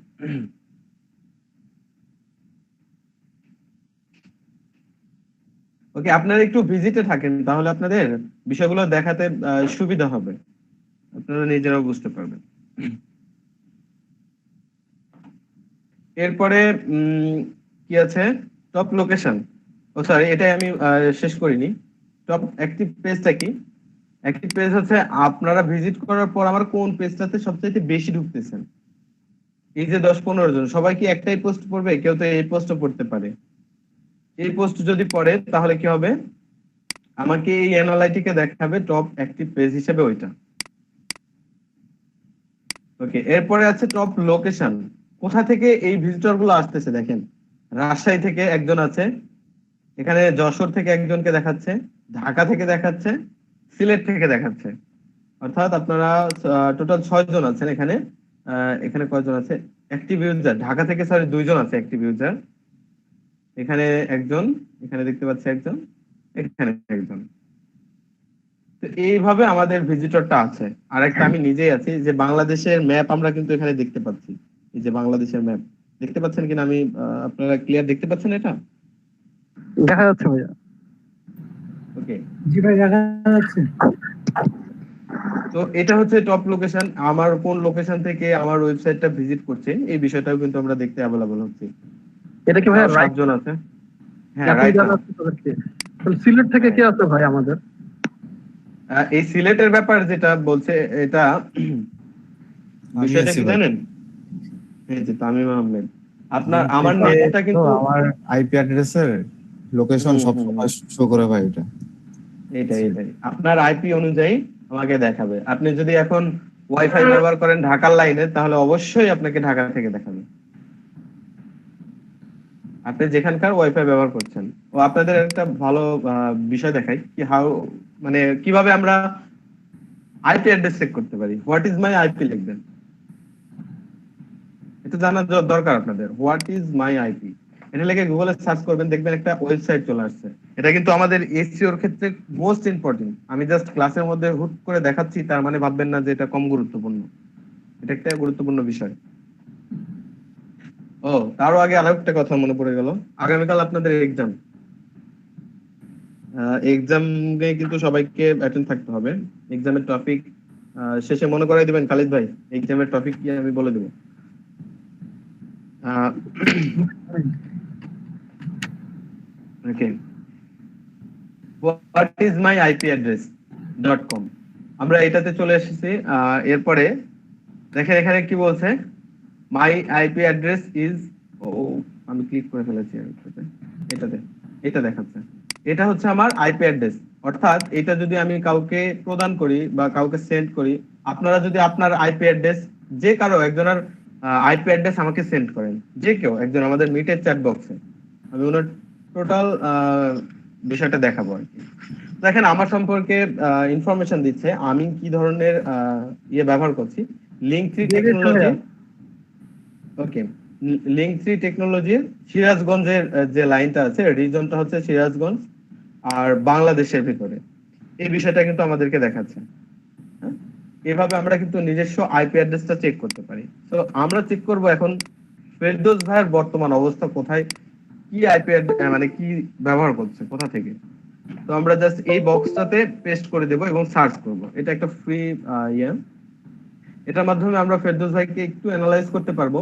ওকে, আপনারা একটু ভিজিটে থাকেন তাহলে আপনাদের বিষয়গুলো দেখাতে সুবিধা হবে, আপনারা নিজেরাও বুঝতে পারবেন। এরপরে কি আছে? Top location. ও সরি, এটাই আমি শেষ করিনি। টপ অ্যাক্টিভ পেজটা কি? অ্যাক্টিভ পেজ হচ্ছে আপনারা ভিজিট করার পর আমার কোন পেজটাতে সবচেয়ে বেশি ঢুকতেছেন। এই যে 10-15 জন, সবাই কি একটাই পোস্ট পড়বে? কেউ তো এই পোস্টও পড়তে পারে। এই পোস্ট যদি পড়ে তাহলে কি হবে? আমাকে এই অ্যানালাইটিকে দেখাবে টপ অ্যাক্টিভ পেজ হিসেবে ওইটা। ওকে, এরপরে আছে টপ লোকেশন, কোথা থেকে এই ভিজিটর গুলো আসতেছে। দেখেন রাজশাহী থেকে একজন আছে, এখানে যশোর থেকে একজনকে দেখাচ্ছে, ঢাকা থেকে দেখাচ্ছে, সিলেট থেকে দেখাচ্ছে। অর্থাৎ আপনারা টোটাল 6 জন আছেন এখানে। এখানে কয়জন আছে অ্যাক্টিভ ইউজার? ঢাকা থেকে 2 জন আছে অ্যাক্টিভ ইউজার, এখানে একজন, এখানে দেখতে পাচ্ছি একজন, এখানে একজন। তো এইভাবে আমাদের ভিজিটরটা আছে। আর একটা আমি নিজেই আছি, যে বাংলাদেশের ম্যাপ আমরা কিন্তু এখানে দেখতে পাচ্ছি। এই যে বাংলাদেশের ম্যাপ দেখতে পাচ্ছেন কিনা আমি, আপনারা ক্লিয়ার দেখতে পাচ্ছেন? এটা দেখা যাচ্ছে ভাইয়া। ওকে, জি ভাই দেখা যাচ্ছে। তো এটা হচ্ছে টপ লোকেশন, আমার কোন লোকেশন থেকে আমার ওয়েবসাইটটা ভিজিট করছে এই বিষয়টাও কিন্তু আমরা দেখতে অ্যাভেলেবল হচ্ছে। এটা কি ভাইয়া রাইট 7 জন আছে। হ্যাঁ রাইট। সিলেট থেকে কে আছে ভাই আমাদের? এই সিলেটের ব্যাপার যেটা বলছে, এটা বিষয়টা কি জানেন? এই যে তামিম আহমেদ, আপনার আমার নেটটা কিন্তু আমার আইপি অ্যাড্রেসের লোকেশন সব সময় শো করে ভাই। এটা এটাই আপনার আইপি অনুযায়ী আমাকে দেখাবে। আপনি যদি এখন ওয়াইফাই ব্যবহার করেন ঢাকার লাইনে, তাহলে অবশ্যই আপনাকে ঢাকা থেকে দেখাবে, আপনি যেখানকার ওয়াইফাই ব্যবহার করছেন। ও আপনাদের একটা ভালো বিষয় দেখাই কি মানে কিভাবে আমরা আইপি অ্যাড্রেস চেক করতে পারি। হোয়াট ইজ মাই আইপি লিখবেন, এটা জানার দরকার আপনাদের। হোয়াট ইজ মাই আইপি এটা লিখে গুগলে সার্চ করবেন, দেখবেন একটা ওয়েবসাইট চলে আসছে। এটা কিন্তু আমাদের এসইওর ক্ষেত্রে মোস্ট ইম্পর্টেন্ট। আমি জাস্ট ক্লাসের মধ্যে হুট করে দেখাচ্ছি, তার মানে ভাববেন না যে এটা কম গুরুত্বপূর্ণ, এটা একটা গুরুত্বপূর্ণ বিষয়। ও তারও আগে আরেকটা কথা মনে পড়ে গেল, আগামীকাল আপনাদের এক্সাম। এক্সামে কিন্তু সবাইকে অ্যাটেন্ড থাকতে হবে। এক্সামের টপিক শেষে মনে করাই দিবেন খালিদ ভাই, এক্সামের টপিক কি আমি বলে দেব। ওকে, what is my IP address.com আমরা এটাতে চলে এসেছি। এরপরে দেখেন এখানে কি বলছে, মাই আইপি অ্যাড্রেস ইজ, আমি ক্লিক করে ফেলেছি এটাতে, এটা দেখাচ্ছে এটা হচ্ছে আমার আইপি অ্যাড্রেস। অর্থাৎ এটা যদি আমি কাউকে প্রদান করি বা কাউকে সেন্ড করি, আপনারা যদি আপনার আইপি অ্যাড্রেস, যে কারো একজনের আইপি অ্যাড্রেস আমাকে সেন্ড করেন, যে কেউ একজন আমাদের মিটের চ্যাট বক্সে, আমি ওনার টোটাল বিষয়টা দেখাবো আর কি। দেখেন আমার সম্পর্কে ইনফরমেশন দিচ্ছে, আমি কি ধরনের ব্যবহার করছি। লিঙ্ক3 টেকনোলজি, ওকে, লিঙ্ক3 টেকনোলজির সিরাজগঞ্জের যে লাইনটা আছে, রিজনটা হচ্ছে সিরাজগঞ্জ আর বাংলাদেশের ভিতরে, এই বিষয়টা কিন্তু আমাদেরকে দেখাচ্ছে। এভাবে আমরা কিন্তু নিজস্ব আইপি অ্যাড্রেসটা চেক করতে পারি। তো আমরা চেক করব এখন ফেরদৌস ভাইয়ের বর্তমান অবস্থা কোথায়, কি আইপি মানে কি ব্যবহার করছে, কোথা থেকে। তো আমরা জাস্ট এই বক্সটাতে পেস্ট করে দেব এবং সার্চ করব। এটা একটা ফ্রি এটার মাধ্যমে আমরা ফেরদৌস ভাইকে একটু অ্যানালাইজ করতে পারবো।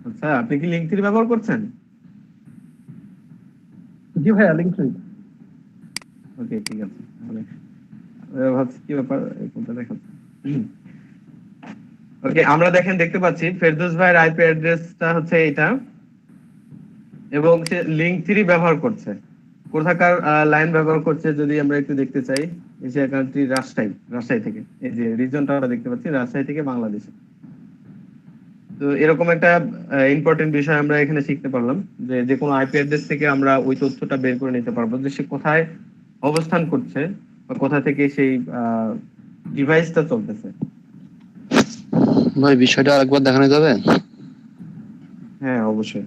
আচ্ছা, আপনি কি লিঙ্ক3 ব্যবহার করছেন? জি ভাইয়া, লিঙ্ক3। ওকে, ঠিক আছে। মানে ভাবছি কি ব্যাপার, কোনটা দেখাচ্ছে। ওকে, আমরা দেখতে পাচ্ছি ফেরদৌস ভাইয়ের আইপি অ্যাড্রেসটা হচ্ছে এটা, এবং সে লিঙ্ক3 ব্যবহার করছে। কোথাকার লাইন ব্যবহার করছে যদি আমরা একটু দেখতে চাই, এশিয়া কান্ট্রি রাজশাহী থেকে, এই যে রিজনটা আমরা দেখতে পাচ্ছি রাজশাহী থেকে বাংলাদেশে। তো এরকম একটা ইম্পর্টেন্ট বিষয় আমরা এখানে শিখতে পারলাম, যে যে কোনো আইপি অ্যাড্রেস থেকে আমরা ওই তথ্যটা বের করে নিতে পারবো, যে সে কোথায় অবস্থান করছে বা কোথা থেকে সেই ডিভাইসটা চলতেছে। ভাই বিষয়টা আরেকবার দেখানো যাবে? হ্যাঁ অবশ্যই।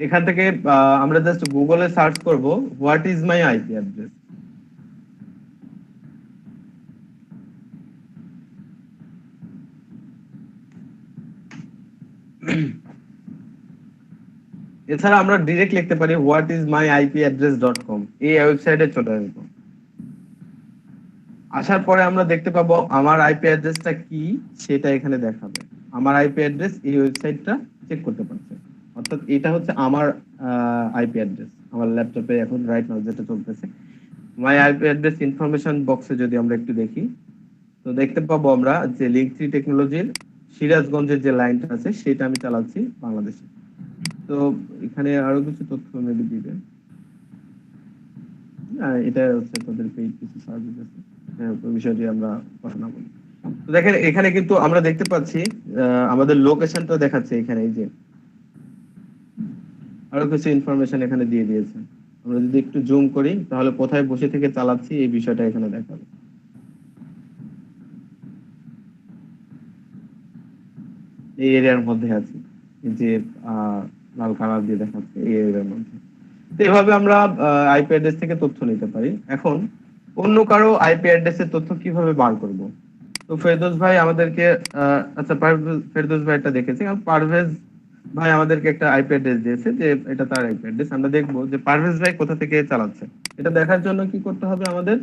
এখান থেকে আমরা জাস্ট গুগলে সার্চ করব what is my IP address. এছাড়া আমরা ডিরেক্ট লিখতে পারি হোয়াট ইজ মাই আইপি অ্যাড্রেস.com, এই ওয়েবসাইটে চলে আসবো। আসার পরে আমরা দেখতে পাবো আমার আইপি অ্যাড্রেসটা কি সেটা এখানে দেখাবে। আমার আইপি অ্যাড্রেস এই ওয়েবসাইটটা চেক করতে পারছে, অর্থাৎ এটা হচ্ছে আমার আইপি অ্যাড্রেস আমার ল্যাপটপে এখন রাইট নাও যেটা চলতেছে। মাই আইপি অ্যাড্রেস ইনফরমেশন বক্সে যদি আমরা একটু দেখি, তো দেখতে পাবো আমরা যে লিঙ্ক3 টেকনোলজির সিরাজগঞ্জের যে লাইনটা আছে সেটা আমি চালাচ্ছি বাংলাদেশে। তো এখানে আরো কিছু তথ্য মেবি দিবে। এটা হচ্ছে তাদের পেইড কিছু সার্ভিস আছে, ওই বিষয়টি আমরা কথা না বলি। তো দেখেন এখানে কিন্তু আমরা দেখতে পাচ্ছি আমাদের লোকেশনটা দেখাচ্ছে এখানে, এই যে আরো কিছু ইনফরমেশন এখানে দিয়ে দিয়েছে। আমরা যদি একটু জুম করি তাহলে কোথায় বসে থেকে চালাচ্ছি এই বিষয়টা এখানে দেখাবে। এই এরিয়ার মধ্যে আছে, এই যে লাল কালার দিয়ে দেখাচ্ছে এই এরিয়ার মধ্যে। তো এভাবে আমরা আইপি অ্যাড্রেস থেকে তথ্য নিতে পারি। এখন অন্য কারো আইপি অ্যাড্রেসের তথ্য কিভাবে বার করব? তো ফেরদৌস ভাই আমাদেরকে আচ্ছা ফেরদৌস ভাই এটা দেখেছি, আর পারভেজ ভাই আমাদেরকে একটা আইপি অ্যাড্রেস দিয়েছে যে এটা তার আইপি অ্যাড্রেস। আমরা দেখবো যে পারভেজ ভাই কোথা থেকে চালাচ্ছে। এটা দেখার জন্য কি করতে হবে আমাদের?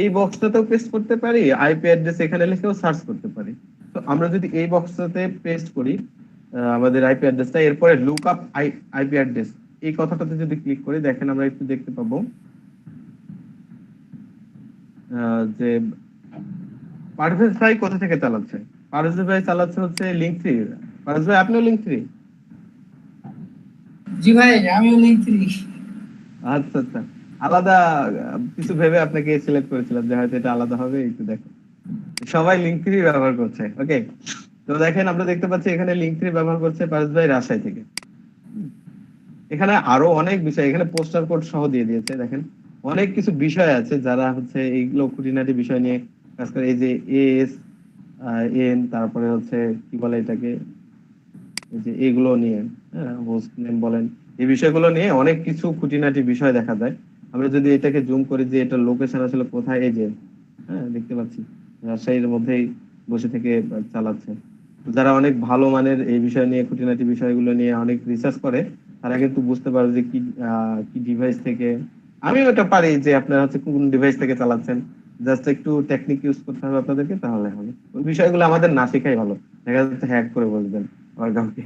এই বক্সটাতেও পেস্ট করতে পারি, আইপি অ্যাড্রেস এখানে লিখেও সার্চ করতে পারি। তো আমরা যদি এই বক্সটাতে পেস্ট করি আমাদের আইপি অ্যাড্রেসটা, এরপরে লুক আপ আইপি অ্যাড্রেস এই কথাটাতে যদি ক্লিক করি, দেখেন আমরা একটু দেখতে পাবো যে পারভেজ ভাই কোথা থেকে চালাচ্ছে। পারভেজ ভাই চালাচ্ছে হচ্ছে লিঙ্ক3। পারভেজ ভাই আপনিও লিঙ্ক3? জি ভাই আমিও লিঙ্ক3। আচ্ছা আচ্ছা, আলাদা কিছু ভেবে আপনাকে সিলেক্ট করেছিলাম যে হয়তো এটা আলাদা হবে। একটু দেখো সবাই লিঙ্ক3 ব্যবহার করছে। ওকে, তো দেখেন আমরা দেখতে পাচ্ছি এখানে লিঙ্ক3 ব্যবহার করছে পারভেজ ভাই রাজশাহী থেকে। এখানে আরো অনেক বিষয়, এখানে পোস্টার কোড সহ দিয়ে দিয়েছে। দেখেন অনেক কিছু বিষয় আছে যারা হচ্ছে এইগুলো খুঁটিনাটি বিষয় নিয়ে কাজ করে। এই যে এস এন, তারপরে হচ্ছে কি বলে এটাকে, এই যে এগুলো নিয়ে হোস্ট নেম বলেন, এই বিষয়গুলো নিয়ে অনেক কিছু খুঁটিনাটি বিষয় দেখা যায়। আমরা যদি এটাকে জুম করি যে এটা লোকেশন আসলে কোথায়, এই যে দেখতে পাচ্ছি রাজশাহীর মধ্যেই বসে থেকে চালাচ্ছে। যারা অনেক ভালো মানের এই বিষয় নিয়ে খুঁটিনাটি বিষয়গুলো নিয়ে অনেক রিসার্চ করে তারা কিন্তু বুঝতে পারবে যে কি কি ডিভাইস থেকে। আমিও এটা পারি যে আপনারা হচ্ছে কোন ডিভাইস থেকে চালাচ্ছেন, জাস্ট একটু টেকনিক ইউজ করতে হবে আপনাদেরকে, তাহলে হবে। ওই বিষয়গুলো আমাদের না শেখাই ভালো, দেখা যাচ্ছে হ্যাক করে বলবেন আমার কাউকে।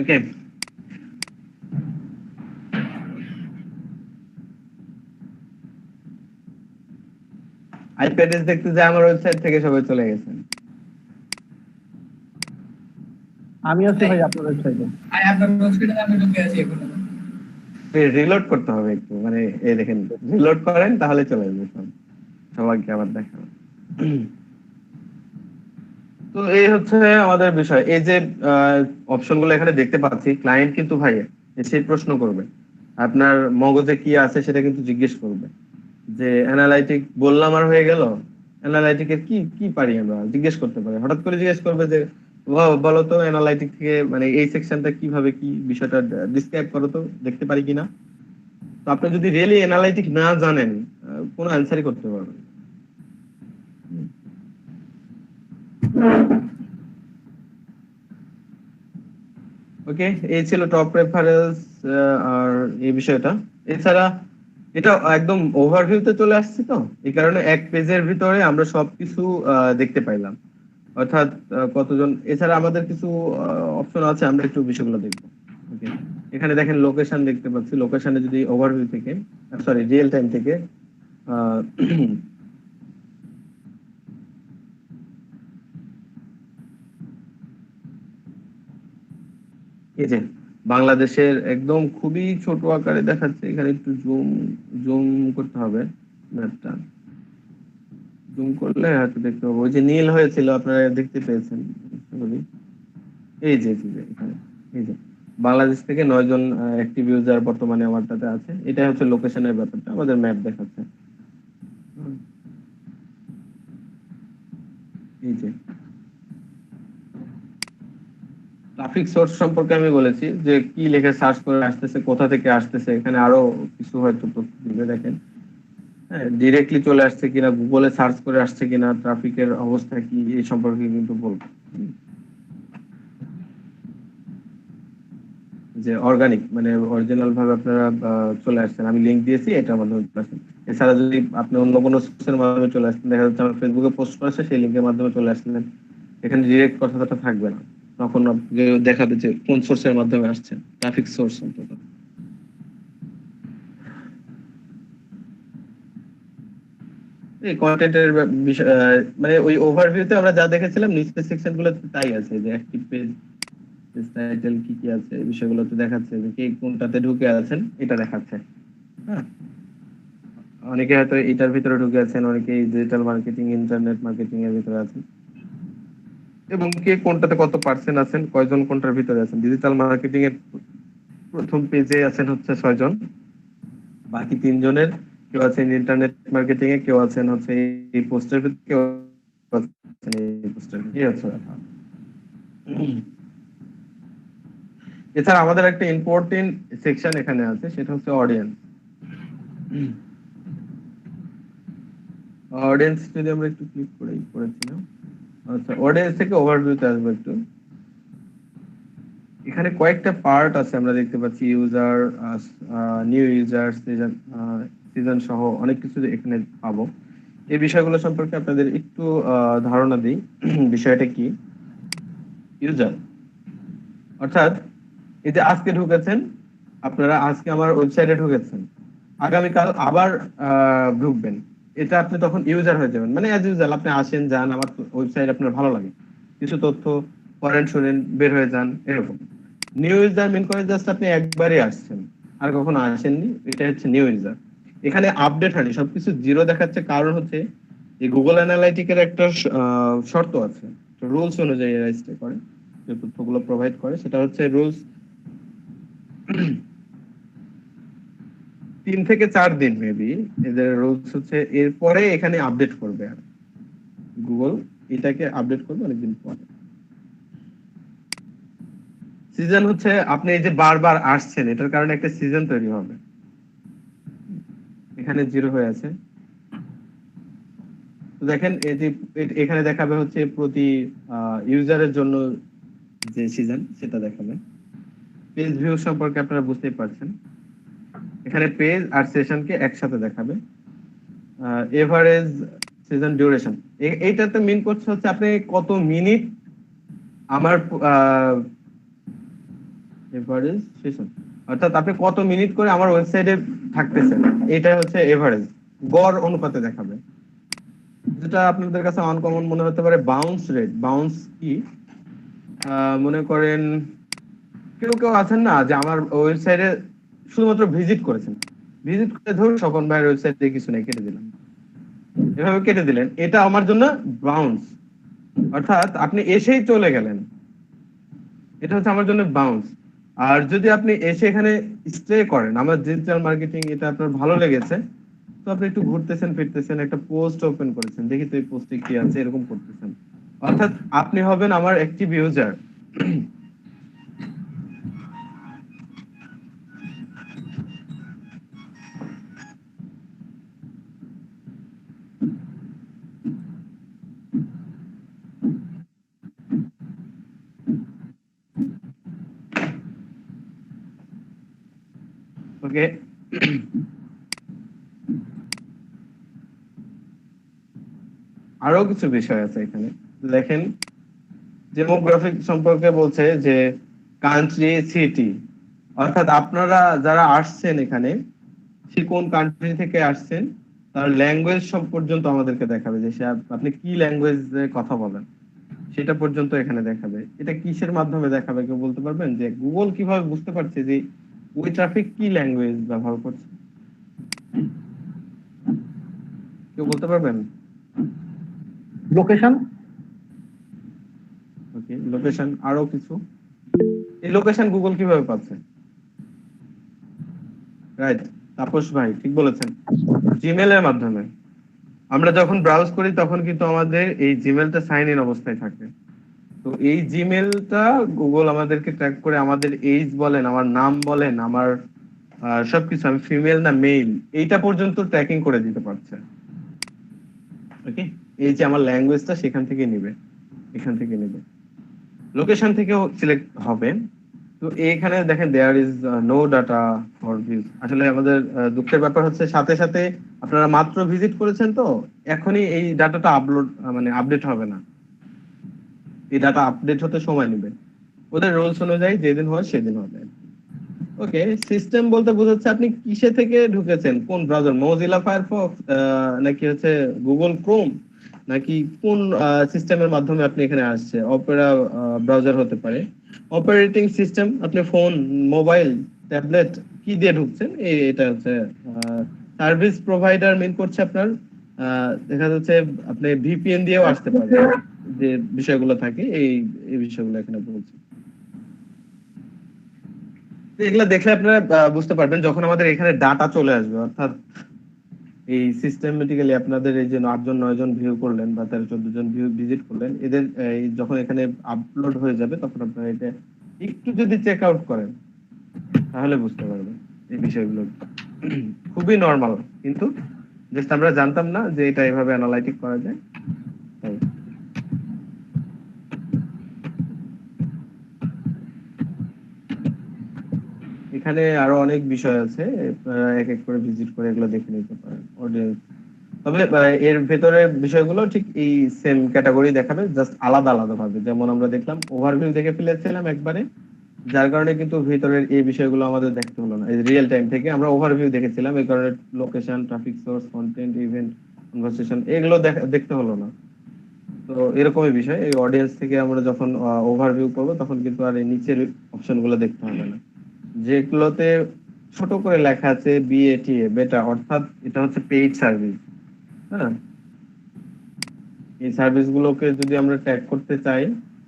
ওকে, আইপি অ্যাড্রেস দেখতে যে আমার ওয়েবসাইট থেকে সবাই চলে গেছেন। আমি আছি ভাই আপনার ওয়েবসাইটে। আপনার ওয়েবসাইটে আমি ঢুকে আছি এখন। রিলোড করতে হবে একটু, মানে এই দেখেন রিলোড করেন তাহলে চলে যাবে সবাইকে আবার দেখাবো। তো এই হচ্ছে আমাদের বিষয়। এই যে অপশনগুলো এখানে দেখতে পাচ্ছি, ক্লায়েন্ট কিন্তু ভাই সেই প্রশ্ন করবে আপনার মগজে কি আছে সেটা কিন্তু জিজ্ঞেস করবে যে অ্যানালাইটিক বললাম আর হয়ে গেল, অ্যানালাইটিকের কি কি পারি আমরা জিজ্ঞেস করতে পারি। হঠাৎ করে জিজ্ঞেস করবে যে বলো তো অ্যানালাইটিক থেকে মানে এই সেকশনটা কিভাবে কি বিষয়টা ডিসক্রাইব করো তো, দেখতে পারি কিনা। তো আপনি যদি রিয়েলি অ্যানালাইটিক না জানেন কোনো অ্যানসারই করতে পারবেন। ওকে, এই ছিল টপ রেফারেন্স আর এই বিষয়টা। এছাড়া এটা একদম ওভারভিউতে চলে আসছে, তো এই কারণে এক পেজের ভিতরে আমরা সবকিছু দেখতে পাইলাম, অর্থাৎ কতজন। এছাড়া আমাদের কিছু অপশন আছে, আমরা একটু বিষয়গুলো দেখবো। ওকে, এখানে দেখেন লোকেশন দেখতে পাচ্ছি। লোকেশনে যদি ওভারভিউ থেকে সরি রিয়েল টাইম থেকে এই যে বাংলাদেশের একদম খুবই ছোট আকারে দেখাচ্ছে। এখানে একটু জুম জুম করতে হবে, ম্যাপটা জুম করলে হয়তো দেখতে পাবো। ওই যে নীল হয়েছিল আপনারা দেখতে পেয়েছেন, এই যে এখানে এই যে বাংলাদেশ থেকে 9 জন অ্যাক্টিভ ইউজার বর্তমানে আমারটাতে আছে। এটা হচ্ছে লোকেশনের ব্যাপারটা, আমাদের ম্যাপ দেখাচ্ছে। এই যে ট্রাফিক সোর্স সম্পর্কে আমি বলেছি যে কি লিখে সার্চ করে আসতেছে, কোথা থেকে আসতেছে, এখানে আরো কিছু হয়তো তথ্য দিবে। দেখেন হ্যাঁ, ডিরেক্টলি চলে আসছে কিনা, গুগলে সার্চ করে আসছে কিনা, ট্রাফিকের অবস্থা কি এই সম্পর্কে কিন্তু বলবো। যে অর্গানিক মানে অরিজিনাল ভাবে আপনারা চলে আসছেন, আমি লিংক দিয়েছি এটার মাধ্যমে চলে আসছেন। এছাড়া যদি আপনি অন্য কোনো সোর্সের মাধ্যমে চলে আসছেন, দেখা যাচ্ছে আমার ফেসবুকে পোস্ট করেছে সেই লিংকের মাধ্যমে চলে আসলেন, এখানে ডিরেক্ট কথাটা থাকবে না, তখন দেখাবে যে কোন সোর্সের মাধ্যমে আসছেন, ট্রাফিক সোর্স অন্তত। এই কন্টেন্টের বিষয় মানে ওই ওভারভিউতে আমরা যা দেখেছিলাম নিচের সেকশন গুলোতে তাই আছে, যে অ্যাক্টিভ পেজ, টাইটেল কি কি আছে এই বিষয়গুলো তো দেখাচ্ছে, যে কে কোনটাতে ঢুকে আছেন এটা দেখাচ্ছে। হ্যাঁ, অনেকে হয়তো এটার ভিতরে ঢুকে আছেন, অনেকে ডিজিটাল মার্কেটিং, ইন্টারনেট মার্কেটিং এর ভিতরে আছেন, এবং কে কোনটাতে কত পার্সেন্ট আছেন, কয়জন কোনটার ভিতরে আছেন। ডিজিটাল মার্কেটিং এর প্রথম পেজে আছেন হচ্ছে 6 জন, বাকি 3 জনের কেউ আছেন ইন্টারনেট মার্কেটিং এ, কেউ আছেন হচ্ছে এই পোস্টের ভিতরে, কেউ আছেন এই পোস্টের ভিতরে। এই হচ্ছে ব্যাপার। এছাড়া আমাদের একটা ইম্পর্টেন্ট সেকশন এখানে আছে, সেটা হচ্ছে অডিয়েন্স। অডিয়েন্স যদি আমরা একটু ক্লিক করেছিলাম, আচ্ছা অডিয়েন্স থেকে ওভারভিউতে আসবো একটু। এখানে কয়েকটা পার্ট আছে আমরা দেখতে পাচ্ছি, ইউজার, নিউ ইউজার, সিজন সহ অনেক কিছু এখানে পাবো। এই বিষয়গুলো সম্পর্কে আপনাদের একটু ধারণা দিই। বিষয়টা কি, ইউজার অর্থাৎ এই যে আজকে ঢুকেছেন আপনারা, আজকে আমার ওয়েবসাইটে ঢুকেছেন, আগামীকাল আবার ঢুকবেন, এটা আপনি তখন ইউজার হয়ে যাবেন। মানে অ্যাজ ইউজুয়াল আপনি আসেন যান, আমার ওয়েবসাইট আপনার ভালো লাগে, কিছু তথ্য পড়েন শুনেন বের হয়ে যান, এরকম। নিউ ইউজার মিন করে জাস্ট আপনি একবারই আসছেন আর কখনো আসেননি, এটা হচ্ছে নিউ ইউজার। এখানে আপডেট হয়নি, সবকিছু জিরো দেখাচ্ছে, কারণ হচ্ছে এই গুগল অ্যানালাইটিকের একটা শর্ত আছে, রুলস অনুযায়ী এরা স্টে করে, যে তথ্যগুলো প্রোভাইড করে, সেটা হচ্ছে রুলস 3 থেকে 4 দিন মেবি এদের রুলস হচ্ছে, এরপরে এখানে আপডেট করবে, আর গুগল এটাকে আপডেট করবে অনেকদিন পরে। সিজন হচ্ছে আপনি এই যে বারবার আসছেন, এটার কারণে একটা সিজন তৈরি হবে। এখানে জিরো হয়ে আছে, তো দেখেন এই যে এখানে দেখাবে হচ্ছে প্রতি ইউজারের জন্য যে সিজন সেটা দেখাবে। পেজ ভিউ সম্পর্কে আপনারা বুঝতেই পারছেন, এখানে পেজ আর সেশনকে একসাথে দেখাবে। এভারেজ সিজন ডিউরেশন, এইটাতে মিন করছে হচ্ছে আপনি কত মিনিট আমার এভারেজ সেশন, অর্থাৎ আপনি কত মিনিট করে আমার ওয়েবসাইটে থাকতেছেন, এটা হচ্ছে এভারেজ, গড় অনুপাতে দেখাবে। যেটা আপনাদের কাছে আনকমন মনে হতে পারে বাউন্স রেট। বাউন্স কি, মনে করেন কেউ কেউ আছেন না যে আমার ওয়েবসাইটে শুধুমাত্র ভিজিট করেছেন, ভিজিট করে ধরুন স্বপন ভাইয়ের ওয়েবসাইটে কিছু নেই, কেটে দিলাম, এভাবে কেটে দিলেন, এটা আমার জন্য বাউন্স, অর্থাৎ আপনি এসেই চলে গেলেন, এটা হচ্ছে আমার জন্য বাউন্স। আর যদি আপনি এসে এখানে স্টে করেন, আমার ডিজিটাল মার্কেটিং এটা আপনার ভালো লেগেছে, তো আপনি একটু ঘুরতেছেন ফিরতেছেন, একটা পোস্ট ওপেন করেছেন, দেখি তো এই পোস্টে কি আছে, এরকম করতেছেন, অর্থাৎ আপনি হবেন আমার অ্যাক্টিভ ইউজার। ওকে, আরো কিছু বিষয় আছে এখানে দেখেন। ডেমোগ্রাফিক সম্পর্কে বলছে যে কান্ট্রি, সিটি, অর্থাৎ আপনারা যারা আসছেন এখানে সে কোন কান্ট্রি থেকে আসছেন, তার ল্যাঙ্গুয়েজ সব পর্যন্ত আমাদেরকে দেখাবে, যে আপনি কি ল্যাঙ্গুয়েজে কথা বলেন সেটা পর্যন্ত এখানে দেখাবে। এটা কিসের মাধ্যমে দেখাবে কেউ বলতে পারবেন? যে গুগল কিভাবে বুঝতে পারছে যে ওই ট্রাফিক কি ল্যাঙ্গুয়েজ ব্যবহার করছে, কেউ বলতে পারবেন? লোকেশন। ওকে, লোকেশন। আরো কিছু, এই লোকেশন গুগল কিভাবে পাচ্ছে? রাইট, তাপস ভাই ঠিক বলেছেন, জিমেল এর মাধ্যমে। আমরা যখন ব্রাউজ করি তখন কিন্তু আমাদের এই জিমেলটা সাইন ইন অবস্থায় থাকে, তো এই জিমেলটা গুগল আমাদেরকে ট্র্যাক করে আমাদের এইজ বলেন, আমার নাম বলেন, আমার সবকিছু, আমি ফিমেল না মেল, এইটা পর্যন্ত ট্র্যাকিং করে দিতে পারছে। ওকে, এই যে আমার ল্যাঙ্গুয়েজটা সেখান থেকে নেবে, এখান থেকে নেবে, লোকেশন থেকেও সিলেক্ট হবে। তো এইখানে দেখেন there is no data for view. আসলে আমাদের দুঃখের ব্যাপার হচ্ছে সাথে সাথে আপনারা মাত্র ভিজিট করেছেন, তো এখনই এই ডাটাটা আপডেট হবে না, এই ডাটা আপডেট হতে সময় নেবে, ওদের রুলস অনুযায়ী যেদিন হয় সেদিন হবে। ওকে, সিস্টেম বলতে বোঝাচ্ছে আপনি কিসে থেকে ঢুকেছেন, কোন ব্রাউজার, মোজিলা ফায়ারফক্স নাকি হচ্ছে গুগল ক্রোম, নাকি কোন সিস্টেমের মাধ্যমে আপনি এখানে আসছে? অপেরা ব্রাউজার হতে পারে, অপারেটিং সিস্টেম, আপনি ফোন, মোবাইল, ট্যাবলেট কি দিয়ে ঢুকছেন, এটা হচ্ছে সার্ভিস প্রোভাইডার মিন করছে আপনার। দেখা যাচ্ছে আপনি ভিপিএন দিয়েও আসতে পারেন, যে বিষয়গুলো থাকে এই বিষয়গুলো এখানে বলছি। এগুলো দেখলে আপনারা বুঝতে পারবেন যখন আমাদের এখানে ডাটা চলে আসবে, অর্থাৎ এই সিস্টেমেটিক্যালি আপনাদের এই যে 8 জন 9 জন ভিউ করলেন বা 13 14 জন ভিউ ভিজিট করলেন, এদের যখন এখানে আপলোড হয়ে যাবে তখন আপনারা এটা একটু যদি চেক আউট করেন তাহলে বুঝতে পারবেন এই বিষয়গুলো। খুবই নরমাল, কিন্তু জাস্ট আমরা জানতাম না যে এটা এভাবে অ্যানালাইটিক করা যায়। তাই এখানে আরো অনেক বিষয় আছে, এক এক করে ভিজিট করে এগুলো দেখে নিতে পারেন অডিয়েন্স। তবে এর ভেতরে বিষয়গুলো ঠিক এই সেম ক্যাটাগরি দেখাবে, জাস্ট আলাদা আলাদা ভাবে। যেমন আমরা দেখলাম ওভারভিউ দেখে ফেলেছিলাম একবারে, যার কারণে কিন্তু ভেতরের এই বিষয়গুলো আমাদের দেখতে হলো না। এই রিয়েল টাইম থেকে আমরা ওভারভিউ দেখেছিলাম, এই কারণে location, traffic source, content, event, conversation এগুলো দেখতে হলো না। তো এরকমই বিষয়, এই অডিয়েন্স থেকে আমরা যখন ওভারভিউ করবো তখন কিন্তু আর এই নিচের অপশনগুলো দেখতে হবে না, যেগুলোতে ছোট করে লেখা আছে বিএটিএ, বেটা, অর্থাৎ এটা হচ্ছে পেইড সার্ভিস। হ্যাঁ, এই সার্ভিস গুলোকে যদি আমরা ট্যাগ করতে চাই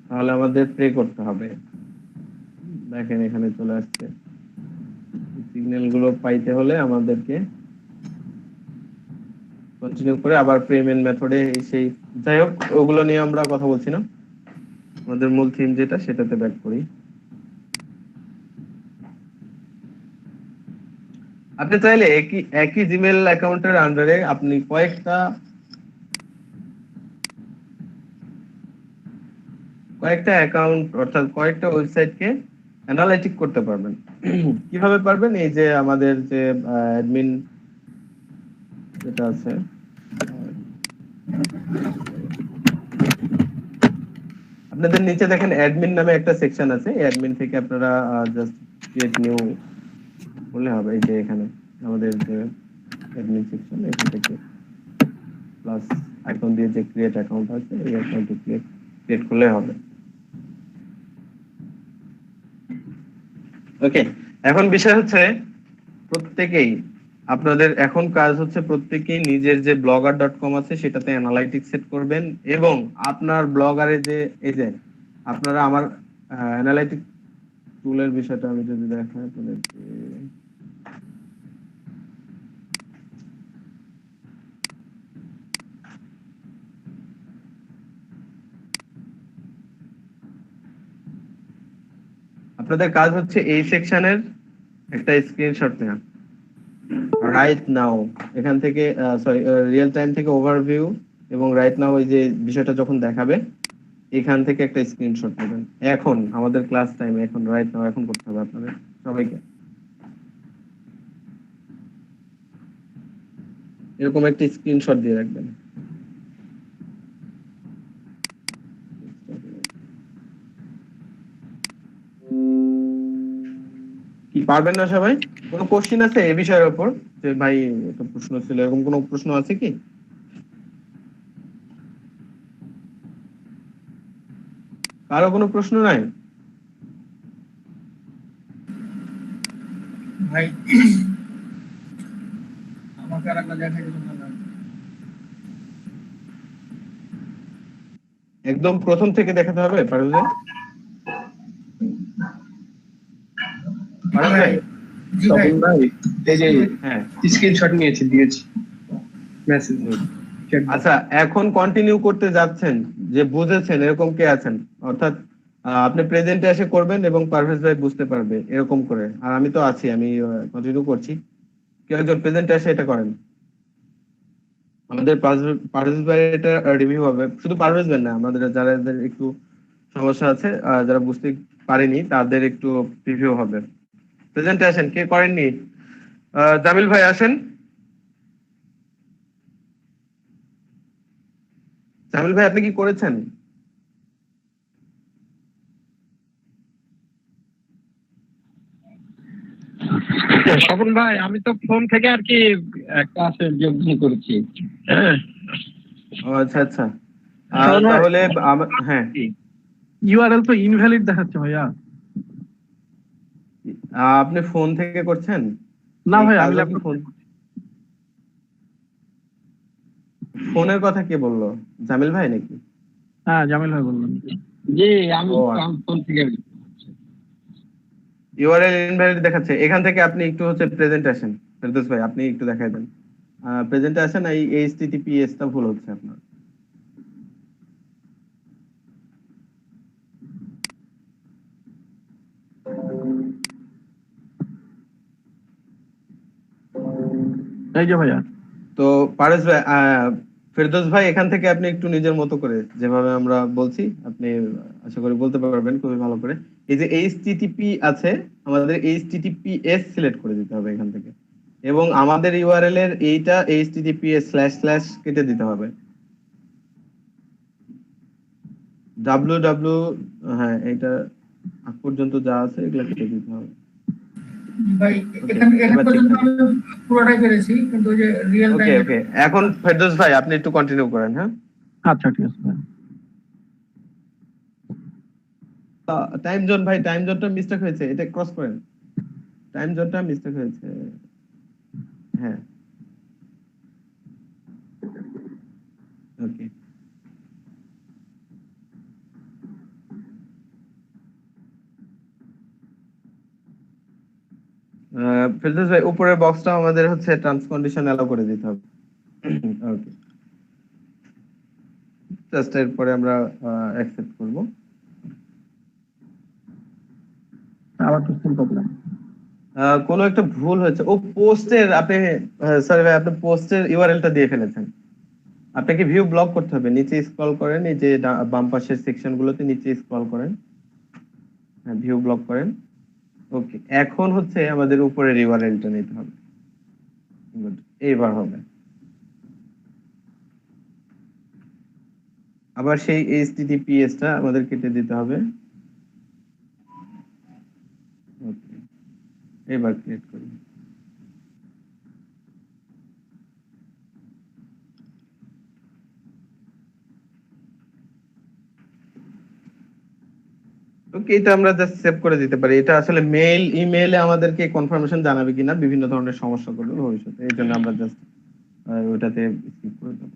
তাহলে আমাদের পে করতে হবে। দেখেন এখানে চলে আসছে, সিগন্যাল গুলো পাইতে হলে আমাদেরকে কন্টিনিউ করে আবার পেমেন্ট মেথডে সেই, যাই হোক ওগুলো নিয়ে আমরা কথা বলছি না, আমাদের মূল থিম যেটা সেটাতে ব্যাক করি। আপনি চাইলে একই জিমেল অ্যাকাউন্টের আন্ডারে আপনি কয়েকটা অ্যাকাউন্ট অর্থাৎ কয়েকটা ওয়েবসাইটকে অ্যানালাইটিক করতে পারবেন। কিভাবে পারবেন? এই যে আমাদের যে অ্যাডমিন যেটা আছে, আপনাদের নিচে দেখেন অ্যাডমিন নামে একটা সেকশন আছে, অ্যাডমিন থেকে আপনারা জাস্ট ক্রিয়েট নিউ বললে হবে। এই যে এখানে আমাদের যে অ্যাডমিন সেকশন, এখান থেকে প্লাস আইকন দিয়ে যে ক্রিয়েট অ্যাকাউন্ট আছে এই অ্যাকাউন্টে ক্রিয়েট করলে হবে। ওকে, এখন বিষয় হচ্ছে প্রত্যেকেই আপনাদের এখন কাজ হচ্ছে প্রত্যেকেই নিজের যে blogger.com আছে সেটাতে অ্যানালাইটিক্স সেট করবেন, এবং আপনার ব্লগারে যে এই যে আপনারা আমার অ্যানালাইটিক টুলের বিষয়টা আমি যদি দেখাই আপনাদেরকে, আপনাদের কাজ হচ্ছে এই সেকশনের একটা স্ক্রিনশট নেওয়া রাইট নাও, এখান থেকে সরি রিয়েল টাইম থেকে ওভারভিউ এবং রাইট নাও এই যে বিষয়টা যখন দেখাবে এখান থেকে একটা স্ক্রিনশট নেবেন। এখন আমাদের ক্লাস টাইমে এখন রাইট নাও এখন করতে হবে আপনাদের সবাইকে। এরকম একটা স্ক্রিনশট দিয়ে রাখবেন। কি পারবেন না সবাই? কোনো কোশ্চেন আছে এই বিষয়ের উপর যে ভাই একটা প্রশ্ন ছিল, এরকম কোনো প্রশ্ন আছে কি? কারো কোনো প্রশ্ন নাই? ভাই আমাকে আর একটা দেখা যেত ভালো হয়। একদম প্রথম থেকে দেখাতে হবে পারবে? তপন ভাই এই যে হ্যাঁ স্ক্রিনশট নিয়েছি দিয়েছি মেসেজ। আচ্ছা, এখন কন্টিনিউ করতে যাচ্ছেন যে বুঝেছেন এরকম কে আছেন? অর্থাৎ আপনি প্রেজেন্টে এসে করবেন এবং পারভেজ ভাই বুঝতে পারবে এরকম করে, আর আমি তো আছি, আমি কন্টিনিউ করছি। কেউ একজন প্রেজেন্টে এসে এটা করেন, আমাদের পারভেজ ভাই এটা রিভিউ হবে। শুধু পারভেজ ভাই না, আমাদের যারা একটু সমস্যা আছে, যারা বুঝতে পারেনি তাদের একটু রিভিউ হবে। প্রেজেন্টে আসেন, কে করেননি? জামিল ভাই আসেন। জামিল ভাই আপনি কি করেছেন? স্বপন ভাই আমি তো ফোন থেকে আর কি ক্লাসে যোগদান করেছি। ও আচ্ছা আচ্ছা। তাহলে হ্যাঁ ইউআরএল তো ইনভ্যালিড দেখাচ্ছে ভাইয়া। আপনি ফোন থেকে করছেন? না ভাই আমি ল্যাপটপ ফোনের কথা কে বললো? জামিল ভাই নাকি? হ্যাঁ জামিল ভাই বললাম। জি আমি ফোন থেকে। ইউআরএল ইনভ্যালিড দেখাচ্ছে। এখান থেকে আপনি একটু হচ্ছে প্রেজেন্টেশন ফেরদৌস ভাই আপনি একটু দেখাই দেন। প্রেজেন্টেশন এই এইচটিটিপিএস টা ভুল হচ্ছে আপনার। এই যে ভাইয়া। তো পারেশ ভাই ফেরদৌস ভাই এখান থেকে আপনি একটু নিজের মতো করে যেভাবে আমরা বলছি আপনি আশা করি বলতে পারবেন খুবই ভালো করে। এই যে এইচটিটিপি আছে আমাদের এইচটিটিপিএস সিলেক্ট করে দিতে হবে এখান থেকে, এবং আমাদের ইউআরএল এর এইটা এইচটিটিপিএস স্ল্যাশ কেটে দিতে হবে। www হ্যাঁ এটা আগ পর্যন্ত যা আছে এগুলো কেটে দিতে হবে। ভাই এখান পর্যন্ত আমি পুরোটাই করেছি, কিন্তু যে রিয়েল টাইম ওকে এখন ফেরদৌস ভাই আপনি একটু কন্টিনিউ করেন। হ্যাঁ আচ্ছা ঠিক আছে ভাই। টাইম জোন ভাই, টাইম জোনটা মিস্টেক হয়েছে, এটা ক্রস করেন। টাইম জোনটা মিস্টেক হয়েছে। হ্যাঁ ওকে ফেরদৌস ভাই উপরের বক্সটা আমাদের হচ্ছে ট্রান্স কন্ডিশন অ্যালাউ করে দিতে হবে। ওকে জাস্ট এরপরে আমরা অ্যাকসেপ্ট করব। আবার তো সেম প্রবলেম। কোনো একটা ভুল হয়েছে। ও পোস্টের আপনি সরি ভাই আপনি পোস্টের ইউআরএলটা দিয়ে ফেলেছেন। আপনাকে ভিউ ব্লক করতে হবে, নিচে স্ক্রল করেন, এই যে বাম পাশের সেকশনগুলোতে নিচে স্ক্রল করেন, হ্যাঁ ভিউ ব্লক করেন। ওকে এখন হচ্ছে আমাদের উপরের ইউআরএলটা নিতে হবে। গুড এইবার হবে। আবার সেই এইচটিটিপিএস টা আমাদের কেটে দিতে হবে। ওকে এবার ক্রিয়েট করি। ওকে এটা আমরা জাস্ট সেভ করে দিতে পারি। এটা আসলে ইমেইলে আমাদেরকে কনফার্মেশন জানাবে কিনা বিভিন্ন ধরনের সমস্যা করবে ভবিষ্যতে, এই জন্য আমরা জাস্ট ওটাতে স্কিপ করে দেব।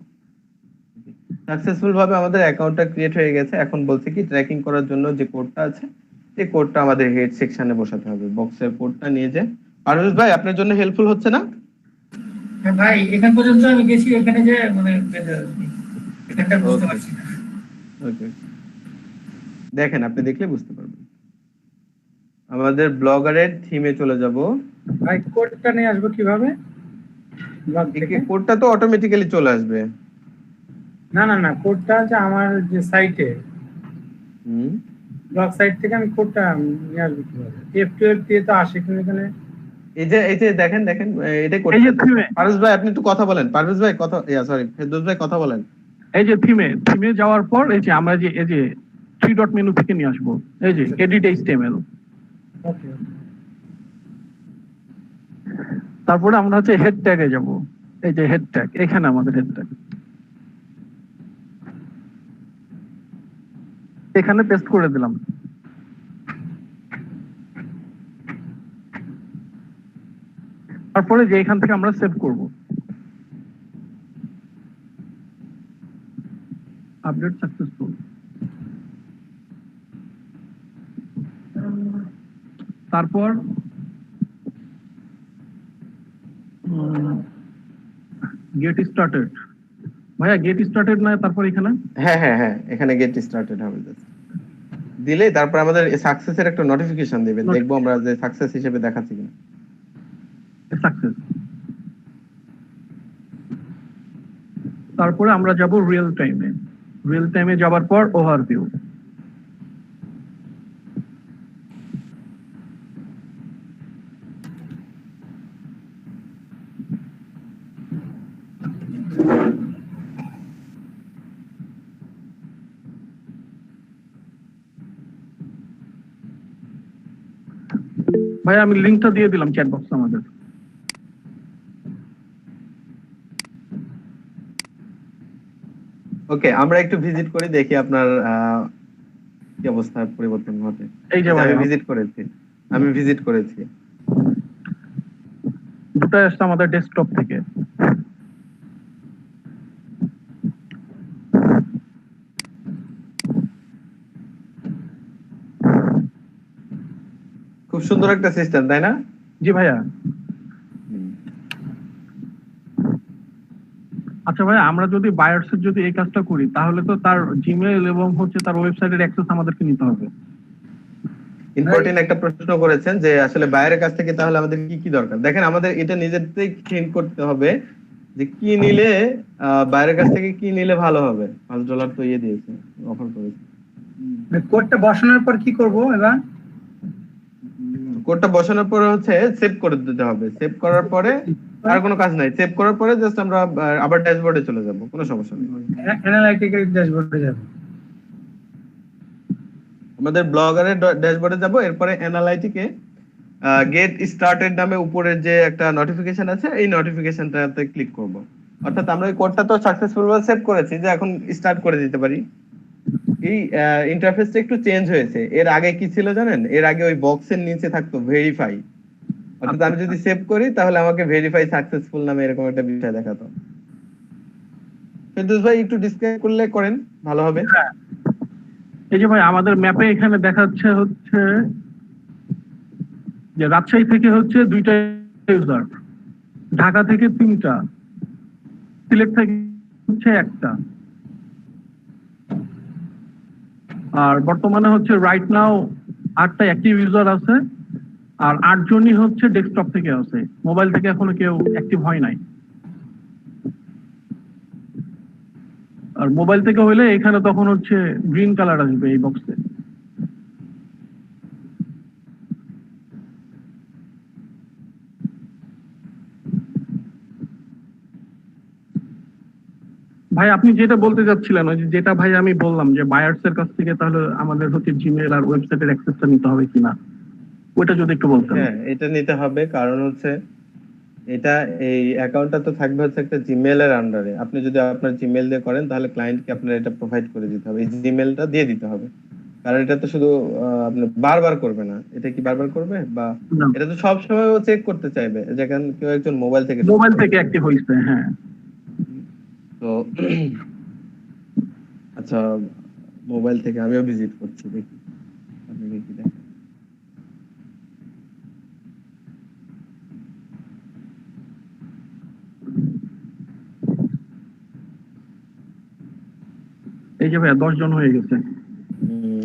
সাকসেসফুল ভাবে আমাদের অ্যাকাউন্টটা ক্রিয়েট হয়ে গেছে। এখন বলছে কি ট্র্যাকিং করার জন্য যে কোডটা আছে এই কোডটা আমাদের হেড সেকশনে বসাতে হবে, বক্সের কোডটা নিয়ে যে। পারভেজ ভাই আপনার জন্য হেল্পফুল হচ্ছে না? ভাই এখান পর্যন্ত আমি গেছি, এখানে যে মানে এখানটা বুঝতে পারছি না। ওকে দেখেন আপনি দেখলে বুঝতে পারবেন। আমাদের ব্লগারের থিমে চলে যাব। ভাই কোডটা নিয়ে আসবো কিভাবে? কোডটা তো অটোমেটিক্যালি চলে আসবে। না কোডটা আছে আমার যে সাইটে, ব্লগ সাইট থেকে আমি কোডটা নিয়ে আসবো কিভাবে? F12 দিয়ে তো আসে, কিন্তু এখানে এই যে দেখেন এটা কোড। পারভেজ ভাই আপনি একটু কথা বলেন। পারভেজ ভাই কথা সরি ফেরদৌস ভাই কথা বলেন। এই যে থিমে যাওয়ার পর এই যে আমরা যে এই যে 3 ডট মেনু থেকে নিয়ে আসবো, এই যে এডিট এইচটিএমএল। ওকে তারপরে আমরা হচ্ছে হেড ট্যাগে যাব। এই যে হেড ট্যাগ, এখানে আমাদের হেড ট্যাগ এখানে পেস্ট করে দিলাম। তারপরে যে এখান থেকে আমরা সেভ করব। Update successful. তারপর গেট স্টার্টেড। ভাইয়া গেট স্টার্টেড না, তারপর এখানে হ্যাঁ এখানে গেট স্টার্টেড হবে দিলে তারপর আমাদের সাকসেসের একটা নোটিফিকেশন দিবে, দেখবো আমরা যে সাকসেস হিসেবে দেখাচ্ছি কিনা। সাকসেস। তারপরে আমরা যাব রিয়েল টাইমে যাবার পর ওভারভিউ। ভাই আমি লিংকটা দিয়ে দিলাম চ্যাট বক্সে আমাদের। ওকে, আমরা একটু ভিজিট করি, দেখি আপনার কি অবস্থা পরিবর্তন ঘটে। এই যে ভাই আমি ভিজিট করেছি দুটো আসছে আমাদের ডেস্কটপ থেকে। খুব সুন্দর একটা সিস্টেম, তাই না? জি ভাইয়া। আচ্ছা ভাই, আমরা যদি বায়ার্সের যদি এই কাজটা করি তাহলে তো তার জিমেইল এবং হচ্ছে তার ওয়েবসাইটের অ্যাক্সেস আমাদেরকে নিতে হবে। ইম্পর্টেন্ট একটা প্রশ্ন করেছেন যে আসলে বাইরের কাছ থেকে তাহলে আমাদের কি কি দরকার। দেখেন, আমাদের এটা নিজেদের ঠিক করতে হবে যে কি নিলে বাইরের কাছ থেকে কি নিলে ভালো হবে। $5 তো দিয়েছে, অফার করেছে। কোডটা বসানোর পর কি করব এবার? কোডটা বসানোর পরে হচ্ছে সেভ করে দিতে হবে। সেভ করার পরে আর কোনো কাজ নাই। সেভ করার পরে জাস্ট আমরা আবার ড্যাশবোর্ডে চলে যাব, কোনো সমস্যা নেই। অ্যানালাইটিক্যাল ড্যাশবোর্ডে যাব। আমাদের ব্লগারের ড্যাশবোর্ডে যাব, এরপরে অ্যানালাইটিকে গেট স্টার্টেড নামে উপরের যে একটা নোটিফিকেশন আছে, এই নোটিফিকেশনটাতে ক্লিক করব। অর্থাৎ আমরা এই কোডটা তো সাকসেসফুল ভাবে সেভ করেছি, যে এখন স্টার্ট করে দিতে পারি। এই ইন্টারফেসটা একটু চেঞ্জ হয়েছে। এর আগে কি ছিল জানেন? এর আগে ওই বক্সের নিচে থাকতো ভেরিফাই। অর্থাৎ আমি যদি সেভ করি তাহলে আমাকে ভেরিফাই সাকসেসফুল নামে এরকম একটা বিষয় দেখাতো। ফেরদৌস ভাই একটু ডিসক্রাইব করলে করেন, ভালো হবে। এই যে ভাই আমাদের ম্যাপে এখানে দেখাচ্ছে হচ্ছে যে রাজশাহী থেকে হচ্ছে 2টা ইউজার, ঢাকা থেকে 3টা, সিলেট থেকে হচ্ছে 1টা। আর বর্তমানে হচ্ছে রাইট নাও 8টা অ্যাক্টিভ ইউজার আছে, আর 8 জনই হচ্ছে ডেস্কটপ থেকে আছে, মোবাইল থেকে এখনো কেউ অ্যাক্টিভ হয় নাই। আর মোবাইল থেকে হইলে এখানে তখন হচ্ছে গ্রিন কালার আসবে এই বক্সে। ভাই আপনি যেটা বলতে যাচ্ছিলেন, ওই যেটা ভাই আমি বললাম যে বায়ার্স এর কাছ থেকে তাহলে আমাদের হচ্ছে জিমেইল আর ওয়েবসাইটের অ্যাক্সেসটা নিতে হবে কিনা, ওটা যদি একটু বলতেন। হ্যাঁ, এটা নিতে হবে, কারণ হচ্ছে এটা এই অ্যাকাউন্টটা তো থাকবে হচ্ছে একটা জিমেইলের আন্ডারে। আপনি যদি আপনার জিমেইল দিয়ে করেন তাহলে ক্লায়েন্টকে আপনার এটা প্রোভাইড করে দিতে হবে, এই জিমেইলটা দিয়ে দিতে হবে। কারণ এটা তো শুধু আপনি বারবার করবে না। এটা কি বারবার করবে? বা এটা তো সব সময় ও চেক করতে চাইবে যেখানে কেউ একজন মোবাইল থেকে অ্যাক্টিভ হইছে। হ্যাঁ, তো আচ্ছা, মোবাইল থেকে আমিও ভিজিট করছি, দেখি আপনি কি দেখেন। এই যে ভাইয়া 10 জন হয়ে গেছে।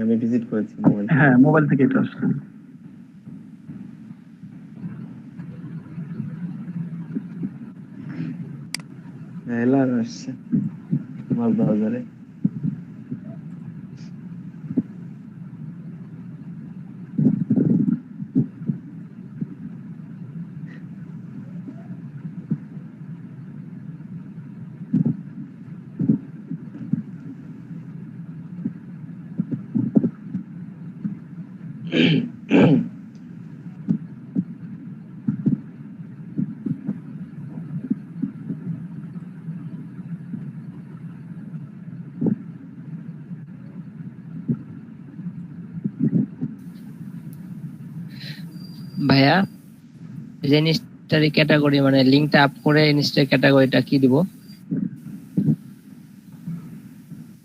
আমি ভিজিট করেছি মোবাইল। হ্যাঁ, মোবাইল থেকে এটা আসছে। এলার আসছে আমার ব্রাউজারে। ভাইয়া যে ইনস্টারি ক্যাটাগরি মানে লিংকটা আপ করে ইনস্টারি ক্যাটাগরিটা কি দিব?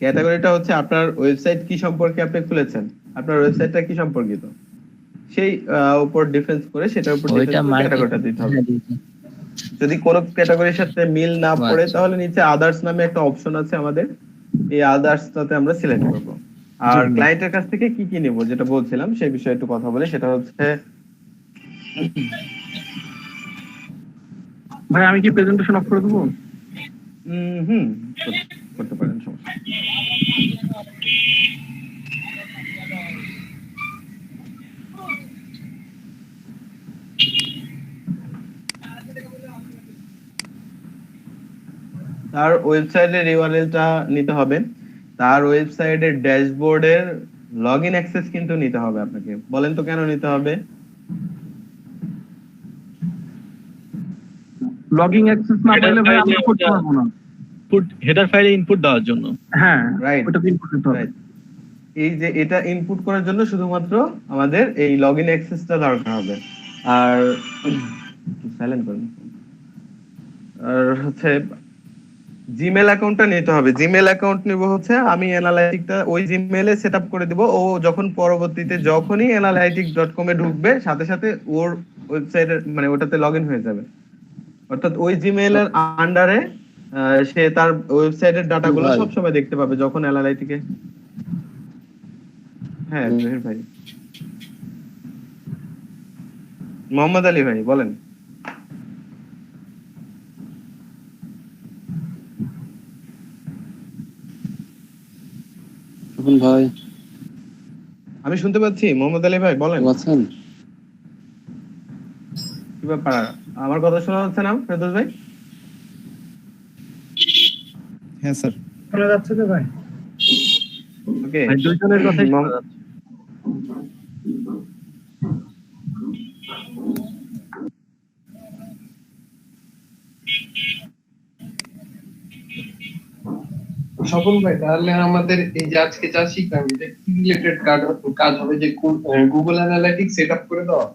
ক্যাটাগরিটা হচ্ছে আপনার ওয়েবসাইট কি সম্পর্কে আপনি খুলেছেন, আপনার ওয়েবসাইটটা কি সম্পর্কিত সেই উপর ডিফারেন্স করে সেটার উপর ক্যাটাগরিটা দিতে হবে। যদি কোনো ক্যাটাগরির সাথে মিল না পড়ে তাহলে নিচে আদার্স নামে একটা অপশন আছে আমাদের, এই আদার্সটাতে আমরা সিলেক্ট করব। আর ক্লায়েন্টের কাছ থেকে কি কি নেব যেটা বলছিলাম সেই বিষয়ে একটু কথা বলি। সেটা হচ্ছে ভাই আমি কি প্রেজেন্টেশন অফ করে দেবো? করতে পারেন, সমস্যা। তার ওয়েবসাইটের ইউআরএলটা নিতে হবে, তার ওয়েবসাইটের ড্যাশবোর্ডের লগইন অ্যাক্সেস কিন্তু নিতে হবে আপনাকে। বলেন তো কেন নিতে হবে? লগিং অ্যাক্সেস না পেলে ভাই আমরা করতে পারবো না। হেডার ফাইলে ইনপুট দেওয়ার জন্য। হ্যাঁ রাইট, ওটা ইনপুট দিতে হবে। এই যে এটা ইনপুট করার জন্য শুধুমাত্র আমাদের এই লগইন অ্যাক্সেসটা দরকার হবে। আর সাইলেন্ট করুন। আর হচ্ছে জিমেল অ্যাকাউন্টটা নিতে হবে। জিমেল অ্যাকাউন্ট নিব হচ্ছে আমি অ্যানালাইটিকটা ওই জিমেলে সেটআপ করে দিব। ও যখন পরবর্তীতে যখনই analytic.com এ ঢুকবে সাথে সাথে ওর ওয়েবসাইটের মানে ওটাতে লগইন হয়ে যাবে। অর্থাৎ ওই জিমেইলের আন্ডারে সে তার ওয়েবসাইটের ডাটাগুলো সব সময় দেখতে পাবে যখন অ্যানালাইটিকে। হ্যাঁ জহির ভাই, মোহাম্মদ আলী ভাই বলেন। ভাই আমি শুনতে পাচ্ছি। মোহাম্মদ আলী ভাই বলেন। আছেন? কি ব্যাপার, আমার কথা শোনা যাচ্ছে না ফেরদৌস ভাই? হ্যাঁ স্যার শোনা যাচ্ছে তো ভাই? ওকে, দুইজনের কথাই শোনা যাচ্ছে। স্বপন ভাই তাহলে আমাদের এই যে আজকে যা শিখলাম এটা কি রিলেটেড কাজ হবে যে গুগল অ্যানালাইটিক্স সেটআপ করে দাও?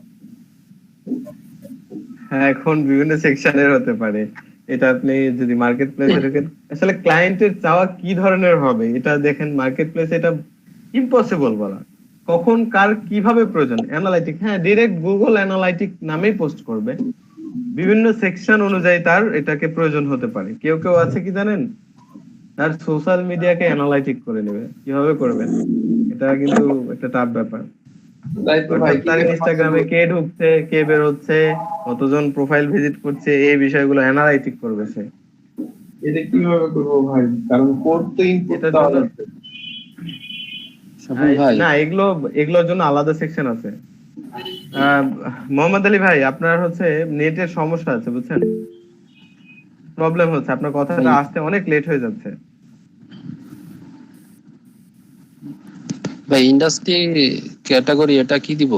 হ্যাঁ এখন বিভিন্ন সেকশনের হতে পারে। এটা আপনি যদি মার্কেট প্লেসে ঢোকেন, আসলে ক্লায়েন্টের চাওয়া কি ধরনের হবে এটা দেখেন। মার্কেট প্লেসে এটা ইম্পসিবল বলা, কখন কার কিভাবে প্রয়োজন। অ্যানালাইটিক হ্যাঁ ডিরেক্ট গুগল অ্যানালাইটিক নামেই পোস্ট করবে। বিভিন্ন সেকশন অনুযায়ী তার এটাকে প্রয়োজন হতে পারে। কেউ কেউ আছে কি জানেন, তার সোশ্যাল মিডিয়াকে অ্যানালাইটিক করে নেবে। কিভাবে করবেন এটা কিন্তু একটা টাফ ব্যাপার। তার ইনস্টাগ্রামে কে ঢুকছে, কে বের হচ্ছে, কতজন প্রোফাইল ভিজিট করছে, এই বিষয়গুলো অ্যানালাইটিক করবে সে। এটা কিভাবে করব ভাই, কারণ কোড তো ইনপুট দেওয়া আছে। না এগুলোর জন্য আলাদা সেকশন আছে। মোহাম্মদ আলী ভাই আপনার হচ্ছে নেটের সমস্যা আছে বুঝছেন, প্রবলেম হচ্ছে, আপনার কথাটা আসতে অনেক লেট হয়ে যাচ্ছে। ভাই ইন্ডাস্ট্রি ক্যাটাগরি এটা কি দিব?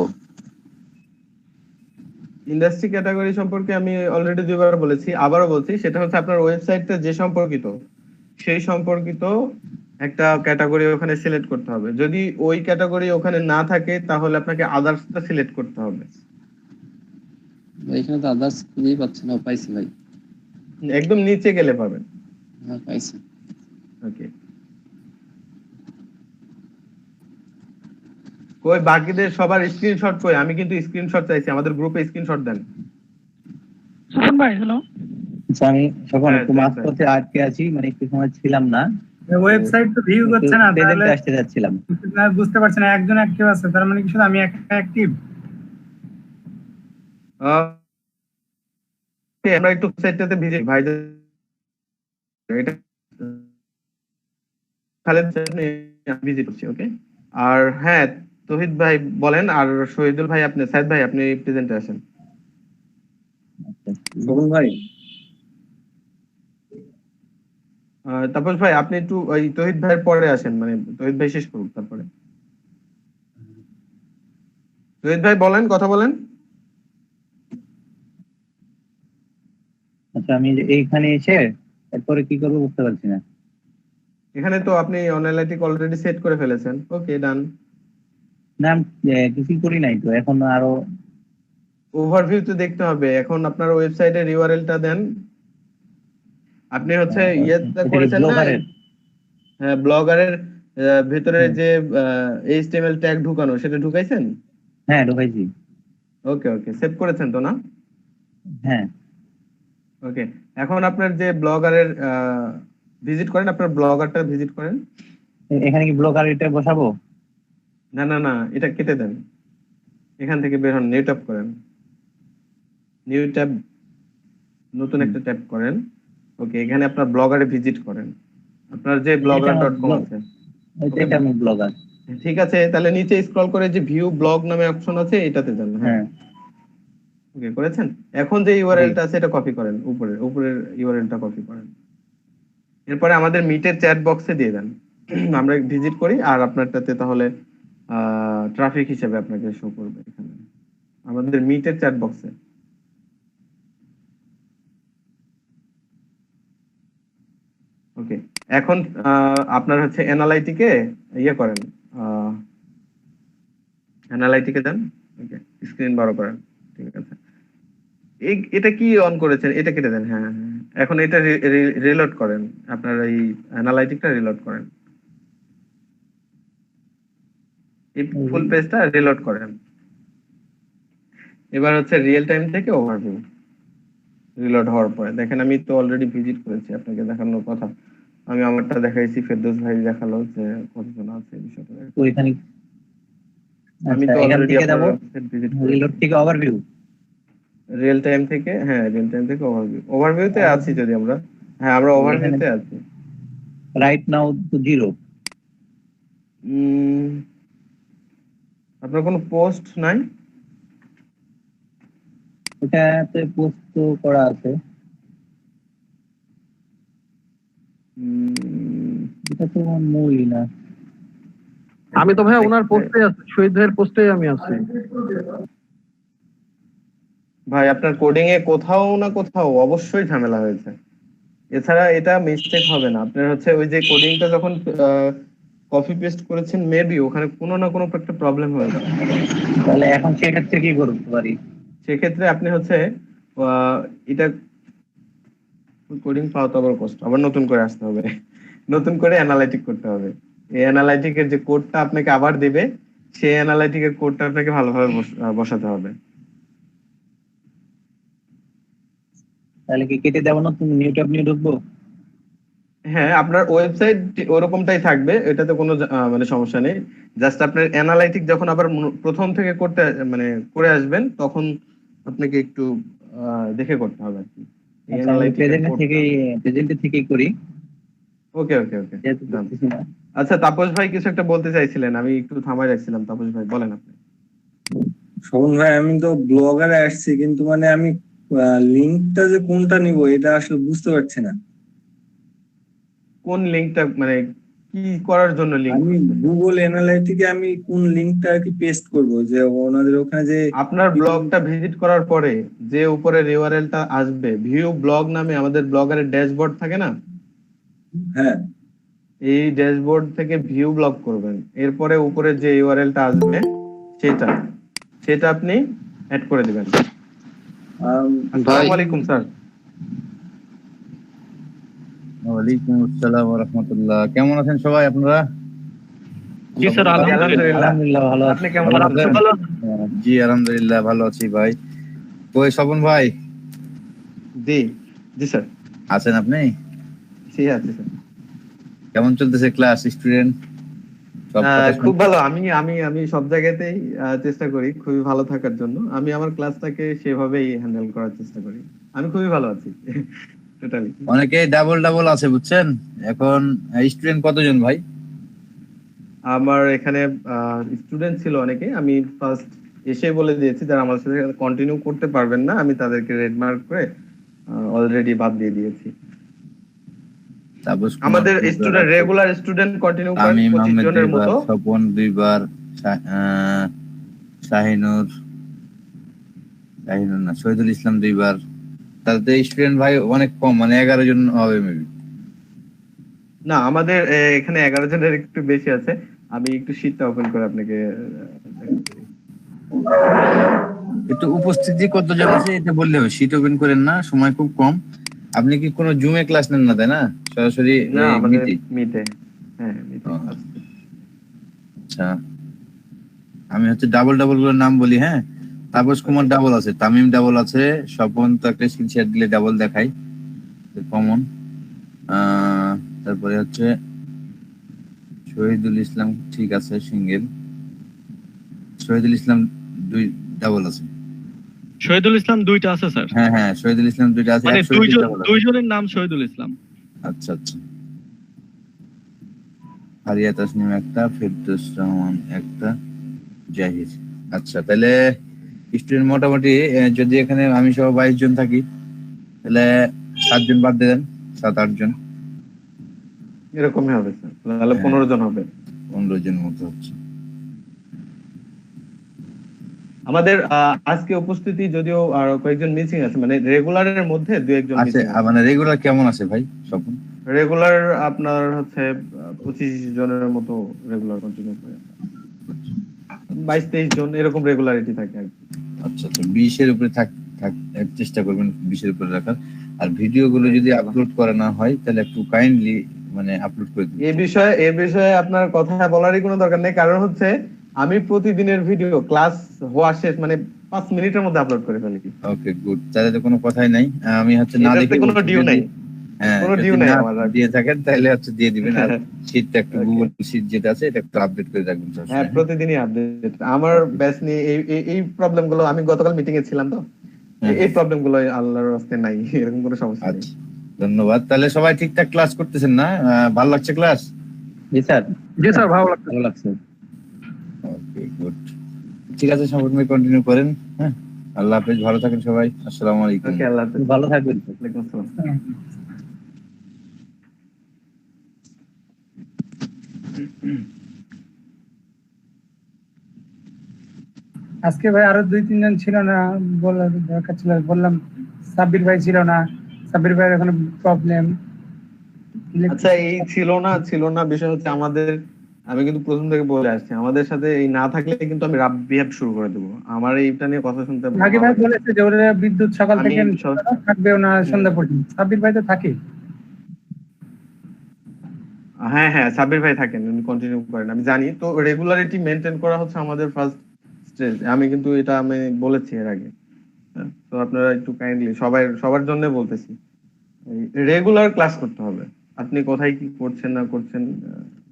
ইন্ডাস্ট্রি ক্যাটাগরি সম্পর্কে আমি অলরেডি দুইবার বলেছি, আবারও বলছি। সেটা হচ্ছে আপনার ওয়েবসাইটটা যে সম্পর্কিত সেই সম্পর্কিত একটা ক্যাটাগরি ওখানে সিলেক্ট করতে হবে। যদি ওই ক্যাটাগরি ওখানে না থাকে তাহলে আপনাকে আদার্সটা সিলেক্ট করতে হবে। এখানে তো আদার্স খুঁজেই পাচ্ছি না। পাইছি ভাই, একদম নিচে গেলে পাবেন। হ্যাঁ পাইছি। ওকে, কই বাকিদের সবার স্ক্রিনশট কই? আমি কিন্তু স্ক্রিনশট চাইছি, আমাদের গ্রুপে স্ক্রিনশট দেন। সুমন ভাই হ্যালো। আমি যখন একটু মাঝপথে আটকে আছি, মানে একটু সময় ছিলাম না, ওয়েবসাইট তো ভিউ করছে না, তাহলে আসতে যাচ্ছিলাম। বুঝতে পারছি না একজন অ্যাক্টিভ আছে, তার মানে কি শুধু আমি একা অ্যাক্টিভ? আমরা একটু সাইটটাতে ভিজিট ভাই, এটা খালেদ ভিজিট করছি। ওকে, আর হ্যাঁ তৌহিদ ভাই বলেন, আর শহীদুল ভাই আপনি, সাইদ ভাই আপনি প্রেজেন্টে আসেন। ভাই তাপস ভাই আপনি একটু ওই তৌহিদ ভাইয়ের পরে আসেন, মানে তৌহিদ ভাই শেষ করুন তারপরে। তৌহিদ ভাই বলেন, কথা বলেন। আচ্ছা আমি এইখানে এসে এরপরে কি করবো বুঝতে পারছি না। এখানে তো আপনি অ্যানালাইটিক অলরেডি সেট করে ফেলেছেন। ওকে ডান। না কিছু করি নাই তো, এখন আরো ওভারভিউ তো দেখতে হবে। এখন আপনার ওয়েবসাইটের ইউআরএলটা দেন। আপনি হচ্ছে ইয়েটা করেছেন না, হ্যাঁ ব্লগারের ভিতরে যে এইচটিএমএল ট্যাগ ঢুকানো সেটা ঢুকাইছেন? হ্যাঁ ঢুকাইছি। ওকে ওকে, সেভ করেছেন তো না? হ্যাঁ ওকে, এখন আপনার যে ব্লগারের ভিজিট করেন, আপনার ব্লগারটা ভিজিট করেন। এখানে কি ব্লগার এটা বসাবো? না না না, এটা কেটে দেন। এখান থেকে বের হন, নিউ ট্যাব করেন, নিউ ট্যাব, নতুন একটা ট্যাব করেন। ওকে, এখানে আপনার ব্লগারে ভিজিট করেন, আপনার যে blogger.com আছে। এটা আমি ব্লগার। ঠিক আছে, তাহলে নিচে স্ক্রল করে যে ভিউ ব্লগ নামে অপশন আছে এটাতে যান। হ্যাঁ ওকে করেছেন। এখন যে ইউআরএলটা আছে এটা কপি করেন, উপরের ইউআরএলটা কপি করেন। এরপরে আমাদের মিটের চ্যাট বক্সে দিয়ে দেন, আমরা ভিজিট করি। আর আপনারটাতে তাহলে ট্রাফিক হিসেবে আপনাকে শো করবে এখানে আমাদের মিটের চ্যাট বক্সে। ওকে, এখন আপনার হচ্ছে অ্যানালাইটিকে ইয়ে করেন, অ্যানালাইটিকে দেন। ওকে, স্ক্রিন বড় করেন। ঠিক আছে, এটা কি অন করেছেন, এটা কেটে দেন। হ্যাঁ হ্যাঁ, এখন এটা রিলোড করেন, আপনার এই অ্যানালাইটিকটা রিলোড করেন, এই ফুল পেজটা রিলোড করেন। এবার হচ্ছে রিয়েল টাইম থেকে ওভারভিউ রিলোড হওয়ার পরে দেখেন, আমি তো অলরেডি ভিজিট করেছি, আপনাকে দেখানোর কথা। আমি আমারটা দেখাইছি, ফেরদৌস ভাই দেখালো যে কতজন আছে এই বিষয়টা। ওইখানে আমি তো অলরেডি ভিজিট রিলোড থেকে ওভারভিউ, রিয়েল টাইম থেকে, হ্যাঁ রিয়েল টাইম থেকে ওভারভিউ, ওভারভিউতে আছি যদি আমরা, হ্যাঁ আমরা ওভারভিউতে আছি। Right now to 0। আপনার কোনো পোস্ট নাই? এটাতে পোস্ট তো করা আছে, এটা তো মূলই না। আমি তো ভাইয়া ওনার পোস্টে আছি, শহীদ ভাইয়ের পোস্টে আমি আছি ভাই। আপনার কোডিং এ কোথাও না কোথাও অবশ্যই ঝামেলা হয়েছে, এছাড়া এটা মিস্টেক হবে না। আপনার হচ্ছে ওই যে কোডিংটা যখন কপি পেস্ট করেছেন, মেবি ওখানে কোনো না কোনো একটা প্রবলেম হয়েছে। তাহলে এখন সেক্ষেত্রে কি করতে পারি? সেক্ষেত্রে আপনি হচ্ছে এটা কোডিং পাওয়া তো আবার কষ্ট, আবার নতুন করে আসতে হবে, নতুন করে অ্যানালাইটিক করতে হবে। এই অ্যানালাইটিকের যে কোডটা আপনাকে আবার দিবে, সেই অ্যানালাইটিকের কোডটা আপনাকে ভালোভাবে বসাতে হবে। তাহলে কি কেটে দেবো না, তুমি নিউ ট্যাব নিয়ে ঢুকবো? হ্যাঁ, আপনার ওয়েবসাইট ওরকমটাই থাকবে, এটাতে কোনো মানে সমস্যা নেই। জাস্ট আপনার অ্যানালাইটিক যখন আবার প্রথম থেকে করতে মানে করে আসবেন, তখন আপনাকে একটু দেখে করতে হবে আর কি। প্রেজেন্ট থেকেই করি। ওকে ওকে ওকে, আচ্ছা তাপস ভাই কিছু একটা বলতে চাইছিলেন, আমি একটু থামাই রাখছিলাম। তাপস ভাই বলেন আপনি। শোভন ভাই, আমি তো ব্লগারে আসছি, কিন্তু মানে আমি লিংকটা যে কোনটা নিব এটা আসলে বুঝতে পারছি না। কোন লিংকটা মানে কি করার জন্য লিংক? আমি গুগল অ্যানালাইটিকে আমি কোন লিংকটা কি পেস্ট করব, যে ওনাদের ওখানে যে আপনার ব্লগটা ভিজিট করার পরে যে উপরের ইউআরএলটা আসবে, ভিউ ব্লগ নামে আমাদের ব্লগারের ড্যাশবোর্ড থাকে না? হ্যাঁ, এই ড্যাশবোর্ড থেকে ভিউ ব্লগ করবেন, এরপরে উপরে যে ইউআরএলটা আসবে সেটা আপনি অ্যাড করে দিবেন। আসসালামু আলাইকুম স্যার। ওয়ালাইকুম আসসালাম ওয়া রাহমাতুল্লাহ। কেমন আছেন সবাই আপনারা? জি স্যার, আলহামদুলিল্লাহ ভালো আছি। আপনি কেমন আছেন? জি আলহামদুলিল্লাহ ভালো আছি ভাই। কই স্বপন ভাই? জি জি স্যার। আছেন আপনি? জি আছি স্যার। কেমন চলতেছে ক্লাস, স্টুডেন্ট? খুব ভালো। আমি সব জায়গাতেই চেষ্টা করি খুবই ভালো থাকার জন্য। আমি আমার ক্লাসটাকে সেভাবেই হ্যান্ডেল করার চেষ্টা করি। আমি খুবই ভালো আছি টোটালি। অনেকে ডাবল আছে বুঝছেন। এখন স্টুডেন্ট কতজন ভাই? আমার এখানে স্টুডেন্ট ছিল অনেকে, আমি ফার্স্ট এসে বলে দিয়েছি যারা আমার সাথে কন্টিনিউ করতে পারবেন না, আমি তাদেরকে রেড মার্ক করে অলরেডি বাদ দিয়ে দিয়েছি। আমাদের স্টুডেন্ট রেগুলার স্টুডেন্ট কন্টিনিউ করেন 25 জনের মতো। স্বপন 2 বার, শাহিনুর না, শহীদুল ইসলাম 2 বার। তাতে স্টুডেন্ট ভাই অনেক কম, মানে 11 জন হবে মেবি। না, আমাদের এখানে 11 জনের একটু বেশি আছে। আমি একটু শীটটা ওপেন করে আপনাকে একটু উপস্থিতি কতজন আছে এটা বললে হবে। শীট ওপেন করেন না, সময় খুব কম। আপনি কি কোনো জুমে ক্লাস নেন না তাই না? সরাসরি মিটে? হ্যাঁ মিটে। আচ্ছা, আমি হচ্ছে ডাবল করে নাম বলি। হ্যাঁ, তাপস কুমার ডাবল আছে, তামিম ডাবল আছে, স্বপন তো একটা স্ক্রিনশট দিলে ডাবল দেখাই, কমন। তারপরে হচ্ছে শহীদুল ইসলাম, ঠিক আছে সিঙ্গেল। শহীদুল ইসলাম 2 ডাবল আছে। শহীদুল ইসলাম 2টা আছে স্যার। হ্যাঁ শহীদুল ইসলাম 2টা আছে, মানে দুইজনের নাম শহীদুল ইসলাম। আচ্ছা। হারিয়া তাসনিম একটা, ফেরদৌস রহমান একটা, জাহির। আচ্ছা, তাহলে স্টুডেন্ট মোটামুটি যদি এখানে আমি সহ 22 জন থাকি, তাহলে 7 জন বাদ দেন, 7-8 জন এরকমই হবে স্যার। তাহলে 15 জন হবে। 15 জন মতো হচ্ছে আমাদের আজকে উপস্থিতি, যদিও আর কয়েকজন মিসিং আছে, মানে রেগুলারের মধ্যে 2-1 জন আছে। মানে রেগুলার কেমন আছে ভাই স্বপন? রেগুলার আপনার হচ্ছে 25 জনের মতো রেগুলার কন্টিনিউ করে, 22-23 জন এরকম রেগুলারিটি থাকে আর কি। আচ্ছা, তো 20 এর উপরে চেষ্টা করবেন 20 এর উপরে রাখার। আর ভিডিওগুলো যদি আপলোড করা না হয় তাহলে একটু কাইন্ডলি মানে আপলোড করে দিন। এই বিষয়ে আপনার কথা বলারই কোনো দরকার নেই, কারণ হচ্ছে আমি প্রতিদিনের ভিডিও ক্লাস হওয়া শেষ মানে 5 মিনিটের মধ্যে আপলোড করে ফেলি। ওকে, গুড। তাহলে তো কোনো কথাই নাই, আমি হচ্ছে না দেখে কোনো ডিউ নাই, কোনো ডিউ নাই আমার। দিয়ে থাকেন তাহলে হচ্ছে দিয়ে দিবেন। আর শীটটা একটু গুগল শীট যেটা আছে এটা একটু আপডেট করে রাখবেন। হ্যাঁ, প্রতিদিনই আপডেট। আমার ব্যাচ নিয়ে এই প্রবলেম গুলো, আমি গতকাল মিটিং এ ছিলাম তো, এই প্রবলেম গুলো আল্লাহর রাস্তে নাই, এরকম কোনো সমস্যা নেই। ধন্যবাদ। তাহলে সবাই ঠিকঠাক ক্লাস করতেছেন না? ভালো লাগছে ক্লাস? জি স্যার, ভালো লাগছে। ওকে, গুড। ঠিক আছে, সম্পূর্ণ কন্টিনিউ করেন। হ্যাঁ, আল্লাহ হাফেজ, ভালো থাকেন সবাই। আসসালামু আলাইকুম। ওকে, আল্লাহ হাফেজ, ভালো থাকবেন। ওয়ালাইকুম আসসালাম। আজকে ভাই আরো 2-3 জন ছিল না, বলার দরকার ছিল, বললাম সাব্বির ভাই ছিল না, সাব্বির ভাইয়ের এখন প্রবলেম। আচ্ছা, এই ছিল না বিষয় হচ্ছে আমাদের, আমি কিন্তু প্রথম থেকে বলে আসছি, আমাদের সাথে এই না থাকলে কিন্তু আমি রাব বিহেভ শুরু করে দেবো। আমার এইটা নিয়ে কথা শুনতে ভাগি ভাই বলেছে যে ওরা বিদ্যুৎ সকাল থেকে থাকবেও না সন্ধ্যা পর্যন্ত। সাব্বির ভাই তো থাকে। হ্যাঁ, সাব্বির ভাই থাকেন, উনি কন্টিনিউ করেন, আমি জানি। তো রেগুলারিটি মেনটেন করা হচ্ছে আমাদের ফার্স্ট স্টেজ। আমি কিন্তু এটা আমি বলেছি এর আগে। তো আপনারা একটু কাইন্ডলি সবার জন্য বলতেছি, রেগুলার ক্লাস করতে হবে। আপনি কোথায় কি করছেন না করছেন,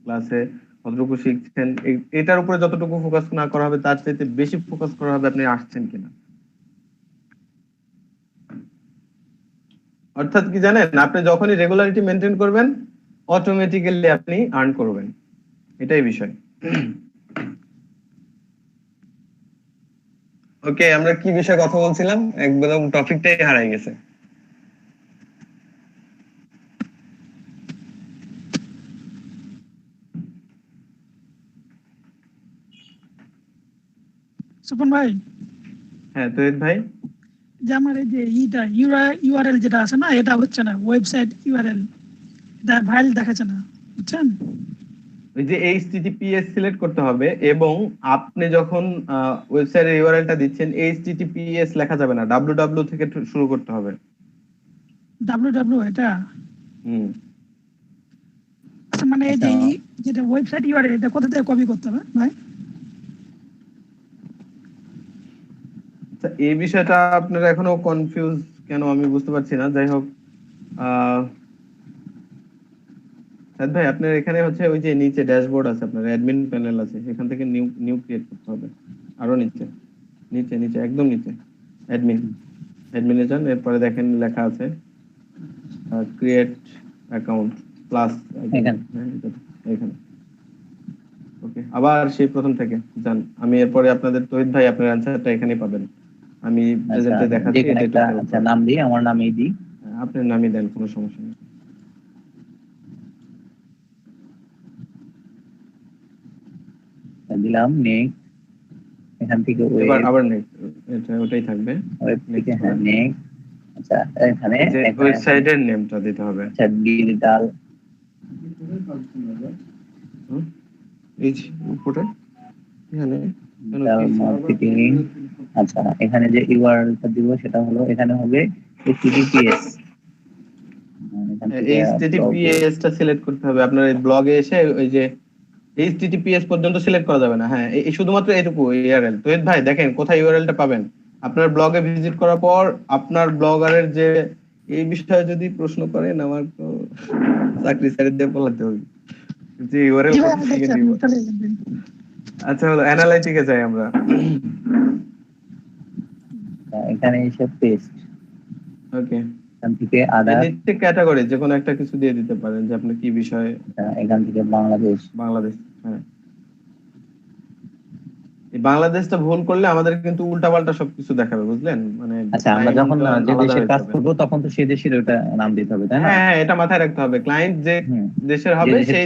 ক্লাসে কতটুকু শিখছেন, এটার উপরে যতটুকু ফোকাস না করা হবে তার চাইতে বেশি ফোকাস করা হবে আপনি আসছেন কিনা। অর্থাৎ কি জানেন, আপনি যখনই রেগুলারিটি মেনটেন করবেন অটোমেটিক্যালি আপনি আর্ন করবেন, এটাই বিষয়। ওকে, আমরা কি বিষয়ে কথা বলছিলাম, একদম টপিকটাই হারাই গেছে। সুপন ভাই, হ্যাঁ তৈয়দ ভাই, যে আমার এই যে ইউআরএল যেটা আছে না, এটা হচ্ছে না, ওয়েবসাইট ইউআরএল ফাইল দেখাচ্ছে না, বুঝছেন? ওই যে HTTPS সিলেক্ট করতে হবে, এবং আপনি যখন ওয়েবসাইটের ইউআরএলটা দিচ্ছেন HTTPS লেখা যাবে না, www থেকে শুরু করতে হবে। www এটা আচ্ছা, মানে এই যে যেটা ওয়েবসাইট ইউআরএল এটা কোথা থেকে কপি করতে হবে ভাই? এই বিষয়টা আপনারা এখনো কনফিউজ কেন আমি বুঝতে পারছি না। যাই হোক, ভাই আপনার এখানে হচ্ছে ওই যে নিচে ড্যাশবোর্ড আছে, আপনার অ্যাডমিন প্যানেল আছে, এখান থেকে নিউ ক্রিয়েট করতে হবে। আরো নিচে একদম নিচে অ্যাডমিনে যান, এরপরে দেখেন লেখা আছে ক্রিয়েট অ্যাকাউন্ট প্লাস এখানে। ওকে, আবার সেই প্রথম থেকে যান। আমি এরপরে আপনাদের তহিদ ভাই আপনার অ্যানসারটা এখানেই পাবেন। আমি প্রেজেন্টে দেখাচ্ছি, আচ্ছা নাম দিই, আমার নামই দিই, আপনার নামই দেন, কোনো সমস্যা নেই। দিলাম নেক্সট, এখান থেকে আবার নেক্সট, এটা ওটাই থাকবে ওয়েব থেকে। হ্যাঁ নেক্সট। আচ্ছা, এখানে ওয়েবসাইটের নেমটা দিতে হবে। আচ্ছা, ডিজিটাল এই যে উপরে এখানে মার্কেটিং। আচ্ছা, এখানে যে ইউআরএলটা দিব সেটা হলো, এখানে হবে HTTPS। HTTPS টা সিলেক্ট করতে হবে। আপনার এই ব্লগে এসে ওই যে HTTPS পর্যন্ত সিলেক্ট করা যাবে না। হ্যাঁ, এই শুধুমাত্র এটুকু ইউআরএল। তো ভাই দেখেন কোথায় ইউআরএলটা পাবেন। আপনার ব্লগে ভিজিট করার পর আপনার ব্লগারের যে এই বিষয়ে যদি প্রশ্ন করেন, আমার তো চাকরি ছেড়ে দিয়ে পলাতে হবে যে ইউআরএল থেকে দিব। আচ্ছা, হলো অ্যানালাইটিকে যাই আমরা। এখানে এসে পেস্ট। ওকে, এখান থেকে আদার নিচে ক্যাটাগরি যে কোনো একটা কিছু দিয়ে দিতে পারেন, যে আপনি কি বিষয়ে। এখান থেকে বাংলাদেশ। হ্যাঁ, এই বাংলাদেশটা ভুল করলে আমাদের কিন্তু উল্টাপাল্টা সবকিছু দেখাবে, বুঝলেন? মানে আচ্ছা, আমরা যখন যে দেশে কাজ করব তখন তো সেই দেশের ওটা নাম দিতে হবে, তাই না? হ্যাঁ, এটা মাথায় রাখতে হবে। ক্লায়েন্ট যে দেশের হবে সেই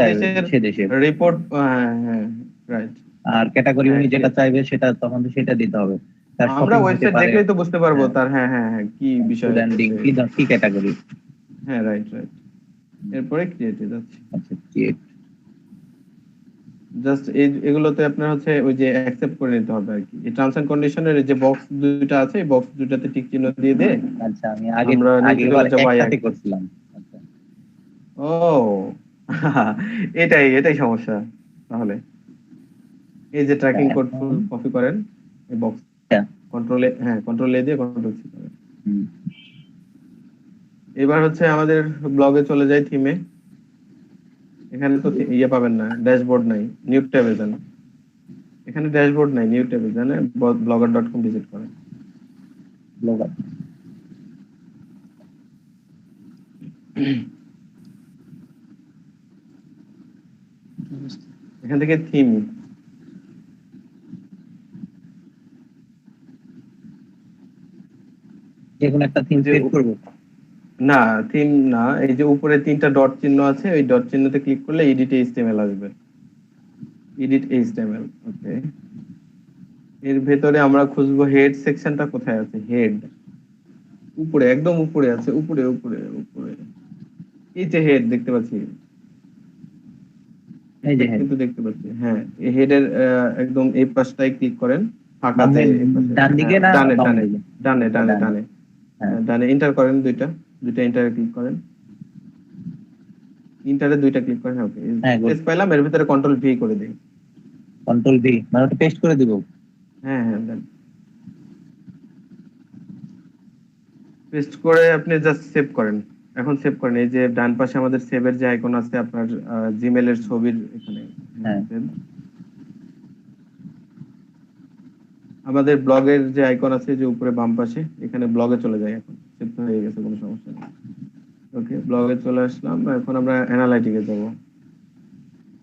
দেশের রিপোর্ট। হ্যাঁ, রাইট। আর ক্যাটাগরি উনি যেটা চাইবে সেটা তখন তো সেটা দিতে হবে। আমরা ওয়েবসাইট দেখলেই তো বুঝতে পারবো তার। হ্যাঁ, কি বিষয়, কি ক্যাটাগরি। হ্যাঁ, রাইট। এরপরে ক্রিয়েটে যাচ্ছি। আচ্ছা ক্রিয়েট। জাস্ট এগুলোতে আপনার হচ্ছে ওই যে অ্যাকসেপ্ট করে নিতে হবে আর কি। এই টার্মস এন্ড কন্ডিশনের যে বক্স দুইটা আছে, এই বক্স দুইটাতে টিক চিহ্ন দিয়ে দে। আচ্ছা আমি আগে আমরা নিচে চলে যাবো একসাথে করছিলাম। আচ্ছা ও এটাই সমস্যা তাহলে। এই যে ট্র্যাকিং কোড কপি করেন এই বক্স কন্ট্রোল এ দিয়ে কন্ট্রোল সি করেন। এবার হচ্ছে আমাদের ব্লগে চলে যাই, থিমে। এখানে তো ইয়ে পাবেন না, ড্যাশবোর্ড নাই, নিউ ট্যাবে যান। এখানে ড্যাশবোর্ড নাই, নিউ ট্যাবে যান, blogger.com ভিজিট করেন। ব্লগার এখান থেকে থিম, যেকোনো একটা থিম সেট করব না, থিম না, এই যে উপরে তিনটা ডট চিহ্ন আছে, ওই ডট চিহ্নতে ক্লিক করলে এডিট এইচটিএমএল আসবে। এডিট এইচটিএমএল, ওকে। এর ভেতরে আমরা খুঁজবো হেড সেকশনটা কোথায় আছে। হেড উপরে, একদম উপরে আছে, উপরে উপরে উপরে। এই যে হেড দেখতে পাচ্ছি, এই যে হেড কিন্তু দেখতে পাচ্ছি, হ্যাঁ। এই হেডের একদম এই পাশটায় ক্লিক করেন, ফাঁকাতে ডান দিকে না ডানে বাম ডানে দিকে? ডানে ডানে ডানে ডানে এন্টার করেন, দুইটা এন্টারে ক্লিক করেন, ইন্টারে দুইটা ক্লিক করেন। ওকে, স্পেস পাইলাম, এর ভিতরে কন্ট্রোল ভি করে দিই। কন্ট্রোল ভি মানে ওটা পেস্ট করে দিব? হ্যাঁ দেন। পেস্ট করে আপনি জাস্ট সেভ করেন। এখন সেভ করেন, এই যে ডান পাশে আমাদের সেভের যে আইকন আছে আপনার জিমেল এর ছবির, এখানে আমাদের ব্লগের যে আইকন আছে যে উপরে বাম পাশে, এখানে ব্লগে চলে যায়। এখন সেভ হয়ে গেছে, কোনো সমস্যা নেই। ওকে, ব্লগে চলে আসলাম। এখন আমরা অ্যানালাইটিকে যাব,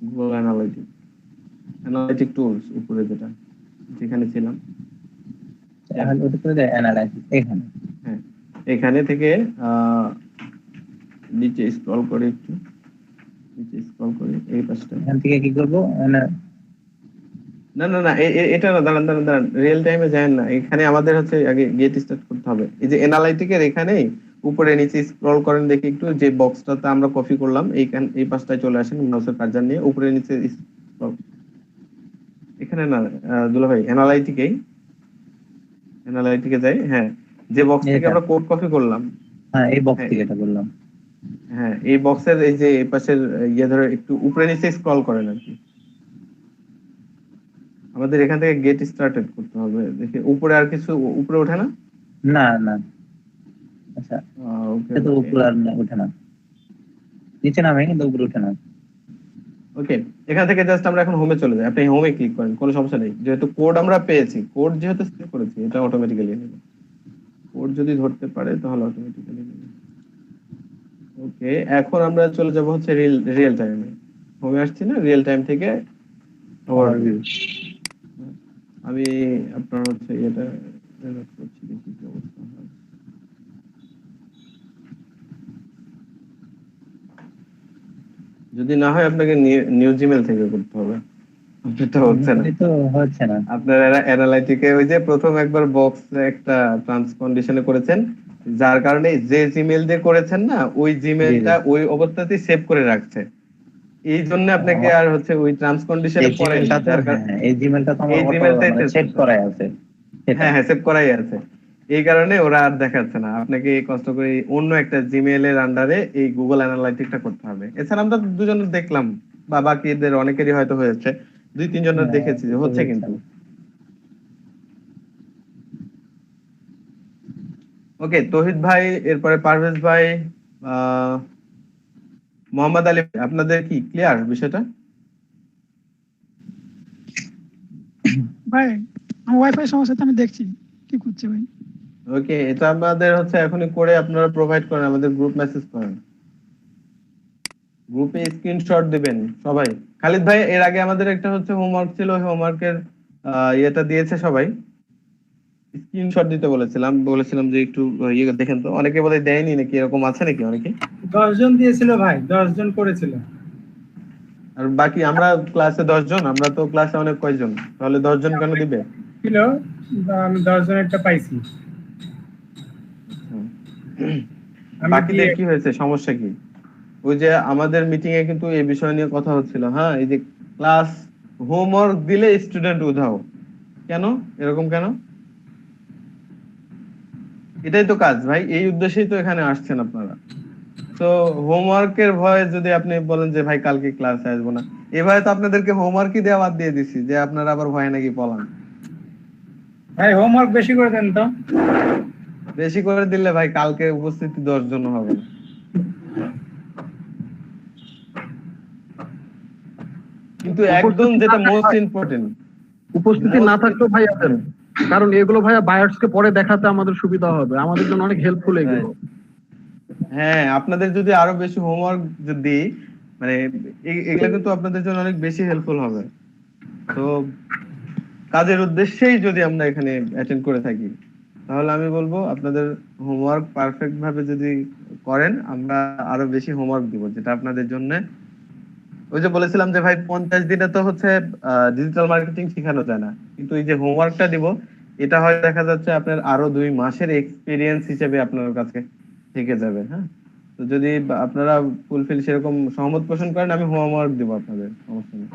গুগল অ্যানালাইটিক টুলস উপরে যেখানে ছিলাম, হ্যাঁ এখানে থেকে নিচে স্ক্রল করে একটু নিচে স্ক্রল করে এই পাশটা, এখান থেকে কি করব? না এটা না, দাঁড়ান, রিয়েল টাইমে যাবেন না। এখানে আমাদের হচ্ছে আগে গেট স্টার্ট করতে হবে। এই যে অ্যানালাইটিকের এখানে উপরে নিচে স্ক্রল করেন, দেখি একটু যে বক্সটাতে আমরা কপি করলাম এই পাশটায় চলে আসেন মাউসের কার্সার নিয়ে, উপরে নিচে স্ক্রল। এখানে না দুলা ভাই, অ্যানালাইটিকে যাই। হ্যাঁ, যে বক্স থেকে আমরা কোড কপি করলাম, হ্যাঁ এই বক্স থেকে এটা করলাম। হ্যাঁ, এই বক্সের এই যে এই পাশের ইয়ে ধরে একটু উপরে নিচে স্ক্রল করেন আর কি। আমাদের এখান থেকে গেট স্টার্টেড করতে হবে। দেখি উপরে আর কিছু উপরে ওঠে না? না আচ্ছা, ওকে তো উপরে আর ওঠে না, নিচে নামে কিন্তু উপরে ওঠে না। ওকে, এখান থেকে জাস্ট আমরা এখন হোমে চলে যাই। আপনি হোমে ক্লিক করেন, কোনো সমস্যা নেই। যেহেতু কোড আমরা পেয়েছি, কোড যেহেতু সেভ করেছি, এটা অটোমেটিক্যালি নেবে। কোড যদি ধরতে পারে তাহলে অটোমেটিক্যালি নেবে। ওকে, এখন আমরা চলে যাব হচ্ছে রিয়েল টাইমে। হোমে আসছি না, রিয়েল টাইম থেকে ওভারভিউ। আমি আপনার হচ্ছে এটা করছি, দেখি কি অবস্থা হয়। যদি না হয় আপনাকে নিউ জিমেল থেকে করতে হবে। এটা হচ্ছে না। আপনার অ্যানালাইটিকে ওই যে প্রথম একবার বক্স একটা ট্রান্স কন্ডিশনে করেছেন, যার কারণে যে জিমেল দিয়ে করেছেন না, ওই জিমেলটা ওই অবস্থাতেই সেভ করে রাখছে। এই জন্য আপনাকে আর হচ্ছে ওই ট্রান্স কন্ডিশনে পরে এই জিমেলটা তো আমার সেট করাই আছে। হ্যাঁ সেভ করাই আছে। এই কারণে ওরা আর দেখাচ্ছে না। আপনাকে কষ্ট করে অন্য একটা জিমেল এর আন্ডারে এই গুগল অ্যানালাইটিকটা করতে হবে। এছাড়া আমরা দুজনের দেখলাম, বা বাকিদের অনেকেরই হয়তো হয়েছে, 2-3 জনের দেখেছি যে হচ্ছে। কিন্তু ওকে, তৌহিদ ভাই, এরপরে পারভেজ ভাই, মোহাম্মদ আলী, আপনাদের কি ক্লিয়ার বিষয়টা? ভাই আমার ওয়াইফাই সমস্যা, তো আমি দেখছি কি করছে ভাই। ওকে, এটা আমাদের হচ্ছে এখনই করে আপনারা প্রোভাইড করেন, আমাদের গ্রুপ মেসেজ করেন, গ্রুপে স্ক্রিনশট দিবেন সবাই। খালিদ ভাই, এর আগে আমাদের একটা হচ্ছে হোমওয়ার্ক ছিল, হোমওয়ার্কের ইয়েটা দিয়েছে সবাই, স্ক্রিনশট দিতে বলেছিলাম যে একটু ইয়ে দেখেন তো। অনেকে বোধহয় দেয়নি নাকি, এরকম আছে নাকি? অনেকে 10 জন দিয়েছিল ভাই, 10 জন করেছিল। আর বাকি আমরা ক্লাসে 10 জন, আমরা তো ক্লাসে অনেক কয়জন, তাহলে 10 জন কেন দিবে? ছিল, আমি 10 জনেরটা পাইছি। বাকিদের কি হয়েছে, সমস্যা কি? ওই যে আমাদের মিটিং এ কিন্তু এই বিষয় নিয়ে কথা হচ্ছিল, হ্যাঁ, এই যে ক্লাস হোমওয়ার্ক দিলে স্টুডেন্ট উধাও, কেন এরকম কেন? এটাই তো কাজ ভাই, এই উদ্দেশ্যেই তো এখানে আসছেন আপনারা। তো হোমওয়ার্কের ভয়ে যদি আপনি বলেন যে ভাই কালকে ক্লাসে আসবো না, এভাবে তো আপনাদেরকে হোমওয়ার্কই দেওয়া বাদ দিয়ে দিছি, যে আপনারা আবার ভয় নাকি পলান। ভাই হোমওয়ার্ক বেশি করে দেন তো। বেশি করে দিলে ভাই কালকে উপস্থিতি 10 জন হবে না। কিন্তু একদম যেটা মোস্ট ইম্পর্টেন্ট, উপস্থিতি না থাকলেও ভাই আছেন, কারণ এগুলো ভাইয়া বায়ার্স কে পরে দেখাতে আমাদের সুবিধা হবে, আমাদের জন্য অনেক হেল্পফুল এগুলো। হ্যাঁ, আপনাদের যদি আরো বেশি হোমওয়ার্ক যদি মানে এগুলো কিন্তু আপনাদের জন্য অনেক বেশি হেল্পফুল হবে। তো কাজের উদ্দেশ্যেই যদি আমরা এখানে অ্যাটেন্ড করে থাকি, তাহলে আমি বলবো আপনাদের হোমওয়ার্ক পারফেক্ট ভাবে যদি করেন, আমরা আরো বেশি হোমওয়ার্ক দিব, যেটা আপনাদের জন্য ওই যে বলেছিলাম যে ভাই 50 দিনে তো হচ্ছে ডিজিটাল মার্কেটিং শেখানো যায় না, কিন্তু এই যে হোমওয়ার্কটা দিব, এটা হয় দেখা যাচ্ছে আপনার আরো 2 মাসের এক্সপিরিয়েন্স হিসেবে আপনার কাছে থেকে যাবে। হ্যাঁ, তো যদি আপনারা ফুলফিল সেরকম সহমত পোষণ করেন, আমি হোমওয়ার্ক দিব আপনাদের, সমস্যা নেই।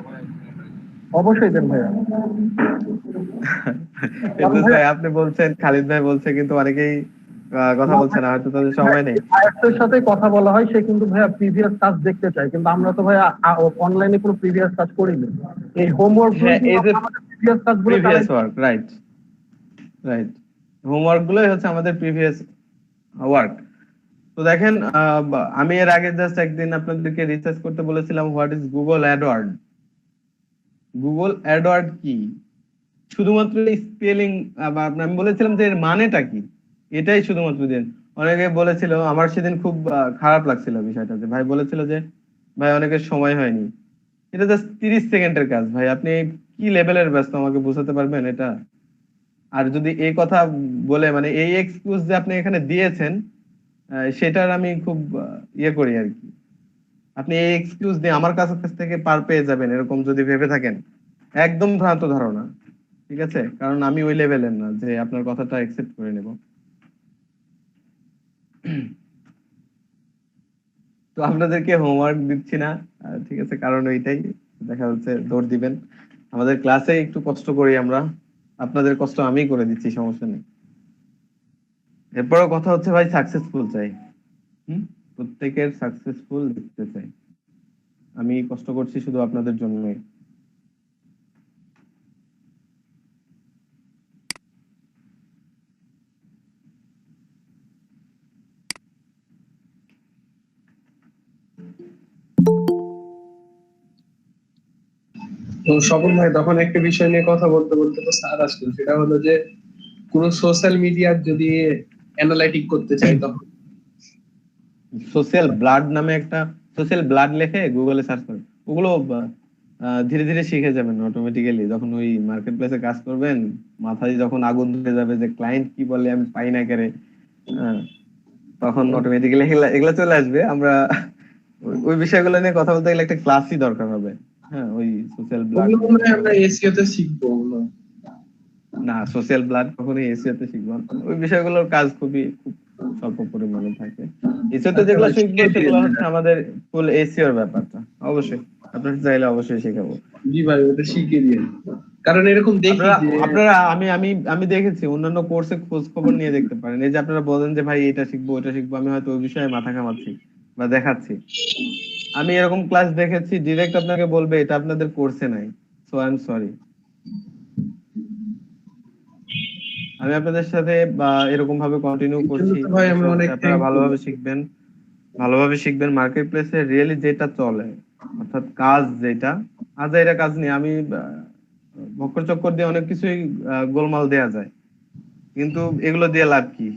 অবশ্যই দেন ভাইয়া। ভাই আপনি বলছেন, খালিদ ভাই বলছে, কিন্তু অনেকেই কথা বলছে না, হয়তো তাদের সময় নেই। বায়ার্সের সাথে কথা বলা হয়, সে কিন্তু ভাইয়া প্রিভিয়াস কাজ দেখতে চায়, কিন্তু আমরা তো ভাইয়া অনলাইনে কোনো প্রিভিয়াস কাজ করিনি। এই হোমওয়ার্ক এই যে প্রিভিয়াস কাজগুলো previous work, right right, homework গুলোই হচ্ছে আমাদের প্রিভিয়াস ওয়ার্ক। তো দেখেন, আমি এর আগে জাস্ট একদিন আপনাদেরকে রিসার্চ করতে বলেছিলাম what is Google Edward. Google Edward কি, শুধুমাত্র স্পেলিং, আমি বলেছিলাম যে এর মানেটা কি, এটাই শুধুমাত্র দিন। অনেকে বলেছিল, আমার সেদিন খুব খারাপ লাগছিল বিষয়টা, যে ভাই বলেছিল যে ভাই অনেকের সময় হয়নি। এটা জাস্ট 30 সেকেন্ডের কাজ ভাই, আপনি কি লেভেলের ব্যস্ত আমাকে বোঝাতে পারবেন এটা? আর যদি এই কথা বলে মানে এই এক্সকিউজ যে আপনি এখানে দিয়েছেন, সেটার আমি খুব ইয়ে করি আর কি। আপনি এই এক্সকিউজ দিয়ে আমার কাছ থেকে পার পেয়ে যাবেন এরকম যদি ভেবে থাকেন, একদম ভ্রান্ত ধারণা, ঠিক আছে? কারণ আমি ওই লেভেলের না যে আপনার কথাটা অ্যাকসেপ্ট করে নেব। তো আপনাদেরকে হোমওয়ার্ক দিচ্ছি না, ঠিক আছে, কারণ ওইটাই, দেখা যাচ্ছে দৌড় দিবেন। আমাদের ক্লাসে একটু কষ্ট করি আমরা, আপনাদের কষ্ট আমি করে দিচ্ছি, সমস্যা নেই। এরপরও কথা হচ্ছে ভাই সাকসেসফুল চাই, প্রত্যেকের সাকসেসফুল দেখতে চাই। আমি কষ্ট করছি শুধু আপনাদের জন্যই। তো স্বপন ভাই, তখন একটা বিষয় নিয়ে কথা বলতে বলতে তো স্যার আসলো, সেটা হলো যে কোন সোশ্যাল মিডিয়ার যদি অ্যানালাইটিক করতে চাই, তখন সোশ্যাল ব্লাড নামে একটা, সোশ্যাল ব্লাড লেখে গুগলে সার্চ করে, ওগুলো ধীরে ধীরে শিখে যাবেন অটোমেটিক্যালি। যখন ওই মার্কেট প্লেসে কাজ করবেন, মাথায় যখন আগুন ধরে যাবে যে ক্লায়েন্ট কি বলে আমি পাই না কেরে, তখন অটোমেটিক্যালি এগুলা চলে আসবে। আমরা ওই বিষয়গুলো নিয়ে কথা বলতে গেলে একটা ক্লাসই দরকার হবে। হ্যাঁ, ওই সোশ্যাল ব্লাড আমরা এসইও তে শিখবো না, সোশ্যাল ব্লাড কখনোই এসইও তে শিখবো না। ওই বিষয়গুলোর কাজ খুব স্বল্প পরিমাণে থাকে। এসইও তে যেগুলো শিখবো সেগুলো হচ্ছে আমাদের ফুল এসইও এর ব্যাপারটা। অবশ্যই আপনারা চাইলে অবশ্যই শেখাবো। জি ভাই, ওটা শিখিয়ে দিন, কারণ এরকম দেখি আপনারা আমি দেখেছি অন্যান্য কোর্সে খোঁজ খবর নিয়ে দেখতে পারেন। এই যে আপনারা বলেন যে ভাই এটা শিখবো ওটা শিখবো, আমি হয়তো ওই বিষয়ে মাথা ঘামাচ্ছি বা দেখাচ্ছি, আমি এরকম ক্লাস দেখেছি ডিরেক্ট আপনাকে বলবে এটা আপনাদের কোর্সে নাই, সো আই এম সরি। আমি আপনাদের সাথে এরকম ভাবে কন্টিনিউ করছি, আপনারা ভালোভাবে শিখবেন মার্কেট প্লেসে রিয়েলি যেটা চলে, অর্থাৎ কাজ যেটা আজাইরা কাজ নিয়ে আমি বক্কর চক্কর দিয়ে অনেক কিছুই গোলমাল দেয়া যায়, কিন্তু এগুলো দিয়ে লাভ কি?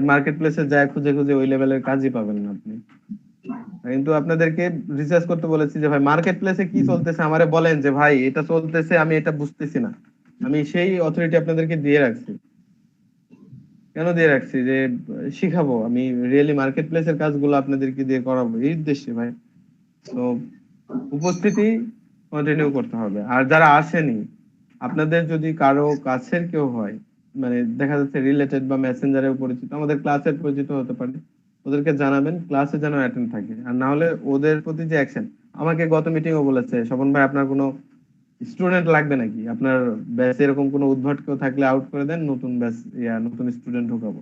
মার্কেট প্লেসে যায় খুঁজে খুঁজে ওই লেভেলের কাজই পাবেন না আপনি। কিন্তু আপনাদেরকে রিসার্চ করতে বলেছি যে ভাই মার্কেট প্লেসে কি চলতেছে আমারে বলেন, যে ভাই এটা চলতেছে আমি এটা বুঝতেছি না। আমি সেই অথরিটি আপনাদেরকে দিয়ে রাখছি। কেন দিয়ে রাখছি? যে শিখাবো, আমি রিয়েলি মার্কেট প্লেসের কাজগুলো আপনাদেরকে দিয়ে করাবো এই উদ্দেশ্যে ভাই। তো উপস্থিতি কন্টিনিউ করতে হবে। আর যারা আসেনি, আপনাদের যদি কারো কাছের কেউ হয়, মানে দেখা যাচ্ছে রিলেটেড বা মেসেঞ্জারে পরিচিত, আমাদের ক্লাসের পরিচিত হতে পারে, ওদেরকে জানাবেন, ক্লাসে যেন অ্যাটেন্ড থাকে। আর না হলে ওদের প্রতি যে অ্যাকশন, আমাকে গত মিটিংও বলেছে স্বপন ভাই আপনার কোনো স্টুডেন্ট লাগবে নাকি, আপনার ব্যাচে এরকম কোনো উদ্ভট কেউ থাকলে আউট করে দেন, নতুন ব্যাচ নতুন স্টুডেন্ট ঢোকাবো।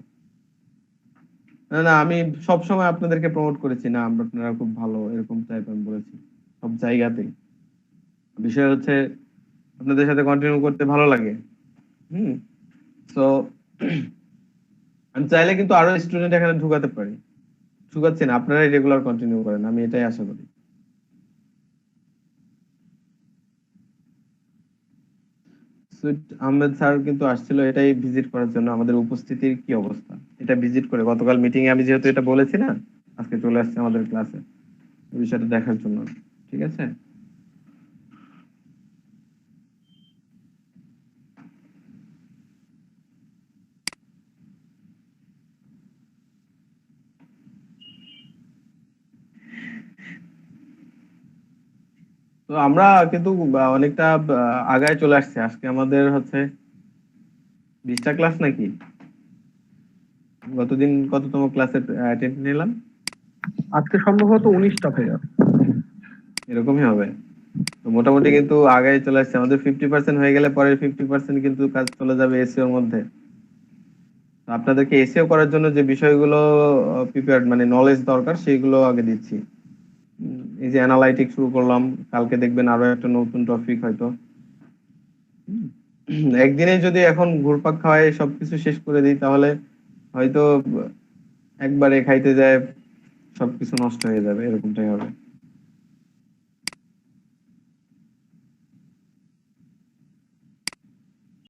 না না, আমি সব সময় আপনাদেরকে প্রমোট করেছি না, আপনারা খুব ভালো এরকম টাইপ আমি বলেছি সব জায়গাতেই। বিষয় হচ্ছে আপনাদের সাথে কন্টিনিউ করতে ভালো লাগে। তো আমি চাইলে কিন্তু আরো স্টুডেন্ট এখানে ঢুকাতে পারি, ঢুকাচ্ছি না, আপনারাই রেগুলার কন্টিনিউ করেন, আমি এটাই আশা করি। সুইট আহমেদ স্যার কিন্তু আসছিল এটাই ভিজিট করার জন্য, আমাদের উপস্থিতির কি অবস্থা এটা ভিজিট করে, গতকাল মিটিং এ আমি যেহেতু এটা বলেছি না, আজকে চলে আসছে আমাদের ক্লাসে এই বিষয়টা দেখার জন্য। ঠিক আছে, তো আমরা কিন্তু অনেকটা আগায় চলে আসছে। আজকে আমাদের হচ্ছে 20টা ক্লাস নাকি, গতদিন কততম ক্লাসে অ্যাটেন্ড নিলাম? আজকে সম্ভবত 19টা ভাইয়া, এরকমই হবে। তো মোটামুটি কিন্তু আগায় চলে আসছে, আমাদের 50% হয়ে গেলে পরের 50% কিন্তু কাজ চলে যাবে এসইও এর মধ্যে। আপনাদেরকে এসইও করার জন্য যে বিষয়গুলো প্রিপেয়ার্ড মানে নলেজ দরকার সেগুলো আগে দিচ্ছি। এই যে অ্যানালাইটিক্স শুরু করলাম, কালকে দেখবেন আরো একটা নতুন টপিক হয়তো। একদিনে যদি এখন ঘুরপাক খাওয়ায় সবকিছু শেষ করে দিই তাহলে হয়তো একবারে খাইতে যায় সবকিছু নষ্ট হয়ে যাবে, এরকমটাই হবে।